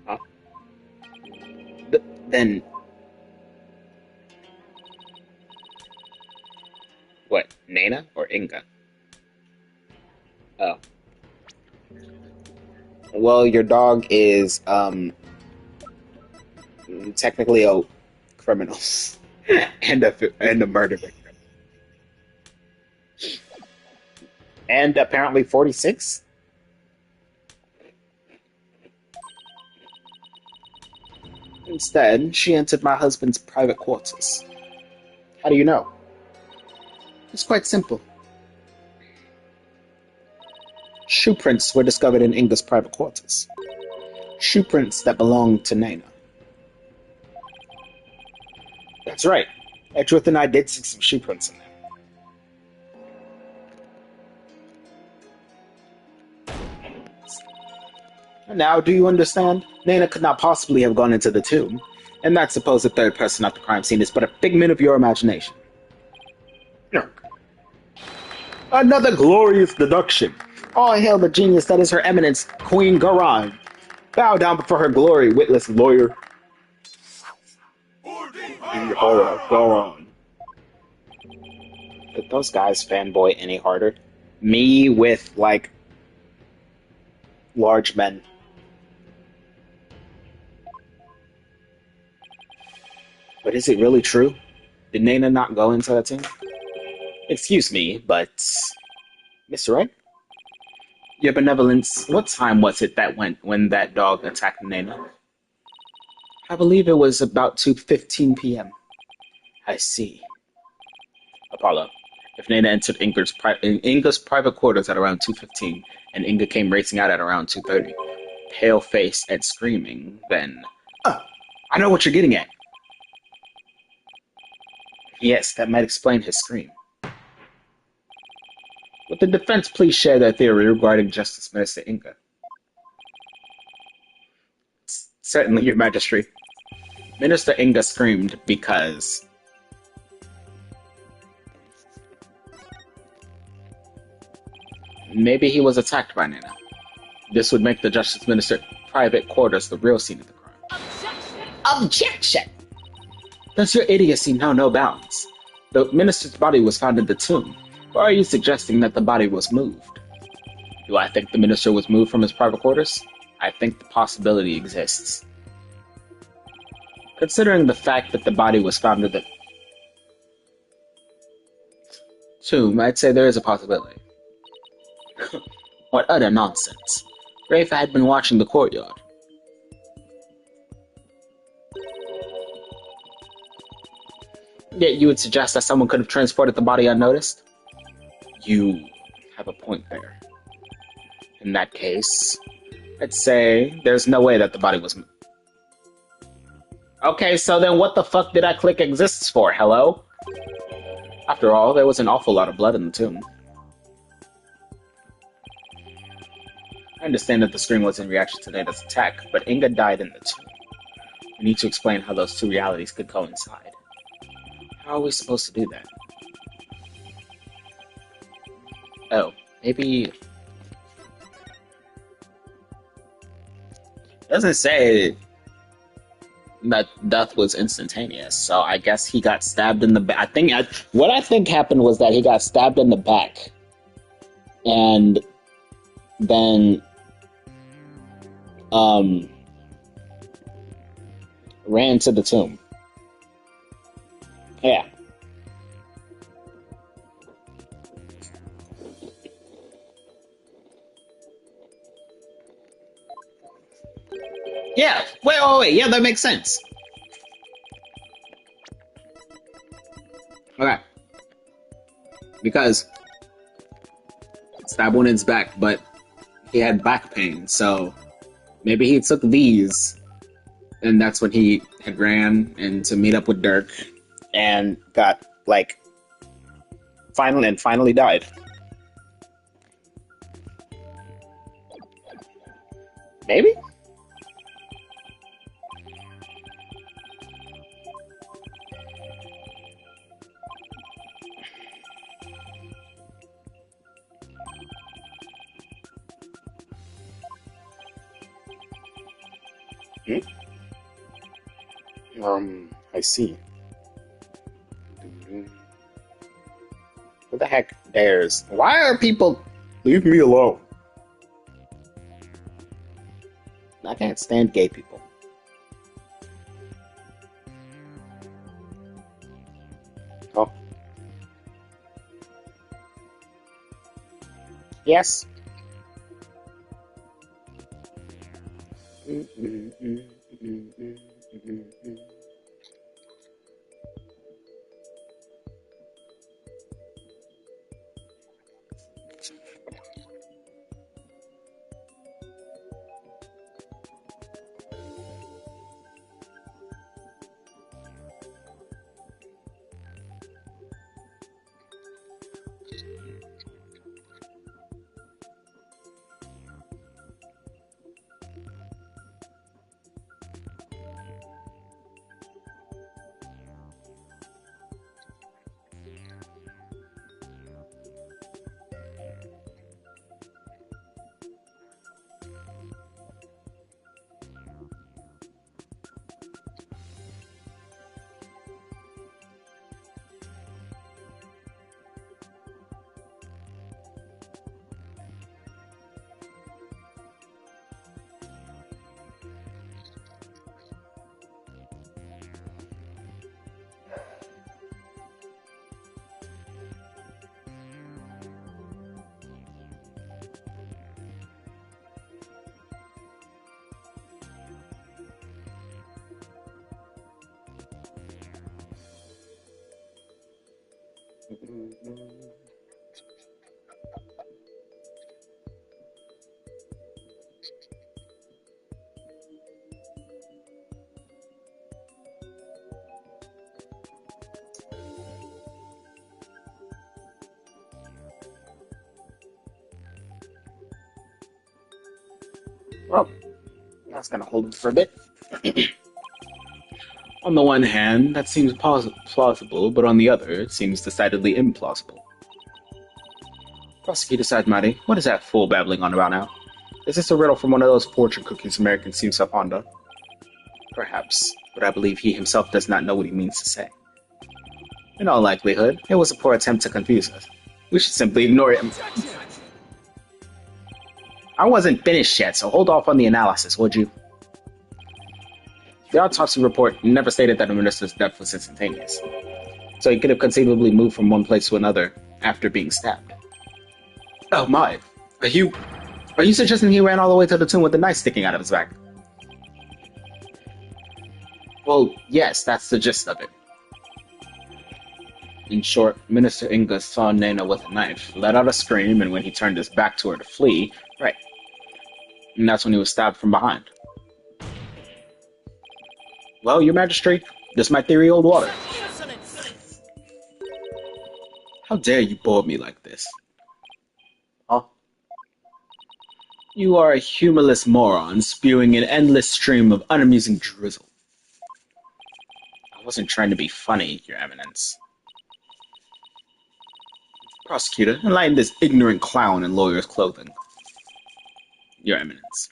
Huh? Then... What, Nana or Inga? Oh. Well, your dog is, technically a criminal. and a murder victim. And apparently 46? Instead, she entered my husband's private quarters. How do you know? It's quite simple. Shoe prints were discovered in Inga's private quarters. Shoe prints that belonged to Nana. That's right. Edgeworth and I did see some shoe prints in there. Now, do you understand? Nana could not possibly have gone into the tomb, and that supposed third person at the crime scene is but a figment of your imagination. Another glorious deduction. All hail the genius that is Her Eminence, Queen Garan. Bow down before her glory, witless lawyer. Go on. Did those guys fanboy any harder? Me with, like, large men. But is it really true? Did Nana not go into that team? Excuse me, but... Mr. Wright? Your benevolence, what time was it that went when that dog attacked Nana? I believe it was about 2:15 p.m. I see. Apollo, if Nana entered Inga's private quarters at around 2:15, and Inga came racing out at around 2:30, pale-faced and screaming, then... I know what you're getting at. Yes, that might explain his scream. Would the defense please share their theory regarding Justice Minister Inga? Certainly, Your Majesty. Minister Inga screamed because... maybe he was attacked by Nana. This would make the Justice Minister private quarters the real scene of the crime. Objection! Does your idiocy know no bounds? The minister's body was found in the tomb. Or are you suggesting that the body was moved? Do I think the minister was moved from his private quarters? I think the possibility exists. Considering the fact that the body was found in the tomb, I'd say there is a possibility. What utter nonsense. Rafe had been watching the courtyard. Yet you would suggest that someone could have transported the body unnoticed? You have a point there. In that case, I'd say there's no way that the body was... Okay, so then what the fuck did I click exists for, hello? After all, there was an awful lot of blood in the tomb. I understand that the scream was in reaction to Nana's attack, but Inga died in the tomb. We need to explain how those two realities could coincide. How are we supposed to do that? Oh, maybe... It doesn't say that death was instantaneous, so I guess he got stabbed in the back. What I think happened was that he got stabbed in the back, and then ran to the tomb. Yeah. Yeah, wait, yeah, that makes sense. Okay. Because stab wound in his back, but he had back pain, so maybe he took these, and that's when he had ran and to meet up with Dirk, and got, like, finally died. Maybe? I see. Who the heck dares? Why are people... Leave me alone. I can't stand gay people. Oh. Yes. Well, that's gonna hold it for a bit. On the one hand, that seems plausible, but on the other, it seems decidedly implausible. Prosecutor Sadmati, what is that fool babbling on about now? Is this a riddle from one of those fortune cookies Americans seem so fond of? Perhaps, but I believe he himself does not know what he means to say. In all likelihood, it was a poor attempt to confuse us. We should simply ignore it. I wasn't finished yet, so hold off on the analysis, would you? The autopsy report never stated that the minister's death was instantaneous, so he could have conceivably moved from one place to another after being stabbed. Oh my, are you suggesting he ran all the way to the tomb with a knife sticking out of his back? Well, yes, that's the gist of it. In short, Minister Inga saw Nena with a knife, let out a scream, and when he turned his back to her to flee, right. And that's when he was stabbed from behind. Well, Your Majesty, this my theory hold water. How dare you bore me like this? Huh? You are a humorless moron spewing an endless stream of unamusing drizzle. I wasn't trying to be funny, Your Eminence. Prosecutor, enlighten this ignorant clown in lawyer's clothing. Your Eminence.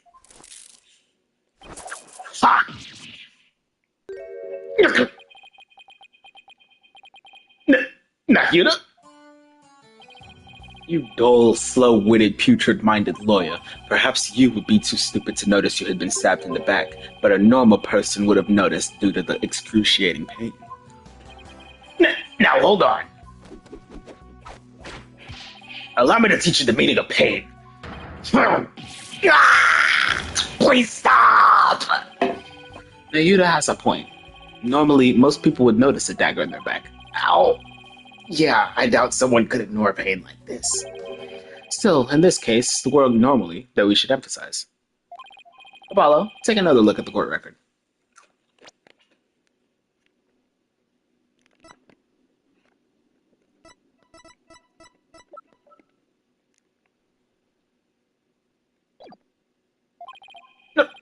Ha! Nahida? You dull, slow-witted, putrid-minded lawyer. Perhaps you would be too stupid to notice you had been stabbed in the back, but a normal person would have noticed due to the excruciating pain. Now hold on. Allow me to teach you the meaning of pain. Please stop! Nayuda has a point. Normally, most people would notice a dagger in their back. Ow! Yeah, I doubt someone could ignore pain like this. Still, in this case, the word normally that we should emphasize. Apollo, take another look at the court record.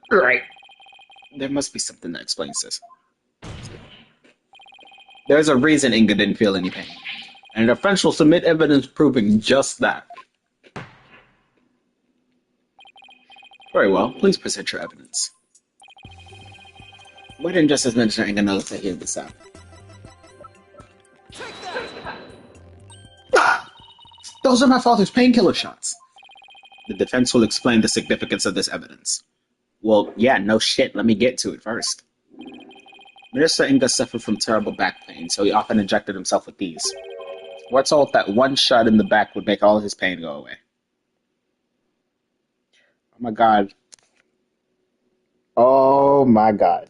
Right. There must be something that explains this. There's a reason Inga didn't feel any pain, and the French will submit evidence proving just that. Very well, please present your evidence. Why didn't Justice Minister Inga know that he had this out? Take that! Ah! Those are my father's painkiller shots. The defense will explain the significance of this evidence. Well, yeah, no shit. Let me get to it first. Minister Inga suffered from terrible back pain, so he often injected himself with these. We're told that one shot in the back would make all his pain go away. Oh my god. Oh my god.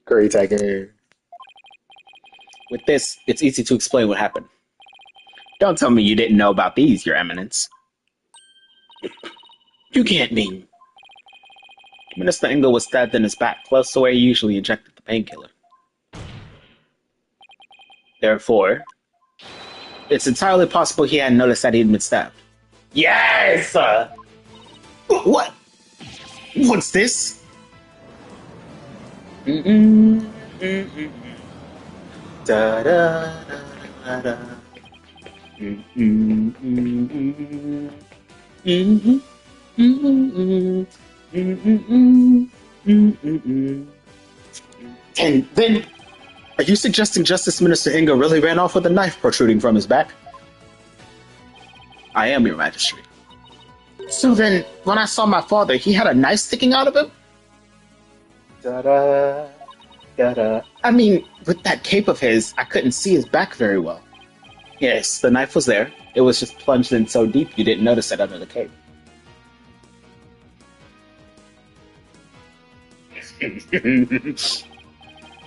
Curry Tiger. With this, it's easy to explain what happened. Don't tell me you didn't know about these, Your Eminence. You can't mean. Minister Inga was stabbed in his back, close to where he usually injected the painkiller. Therefore, it's entirely possible he hadn't noticed that he'd been stabbed. Yes! What? What's this? Mm-mm, mm-mm. Da da da da. Mm-mm, mm-mm, mm-mm, mm-mm, mm-mm, mm-mm. And then, are you suggesting Justice Minister Inga really ran off with a knife protruding from his back? I am, Your Majesty. So then, when I saw my father, he had a knife sticking out of him? Da-da, da-da. I mean, with that cape of his, I couldn't see his back very well. Yes, the knife was there. It was just plunged in so deep you didn't notice it under the cape.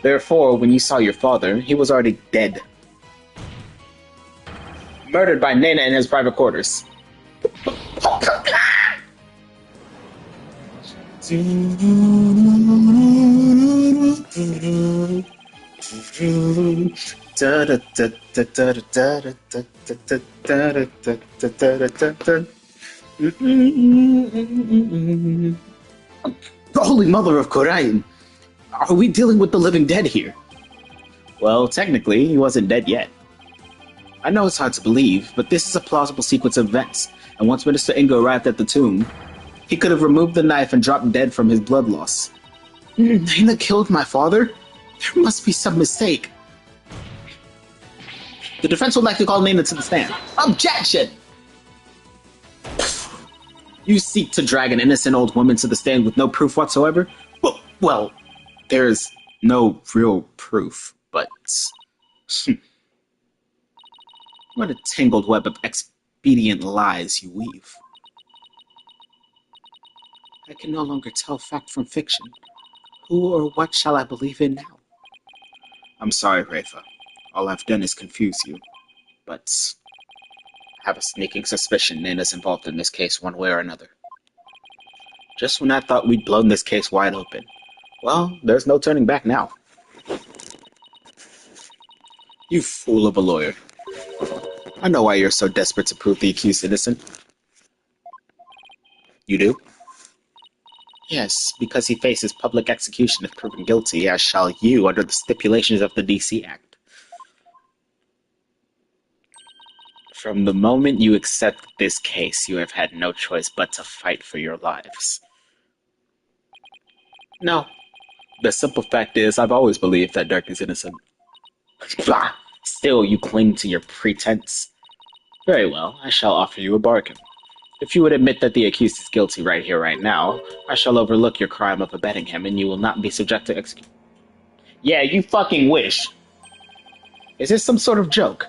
Therefore, when you saw your father, he was already dead. Murdered by Nena in his private quarters. Holy Mother of Korain! Are we dealing with the living dead here? Well, technically, he wasn't dead yet. I know it's hard to believe, but this is a plausible sequence of events, and once Minister Inga arrived at the tomb, he could have removed the knife and dropped dead from his blood loss. Nena killed my father? There must be some mistake. The defense would like to call Nena to the stand. Objection! You seek to drag an innocent old woman to the stand with no proof whatsoever? Well, there's no real proof, but... What a tangled web of expedient lies you weave. I can no longer tell fact from fiction. Who or what shall I believe in now? I'm sorry, Rafa. All I've done is confuse you. But I have a sneaking suspicion Nana's involved in this case one way or another. Just when I thought we'd blown this case wide open. Well, there's no turning back now. You fool of a lawyer. I know why you're so desperate to prove the accused innocent. You do? Yes, because he faces public execution if proven guilty, as shall you under the stipulations of the DC Act. From the moment you accept this case, you have had no choice but to fight for your lives. No. The simple fact is, I've always believed that Dirk is innocent. Blah! Still, you cling to your pretense. Very well, I shall offer you a bargain. If you would admit that the accused is guilty right here, right now, I shall overlook your crime of abetting him and you will not be subject to execution. Yeah, you fucking wish. Is this some sort of joke?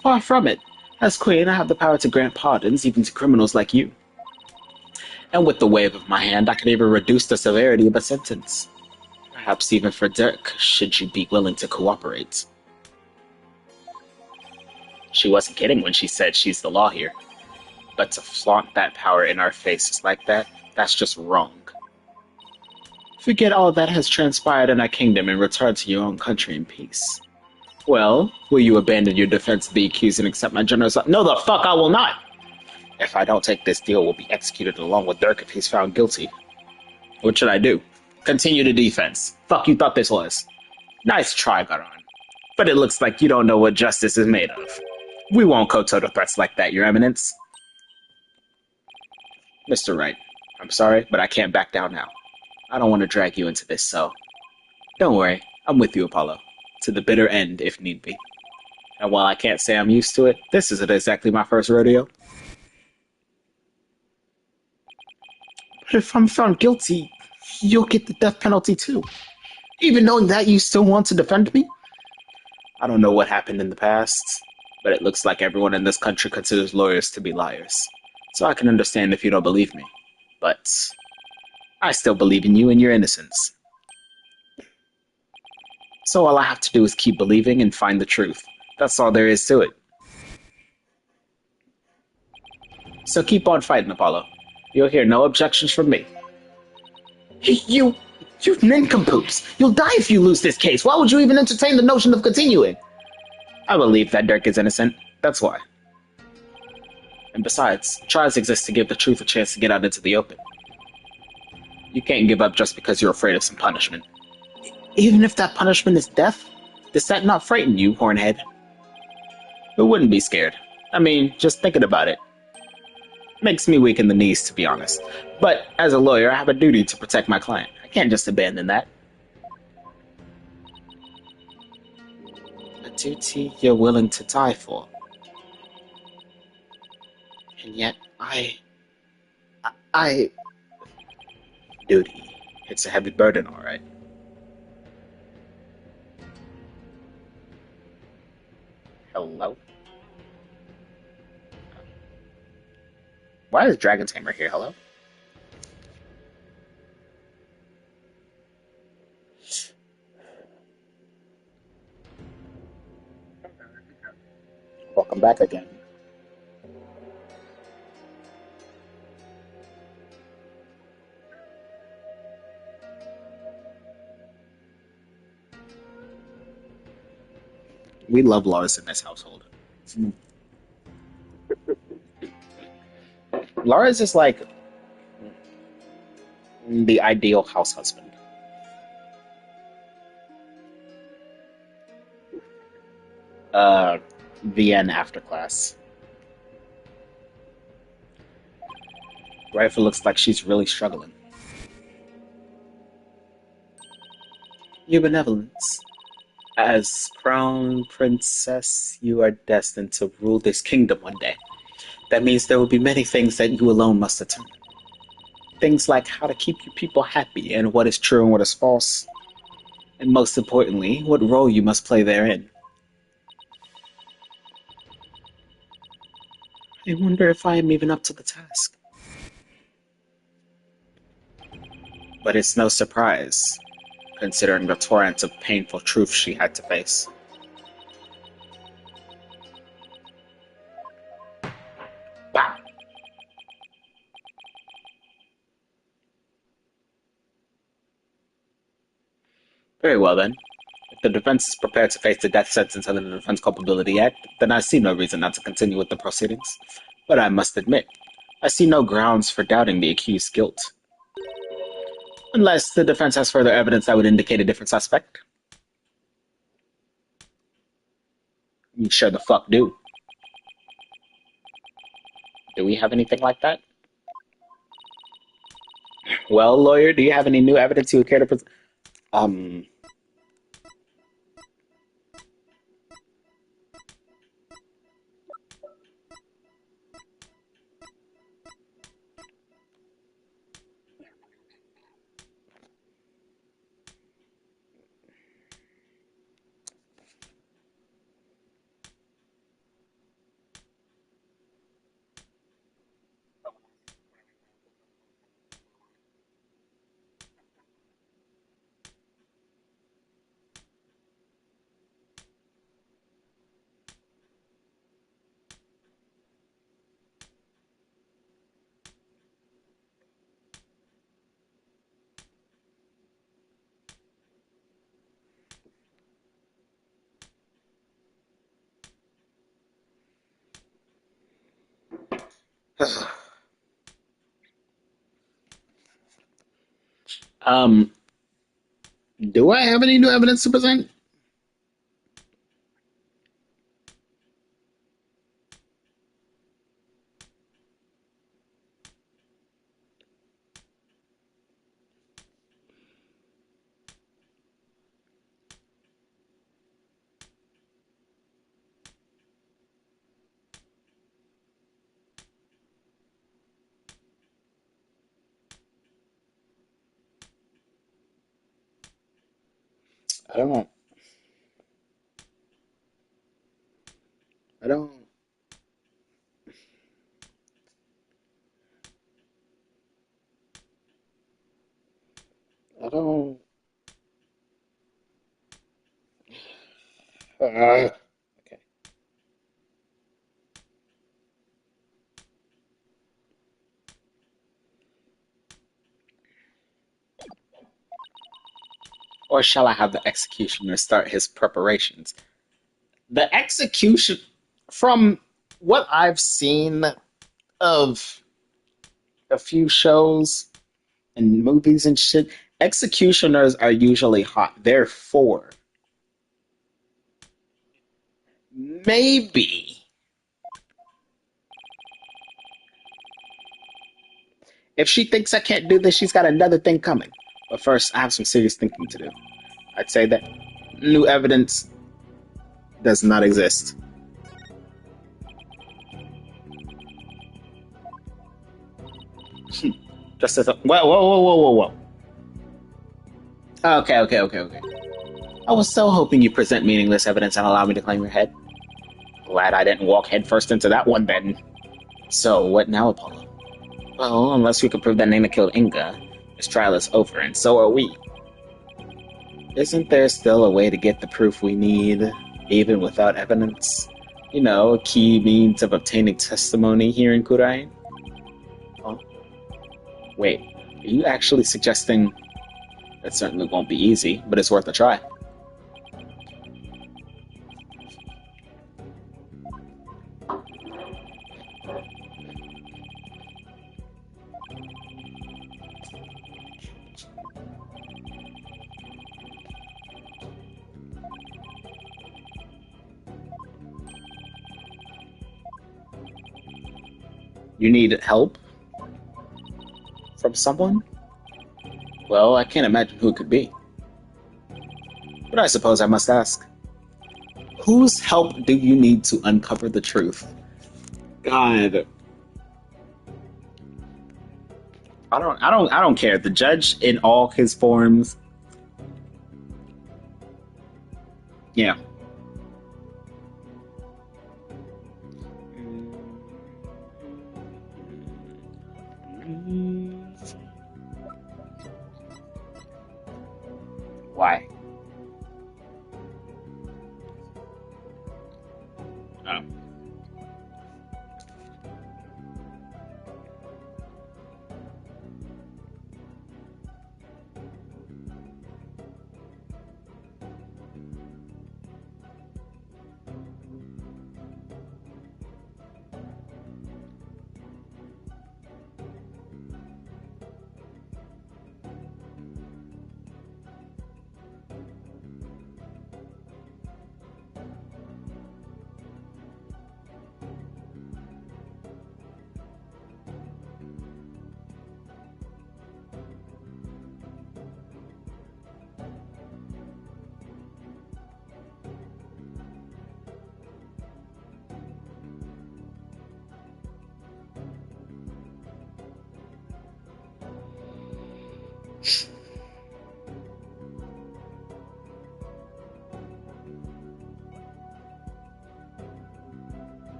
Far from it. As Queen, I have the power to grant pardons even to criminals like you. And with the wave of my hand, I can even reduce the severity of a sentence. Perhaps even for Dirk, should you be willing to cooperate. She wasn't kidding when she said she's the law here. But to flaunt that power in our faces like that, that's just wrong. Forget all that has transpired in our kingdom and return to your own country in peace. Well, will you abandon your defense of the accused and accept my generous... No, the fuck I will not! If I don't take this deal, we'll be executed along with Dirk if he's found guilty. What should I do? Continue the defense. Fuck you thought this was. Nice try, Garon. But it looks like you don't know what justice is made of. We won't kowtow to threats like that, Your Eminence. Mr. Wright, I'm sorry, but I can't back down now. I don't want to drag you into this, so... Don't worry, I'm with you, Apollo. To the bitter end, if need be. And while I can't say I'm used to it, this isn't exactly my first rodeo. But if I'm found guilty, you'll get the death penalty too. Even knowing that, you still want to defend me? I don't know what happened in the past, but it looks like everyone in this country considers lawyers to be liars. So I can understand if you don't believe me. But I still believe in you and your innocence. So all I have to do is keep believing and find the truth. That's all there is to it. So keep on fighting, Apollo. You'll hear no objections from me. You nincompoops! You'll die if you lose this case. Why would you even entertain the notion of continuing? I believe that Dirk is innocent. That's why. And besides, trials exist to give the truth a chance to get out into the open. You can't give up just because you're afraid of some punishment. Even if that punishment is death, does that not frighten you, Hornhead? Who wouldn't be scared? I mean, just thinking about it. Makes me weak in the knees, to be honest. But as a lawyer, I have a duty to protect my client. I can't just abandon that. A duty you're willing to die for. And yet, I... Duty. It's a heavy burden, all right. Hello? Why is Dragon's Hammer here? Hello? Welcome back again. We love Lars in this household. Lars is like the ideal house husband. Uh, VN after class. Rifle looks like she's really struggling. Your benevolence. As crown princess, you are destined to rule this kingdom one day. That means there will be many things that you alone must determine. Things like how to keep your people happy and what is true and what is false. And most importantly, what role you must play therein. I wonder if I am even up to the task. But it's no surprise, considering the torrent of painful truth she had to face. Wow. Very well then. If the defense is prepared to face the death sentence under the Defense Culpability Act, then I see no reason not to continue with the proceedings. But I must admit, I see no grounds for doubting the accused's guilt. Unless the defense has further evidence that would indicate a different suspect. You sure the fuck do. Do we have anything like that? Well, lawyer, do you have any new evidence you would care to present? Do I have any new evidence to present? I don't. I don't. I don't. Okay. Or shall I have the executioner start his preparations? The execution, from what I've seen of a few shows and movies and shit, executioners are usually hot. Therefore, maybe if she thinks I can't do this, she's got another thing coming. But first, I have some serious thinking to do. I'd say that new evidence does not exist. Just as a, whoa. Okay. I was so hoping you present meaningless evidence and allow me to claim your head. Glad I didn't walk headfirst into that one then. So, what now, Apollo? Well, unless we can prove that Nana killed Inga, this trial is over, and so are we. Isn't there still a way to get the proof we need, even without evidence? You know, a key means of obtaining testimony here in Kurain? Oh, wait, are you actually suggesting it certainly won't be easy, but it's worth a try? You need help from someone? Well, I can't imagine who it could be. But I suppose I must ask. Whose help do you need to uncover the truth? God, I don't care. The judge in all his forms. Yeah. Why? Oh.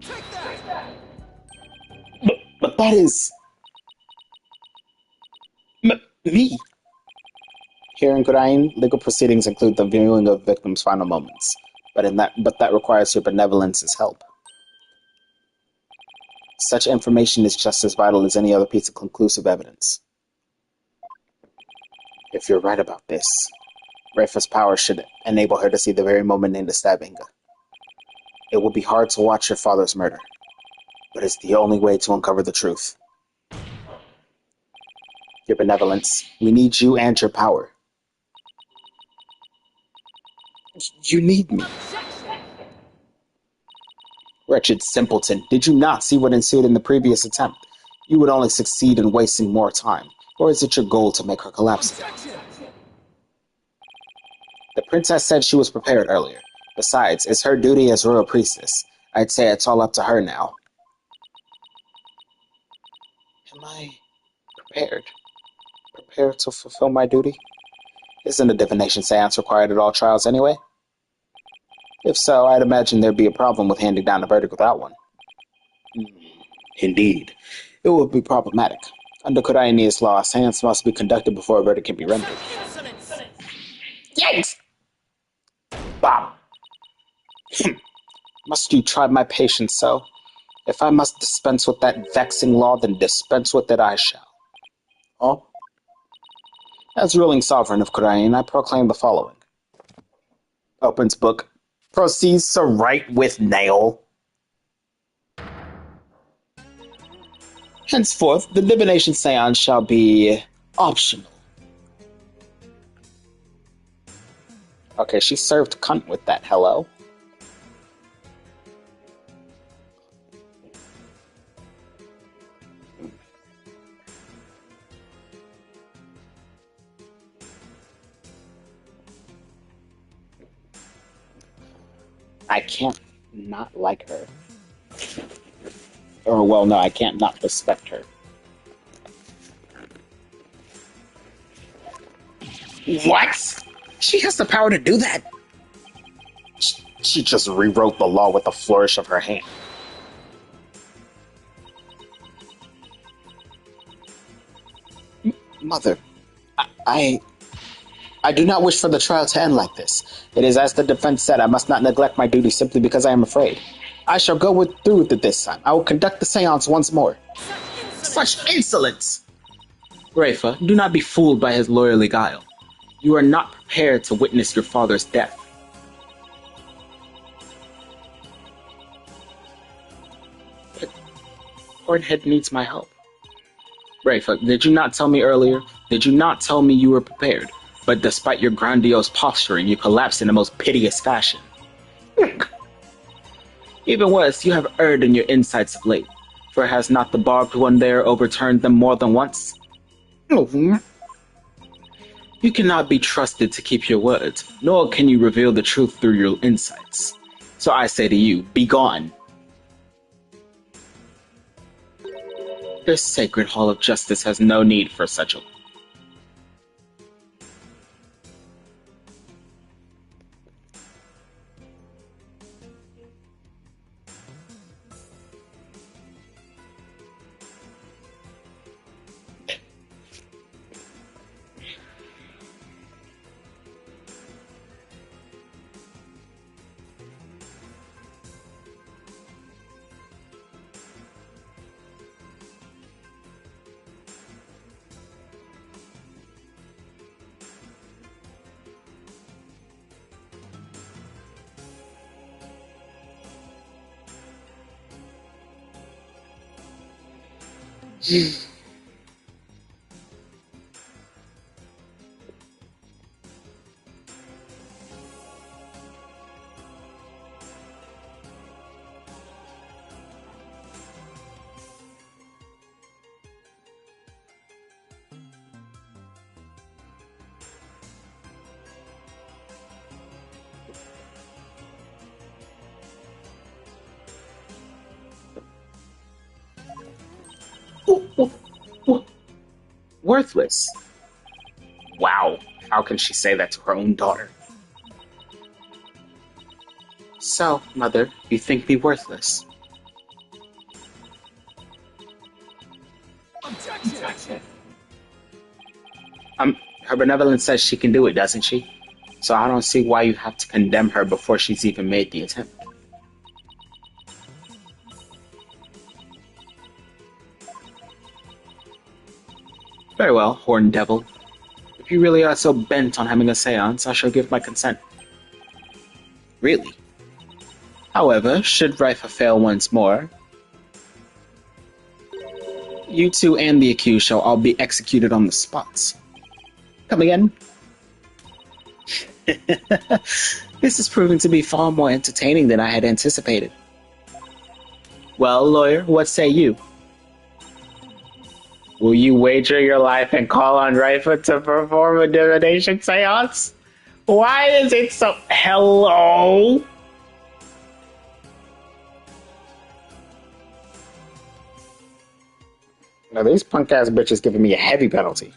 Take that! But that is me. Here in Kurain, legal proceedings include the viewing of victims' final moments. But that requires your benevolence's help. Such information is just as vital as any other piece of conclusive evidence. If you're right about this, Rafa's power should enable her to see the very moment Nanda stabbed Inga. It will be hard to watch your father's murder, but it's the only way to uncover the truth. Your benevolence, we need you and your power. You need me. Wretched simpleton, did you not see what ensued in the previous attempt? You would only succeed in wasting more time. Or is it your goal to make her collapse again? The princess said she was prepared earlier. Besides, it's her duty as royal priestess. I'd say it's all up to her now. Am I prepared? Prepared to fulfill my duty? Isn't a divination seance required at all trials anyway? If so, I'd imagine there'd be a problem with handing down a verdict without one. Indeed, it would be problematic. Under Kuraine's law, a seance must be conducted before a verdict can be rendered. Yikes! Bob! Must you try my patience so? If I must dispense with that vexing law, then dispense with it I shall. Oh? As ruling sovereign of Kurain, I proclaim the following. Opens book. Proceeds to write with nail. Henceforth, the divination seance shall be optional. Okay, she served cunt with that hello. I can't not like her. Or, well, no, I can't not respect her. What? She has the power to do that? She just rewrote the law with a flourish of her hand. Mother, I do not wish for the trial to end like this. It is as the defense said, I must not neglect my duty simply because I am afraid. I shall go through with it this time. I will conduct the seance once more. Such insolence! Rafa, do not be fooled by his lawyerly guile. You are not prepared to witness your father's death. But Hornhead needs my help. Rafa, did you not tell me earlier? Did you not tell me you were prepared? But despite your grandiose posturing, you collapsed in the most piteous fashion. Even worse, you have erred in your insights of late, for has not the barbed one there overturned them more than once? You cannot be trusted to keep your words, nor can you reveal the truth through your insights. So I say to you, be gone. This sacred hall of justice has no need for such a... Worthless. Wow, how can she say that to her own daughter? So, Mother, you think me worthless? Objection! Her benevolence says she can do it, doesn't she? So I don't see why you have to condemn her before she's even made the attempt. Very well, horned devil. If you really are so bent on having a seance, I shall give my consent. Really? However, should Rifa fail once more, you two and the accused shall all be executed on the spot. Come again? This is proving to be far more entertaining than I had anticipated. Well, lawyer, what say you? Will you wager your life and call on Rifa to perform a divination seance? Why is it so... Hello? Now, these punk-ass bitches giving me a heavy penalty.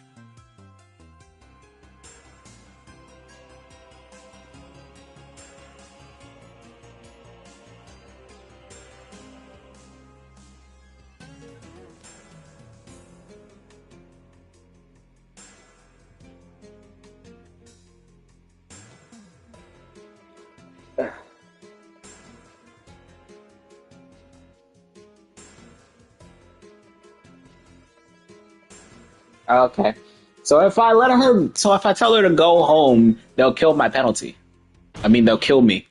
Okay. So if I tell her to go home, they'll kill my penalty. I mean, they'll kill me.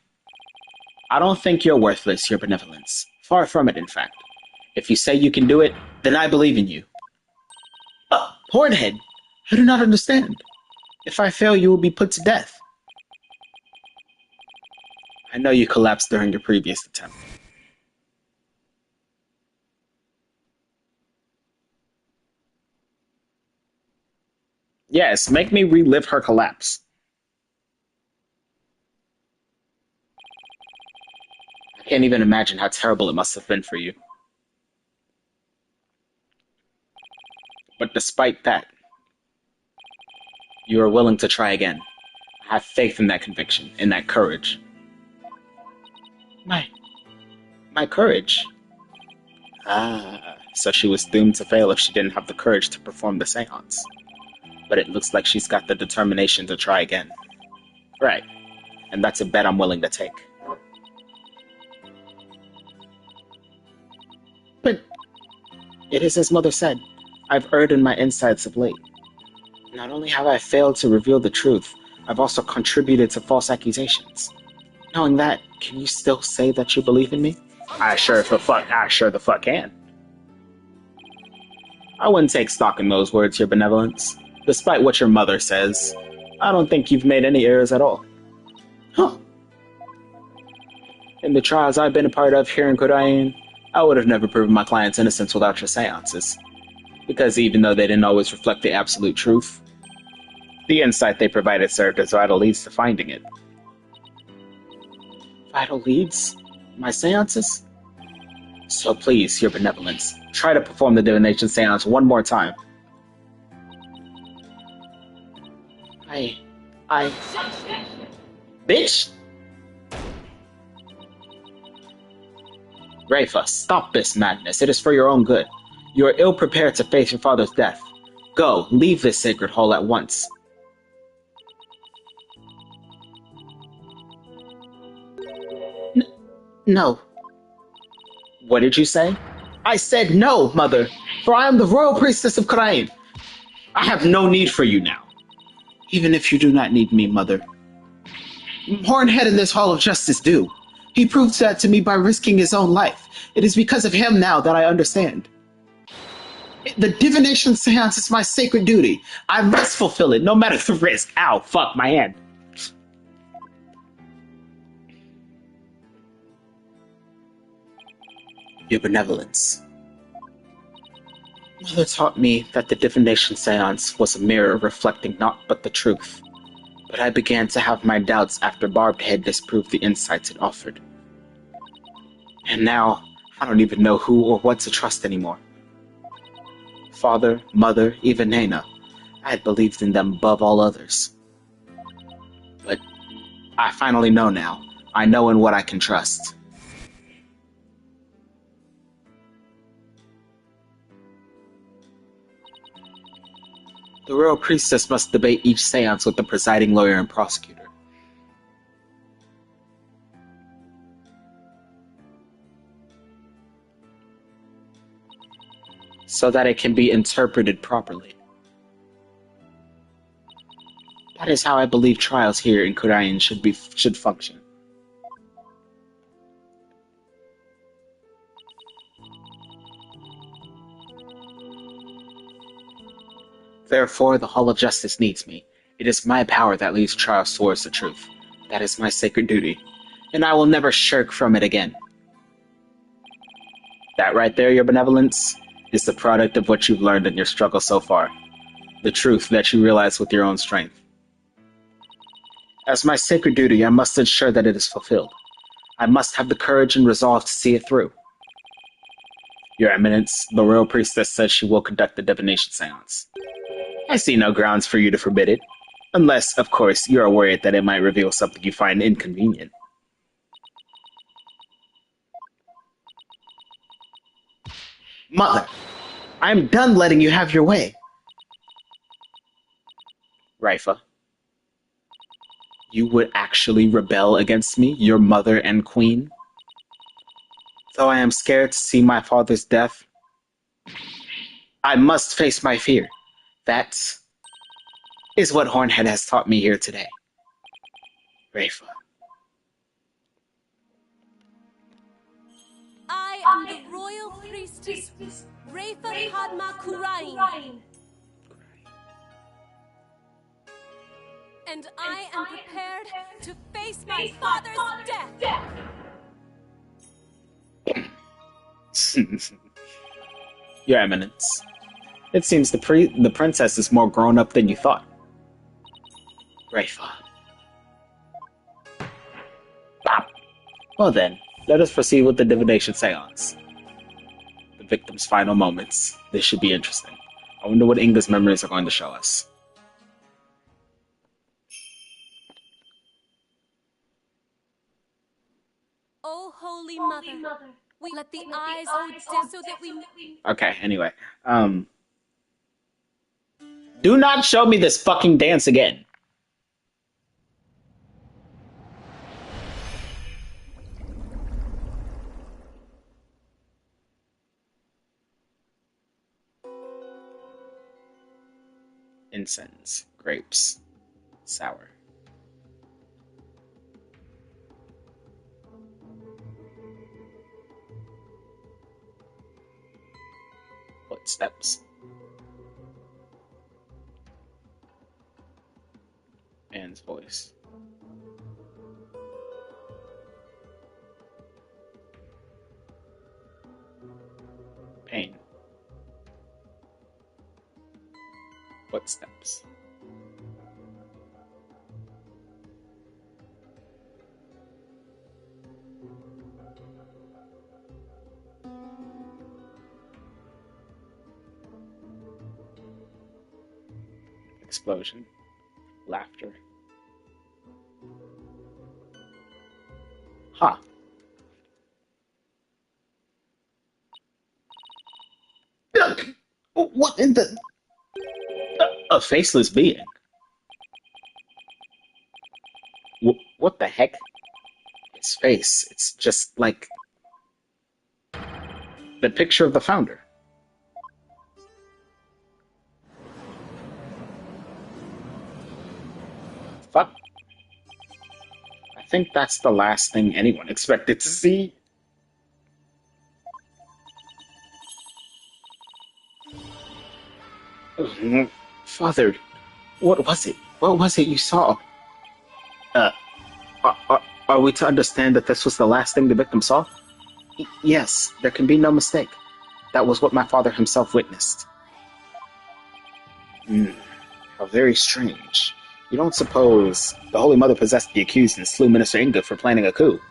I don't think you're worthless, your benevolence. Far from it, in fact. If you say you can do it, then I believe in you. Hornhead, I do not understand. If I fail, you will be put to death. I know you collapsed during your previous attempt. Yes, make me relive her collapse. I can't even imagine how terrible it must have been for you. But despite that, you are willing to try again. I have faith in that conviction, in that courage. My courage? Ah, so she was doomed to fail if she didn't have the courage to perform the seance. But it looks like she's got the determination to try again. Right. And that's a bet I'm willing to take. But it is as Mother said, I've erred in my insights of late. Not only have I failed to reveal the truth, I've also contributed to false accusations. Knowing that, can you still say that you believe in me? I sure the fuck can. I wouldn't take stock in those words, your benevolence. Despite what your mother says, I don't think you've made any errors at all. Huh. In the trials I've been a part of here in Kodain, I would have never proven my client's innocence without your seances. Because even though they didn't always reflect the absolute truth, the insight they provided served as vital leads to finding it. Vital leads? My seances? So please, your benevolence, try to perform the divination seance one more time. Bitch! Rafa, stop this madness. It is for your own good. You are ill-prepared to face your father's death. Go, leave this sacred hall at once. No. What did you say? I said no, mother, for I am the royal priestess of Karain. I have no need for you now. Even if you do not need me, mother. Hornhead in this Hall of Justice do. He proved that to me by risking his own life. It is because of him now that I understand. The divination seance is my sacred duty. I must fulfill it, no matter the risk. Ow, fuck, my hand. Your benevolence. Mother taught me that the divination seance was a mirror reflecting naught but the truth. But I began to have my doubts after Barbed Head disproved the insights it offered. And now, I don't even know who or what to trust anymore. Father, mother, even Nana, I had believed in them above all others. But I finally know now. I know in what I can trust. The royal priestess must debate each seance with the presiding lawyer and prosecutor. So that it can be interpreted properly. That is how I believe trials here in Korean should function. Therefore, the Hall of Justice needs me. It is my power that leads trials towards the truth. That is my sacred duty, and I will never shirk from it again. That right there, your benevolence, is the product of what you've learned in your struggle so far. The truth that you realize with your own strength. As my sacred duty, I must ensure that it is fulfilled. I must have the courage and resolve to see it through. Your Eminence, the royal priestess says she will conduct the divination seance. I see no grounds for you to forbid it. Unless, of course, you are worried that it might reveal something you find inconvenient. Mother, I am done letting you have your way. Raifa, you would actually rebel against me, your mother and queen? Though I am scared to see my father's death, I must face my fear. That is what Hornhead has taught me here today. Raifa. I am the royal priestess, Raifa Padma Kurain. And I am prepared to face my father's death. Your Eminence, it seems the princess is more grown up than you thought. Raifa. Ah. Well then, let us proceed with the divination seance. The victim's final moments. This should be interesting. I wonder what Inga's memories are going to show us. Oh, Holy Mother, we let the eyes dim so that we... Okay, anyway. Do not show me this fucking dance again. Incense, grapes, sour. Footsteps. Anne's voice. Pain. Footsteps. Explosion. Laughter. Ha! What in the... A faceless being? What the heck? Its face, it's just like... the picture of the founder. Fuck. I think that's the last thing anyone expected to see. Father, what was it? What was it you saw? Uh, are we to understand that this was the last thing the victim saw? Yes, there can be no mistake. That was what my father himself witnessed. How very strange. You don't suppose the Holy Mother possessed the accused and slew Minister Inga for planning a coup?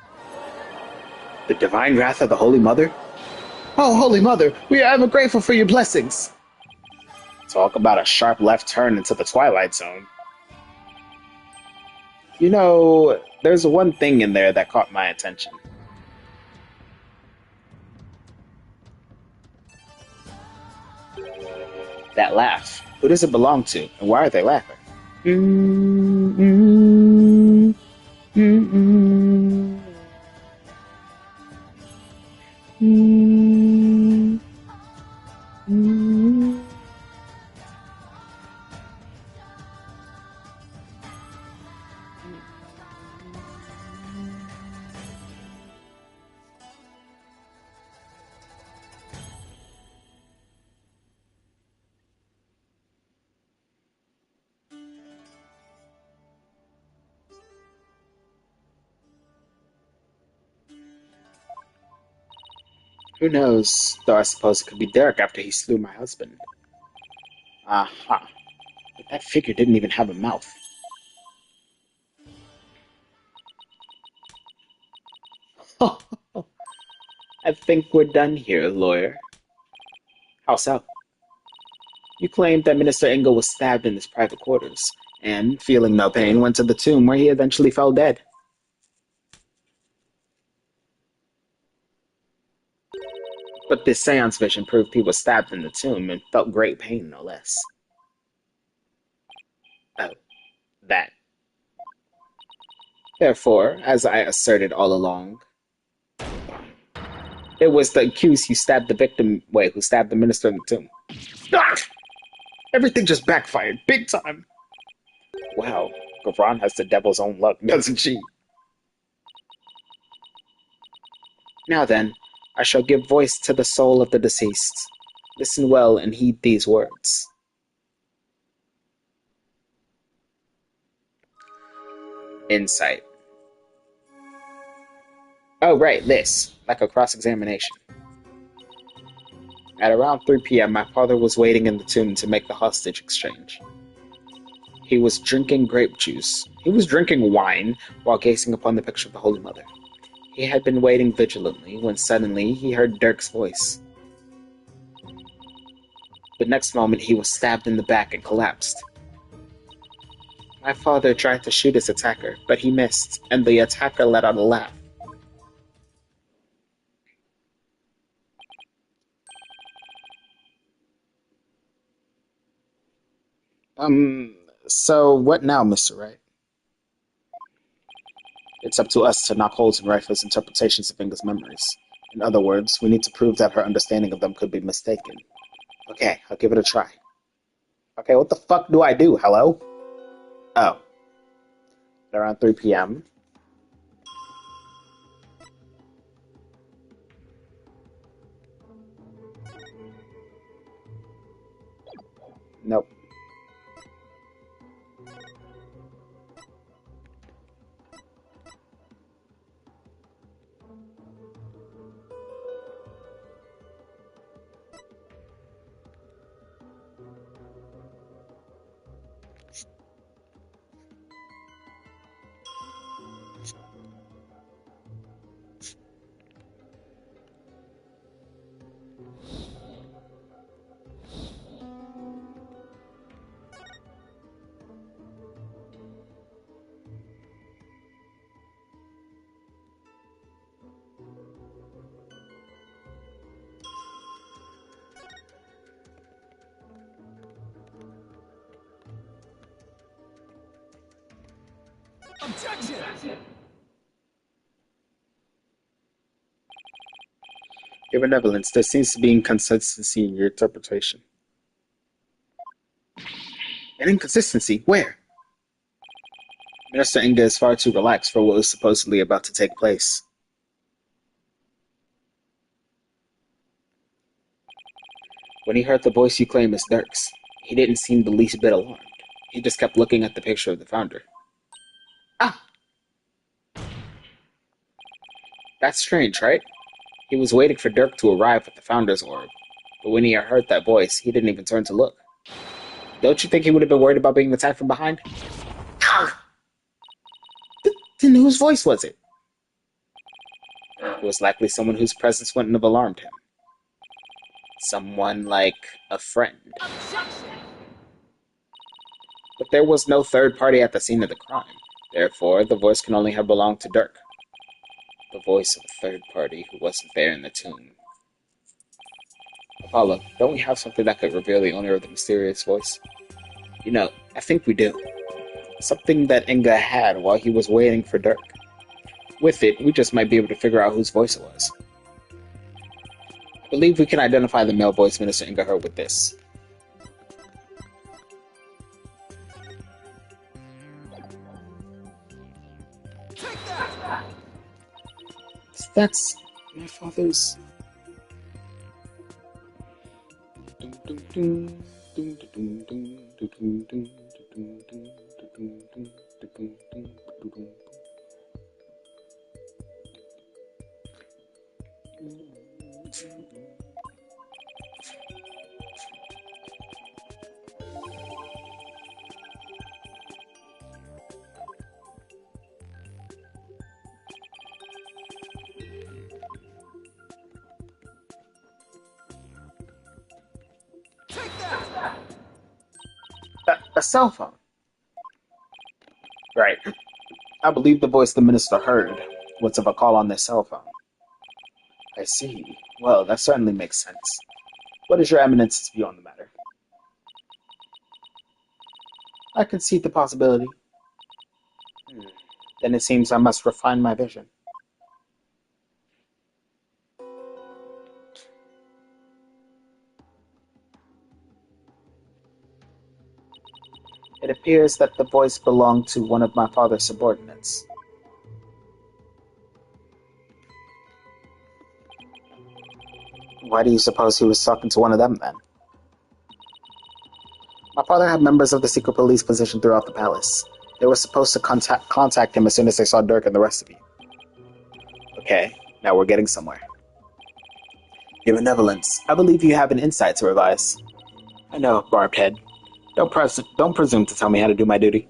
The divine wrath of the Holy Mother? Oh, Holy Mother, we are ever grateful for your blessings. Talk about a sharp left turn into the Twilight Zone. You know, there's one thing in there that caught my attention. That laugh. Who does it belong to, and why are they laughing? Who knows? Though I suppose it could be Derek after he slew my husband. Aha. But that figure didn't even have a mouth. I think we're done here, lawyer. How so? You claimed that Minister Engel was stabbed in his private quarters, and, feeling no pain, went to the tomb where he eventually fell dead. But this seance vision proved he was stabbed in the tomb and felt great pain, no less. Oh, that. Therefore, as I asserted all along, it was the accused who stabbed the victim, who stabbed the minister in the tomb. Ah! Everything just backfired, big time. Wow, Gavron has the devil's own luck, doesn't she? Now then, I shall give voice to the soul of the deceased. Listen well and heed these words. Insight. Oh, right, this. Like a cross-examination. At around 3 p.m., my father was waiting in the tomb to make the hostage exchange. He was drinking grape juice. He was drinking wine while gazing upon the picture of the Holy Mother. He had been waiting vigilantly when suddenly he heard Dirk's voice. The next moment he was stabbed in the back and collapsed. My father tried to shoot his attacker, but he missed, and the attacker let out a laugh. So what now, Mr. Wright? It's up to us to knock holes in Rifle's interpretations of Inga's memories. In other words, we need to prove that her understanding of them could be mistaken. Okay, I'll give it a try. Okay, what the fuck do I do? Hello? Oh. Around 3 p.m. Nope. Objection! Your benevolence, there seems to be inconsistency in your interpretation. An inconsistency? Where? Minister Inga is far too relaxed for what was supposedly about to take place. When he heard the voice you claim is Dirk's, he didn't seem the least bit alarmed. He just kept looking at the picture of the founder. Ah! That's strange, right? He was waiting for Dirk to arrive with the founder's orb, but when he heard that voice, he didn't even turn to look. Don't you think he would have been worried about being attacked from behind? Ah! Then whose voice was it? It was likely someone whose presence wouldn't have alarmed him. Someone like a friend. Objection! But there was no third party at the scene of the crime. Therefore, the voice can only have belonged to Dirk. The voice of a third party who wasn't there in the tomb. Apollo, don't we have something that could reveal the owner of the mysterious voice? You know, I think we do. Something that Inga had while he was waiting for Dirk. With it, we just might be able to figure out whose voice it was. I believe we can identify the male voice Minister Inga heard with this. That's my father's. Take that! A cell phone. Right. I believe the voice the minister heard was of a call on their cell phone. I see. Well, that certainly makes sense. What is your eminence's view on the matter? I concede the possibility. Then it seems I must refine my vision. It appears that the voice belonged to one of my father's subordinates. Why do you suppose he was talking to one of them, then? My father had members of the secret police positioned throughout the palace. They were supposed to contact him as soon as they saw Dirk and the rest of you. Okay, now we're getting somewhere. Your benevolence, I believe you have an insight to revise. I know, barbed head. Don't presume to tell me how to do my duty.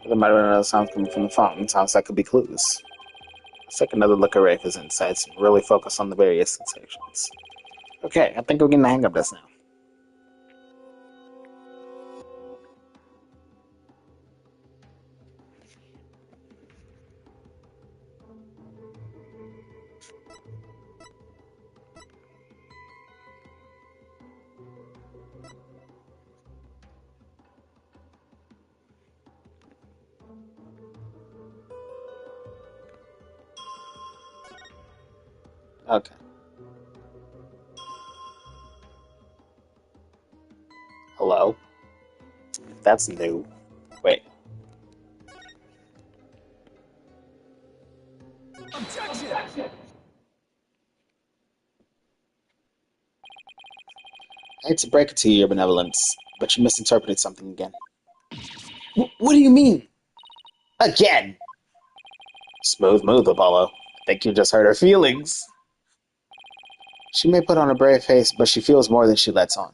There might have been another sound coming from the phone. Sounds that could be clues. Let's take another look at Rafa's insights and really focus on the various sensations. Okay, I think we're getting the hang of this now. Okay. Hello? That's new. Wait. Objection! I hate to break it to you, Your Benevolence, but you misinterpreted something again. What do you mean? Again? Smooth move, Apollo. I think you just hurt her feelings. She may put on a brave face, but she feels more than she lets on.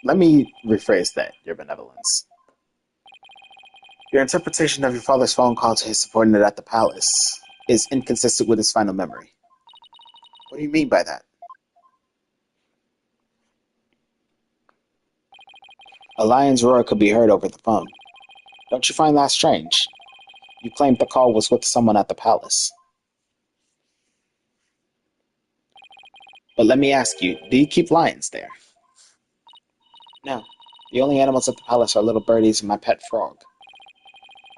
Let me rephrase that, Your Benevolence. Your interpretation of your father's phone call to his subordinate at the palace is inconsistent with his final memory. What do you mean by that? A lion's roar could be heard over the phone. Don't you find that strange? You claimed the call was with someone at the palace. But let me ask you, do you keep lions there? No. The only animals at the palace are little birdies and my pet frog.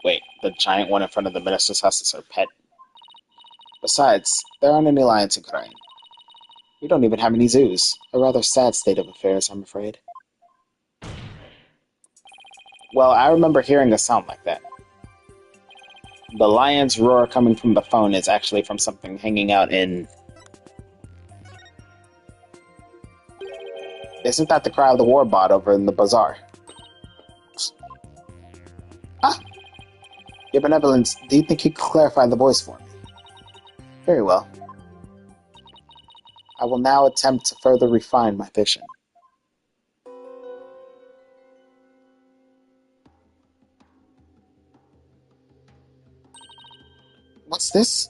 Wait, the giant one in front of the minister's house is her pet? Besides, there aren't any lions in Krain. We don't even have any zoos. A rather sad state of affairs, I'm afraid. Well, I remember hearing a sound like that. The lion's roar coming from the phone is actually from something hanging out in... Isn't that the cry of the war bot over in the bazaar? Ah! Your Benevolence, do you think you could clarify the voice for me? Very well. I will now attempt to further refine my vision. What's this?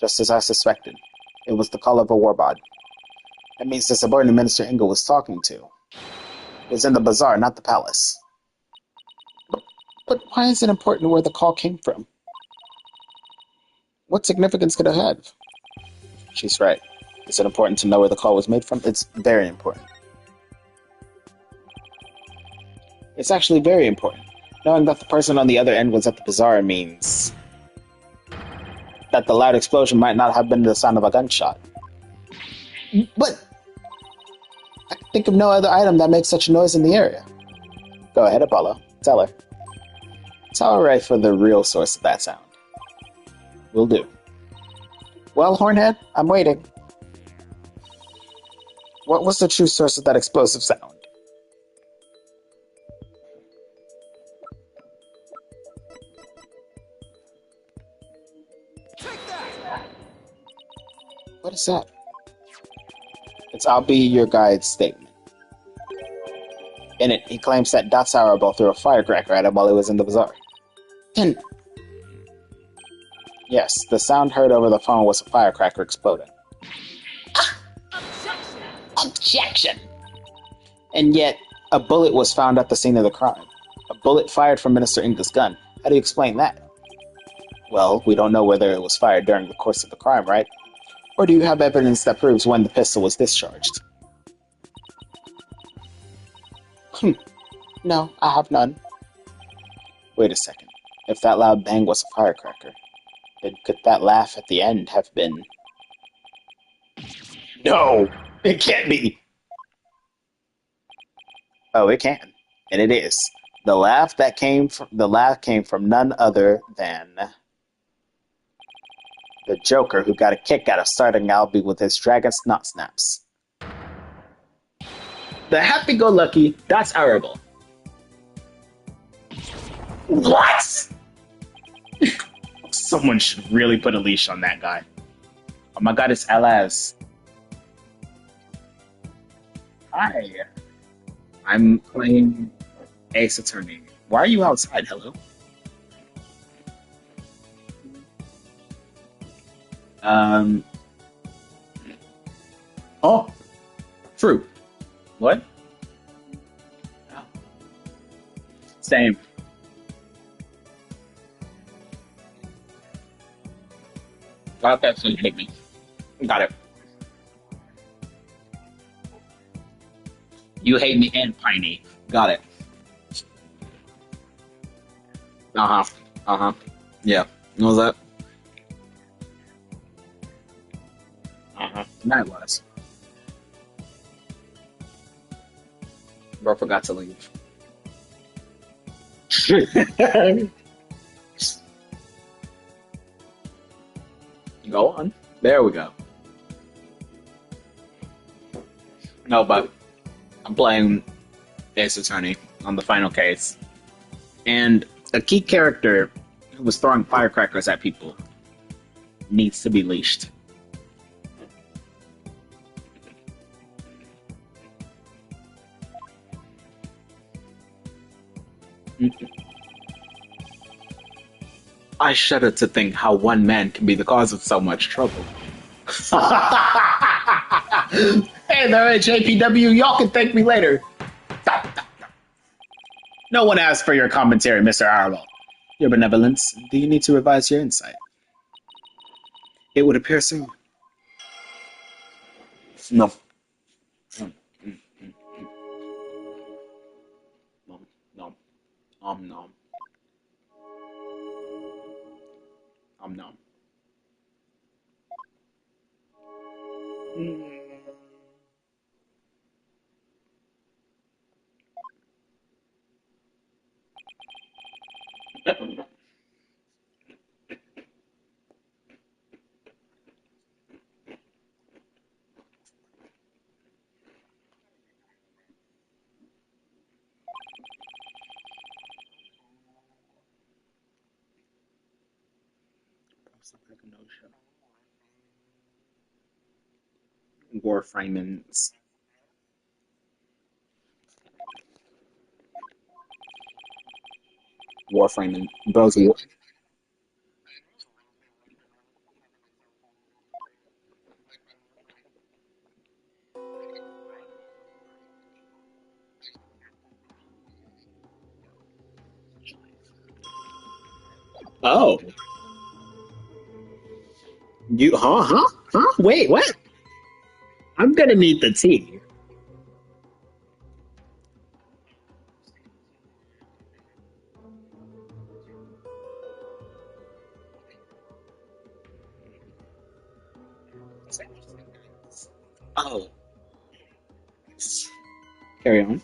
Just as I suspected. It was the call of a warbod. That means the subordinate Minister Ingo was talking to was in the bazaar, not the palace. But why is it important where the call came from? What significance could it have? She's right. Is it important to know where the call was made from? It's very important. It's actually very important. Knowing that the person on the other end was at the bazaar means... that the loud explosion might not have been the sound of a gunshot. But I can think of no other item that makes such a noise in the area. Go ahead, Apollo. Tell her. Tell her right for the real source of that sound. Will do. Well, Hornhead, I'm waiting. What was the true source of that explosive sound? What is that? It's I'll be your guide's statement. In it, he claims that Dot's Arable threw a firecracker at him while he was in the bazaar. Then... Yes, the sound heard over the phone was a firecracker exploding. Objection! And yet, a bullet was found at the scene of the crime. A bullet fired from Minister Inga's gun. How do you explain that? Well, we don't know whether it was fired during the course of the crime, right? Or do you have evidence that proves when the pistol was discharged? No, I have none. Wait a second. If that loud bang was a firecracker, then could that laugh at the end have been... No! It can't be! Oh, it can. And it is. The laugh came from none other than the Joker, who got a kick out of starting Albie with his dragon snot snaps. The happy-go-lucky, that's horrible. What? Someone should really put a leash on that guy. Oh my god, it's Alaz. Hi. I'm playing Ace Attorney. Why are you outside? Hello? Oh. True. What? Oh. Same. Okay, so you hate me. Got it. You hate me and Piney. Got it. Uh-huh. Uh-huh. Yeah. What was that? Uh-huh. That was. Bro forgot to leave. Go on. There we go. No, but I'm playing Ace Attorney on the final case. And a key character who was throwing firecrackers at people needs to be leashed. I shudder to think how one man can be the cause of so much trouble. Hey there, JPW, y'all can thank me later. No one asked for your commentary, Mr. Arlo. Your benevolence, do you need to revise your insight? It would appear so. No. Nom, nom, nom. Nom. Warframens. Warframing. Bros. Oh. You, huh? Wait, what? I'm gonna need the tea. Oh, carry on.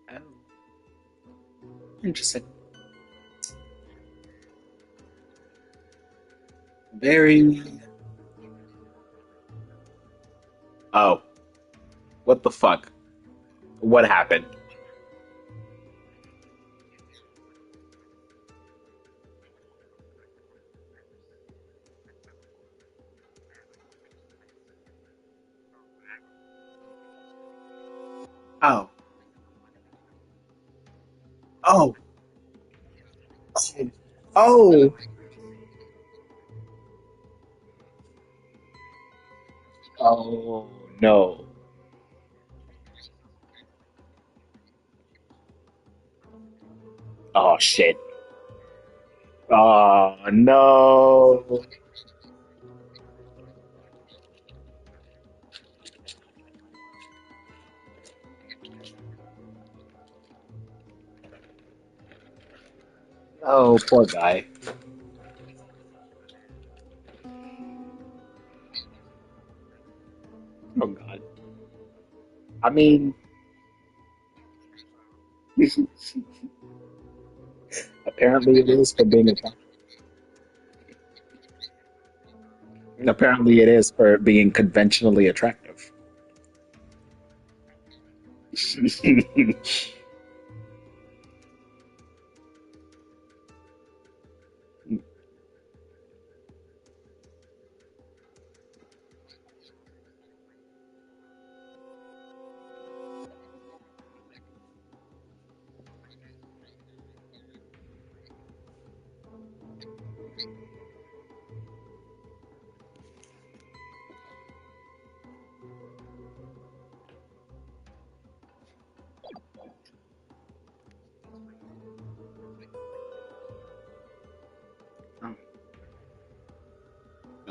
Oh, interesting. Very. Oh, what the fuck? What happened? Oh, oh, oh, oh, no. Oh, shit. Oh, no. Oh, poor guy. Oh, God. I mean, apparently it is for being apparently it is for being conventionally attractive.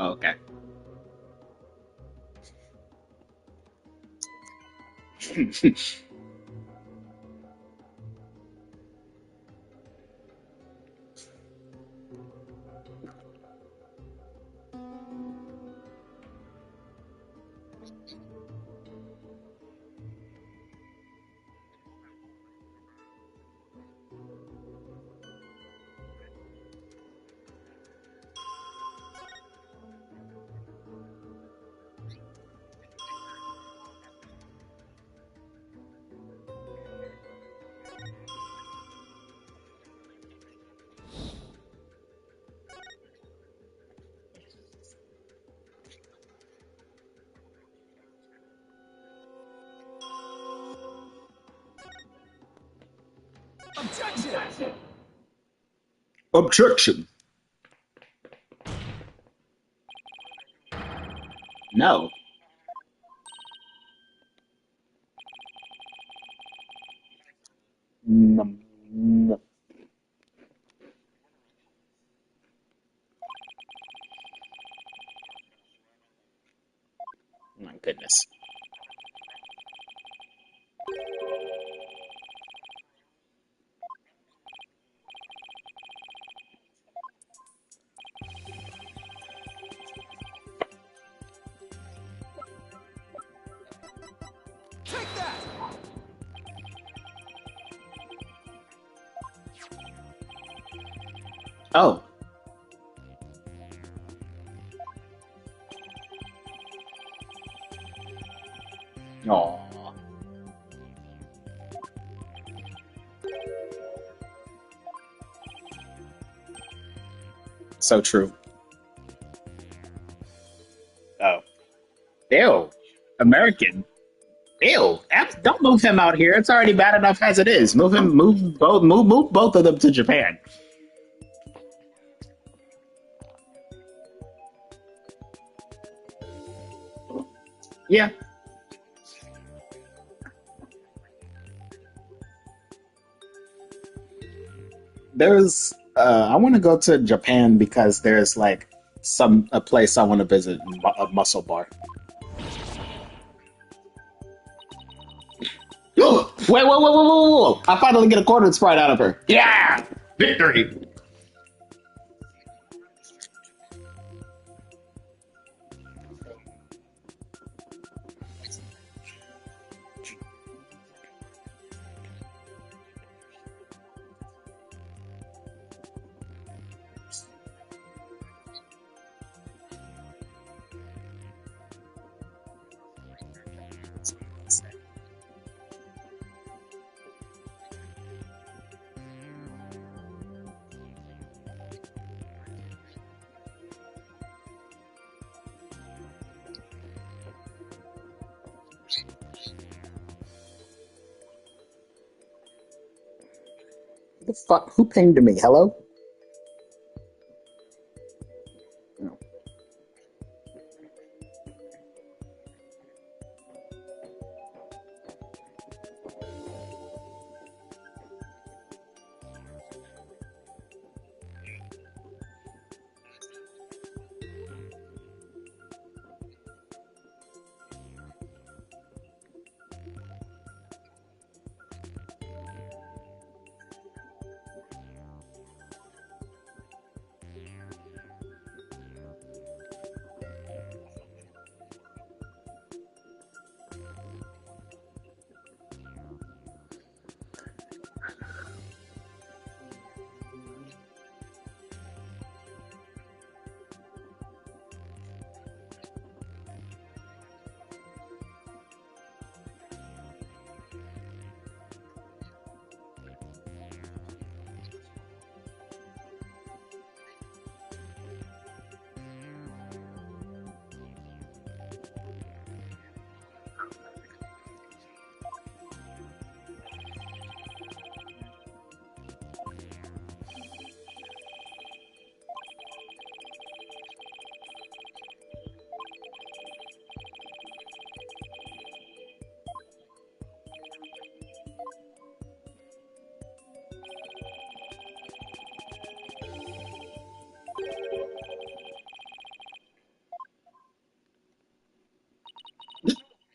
Oh, okay. Objection! Objection. No. No. No. My goodness. Take that! Oh. Aw. So true. Oh. Ew. American. Ew. Don't move him out here. It's already bad enough as it is. Move him. Move both of them to Japan. Yeah. There's. I want to go to Japan because there's like a place I want to visit, a muscle bar. Wait, whoa, whoa, whoa, whoa, whoa! I finally get a cornered sprite out of her. Yeah, victory. The fuck? Who pinged me? Hello? No.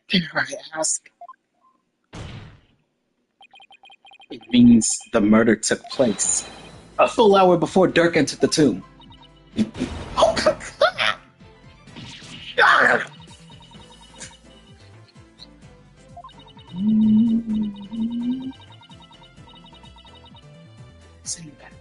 Dare I ask? It means the murder took place a full hour before Dirk entered the tomb. Say that.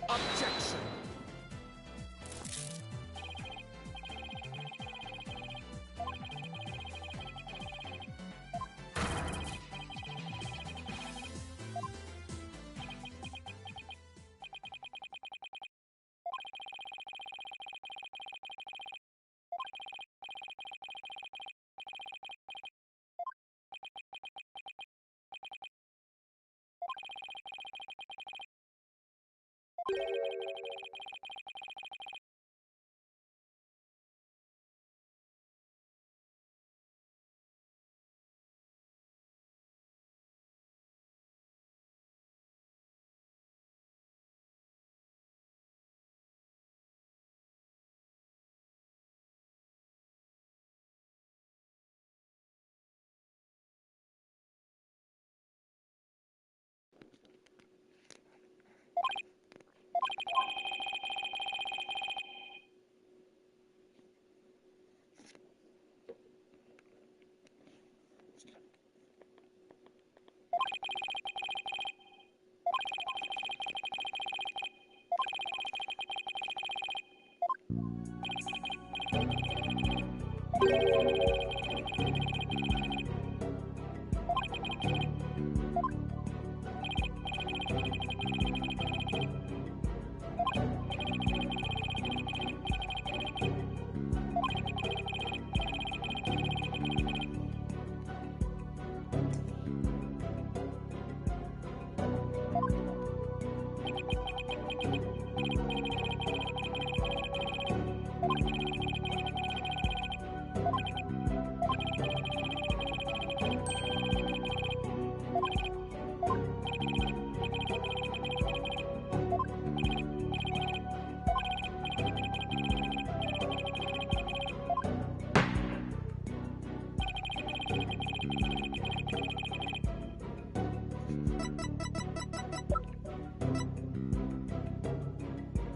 Objection!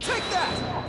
Take that!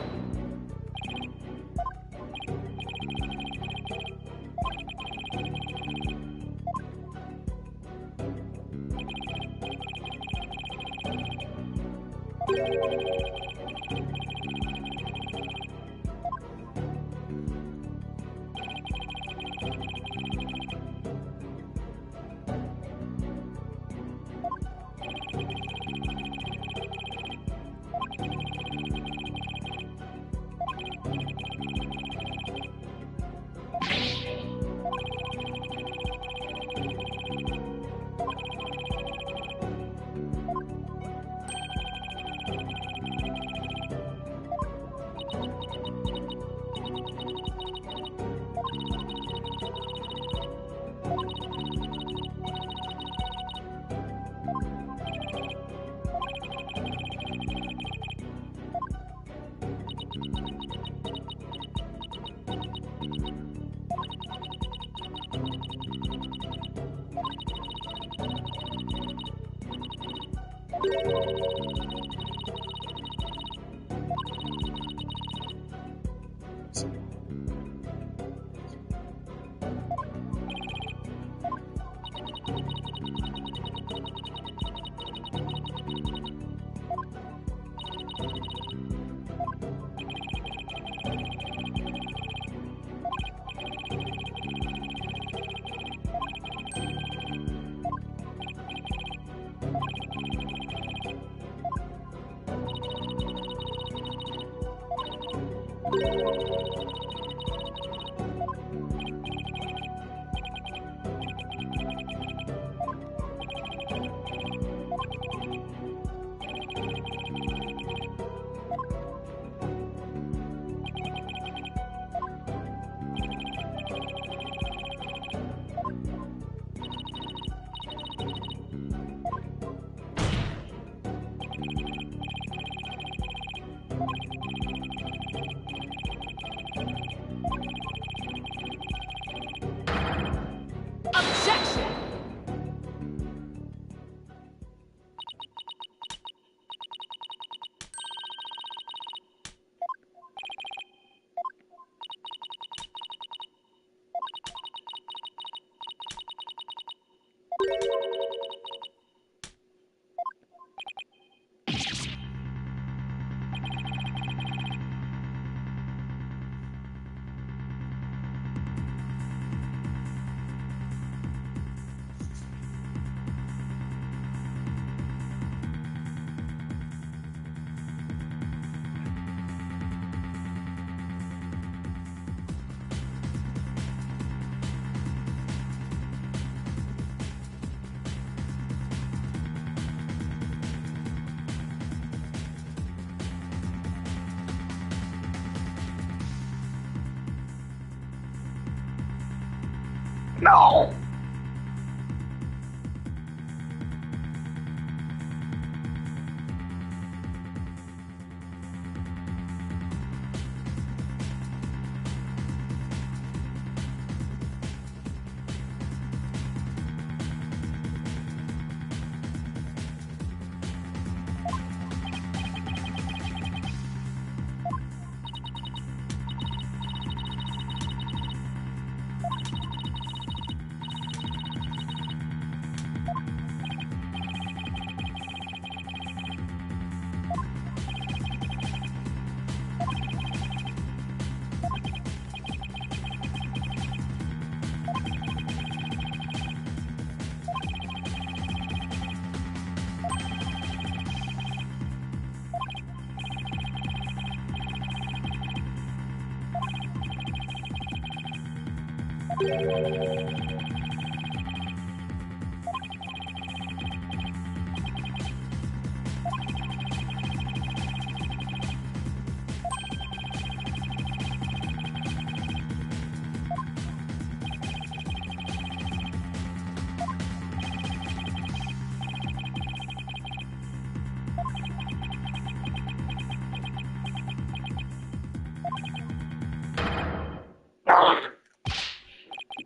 No!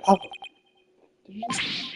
Papa, did you just...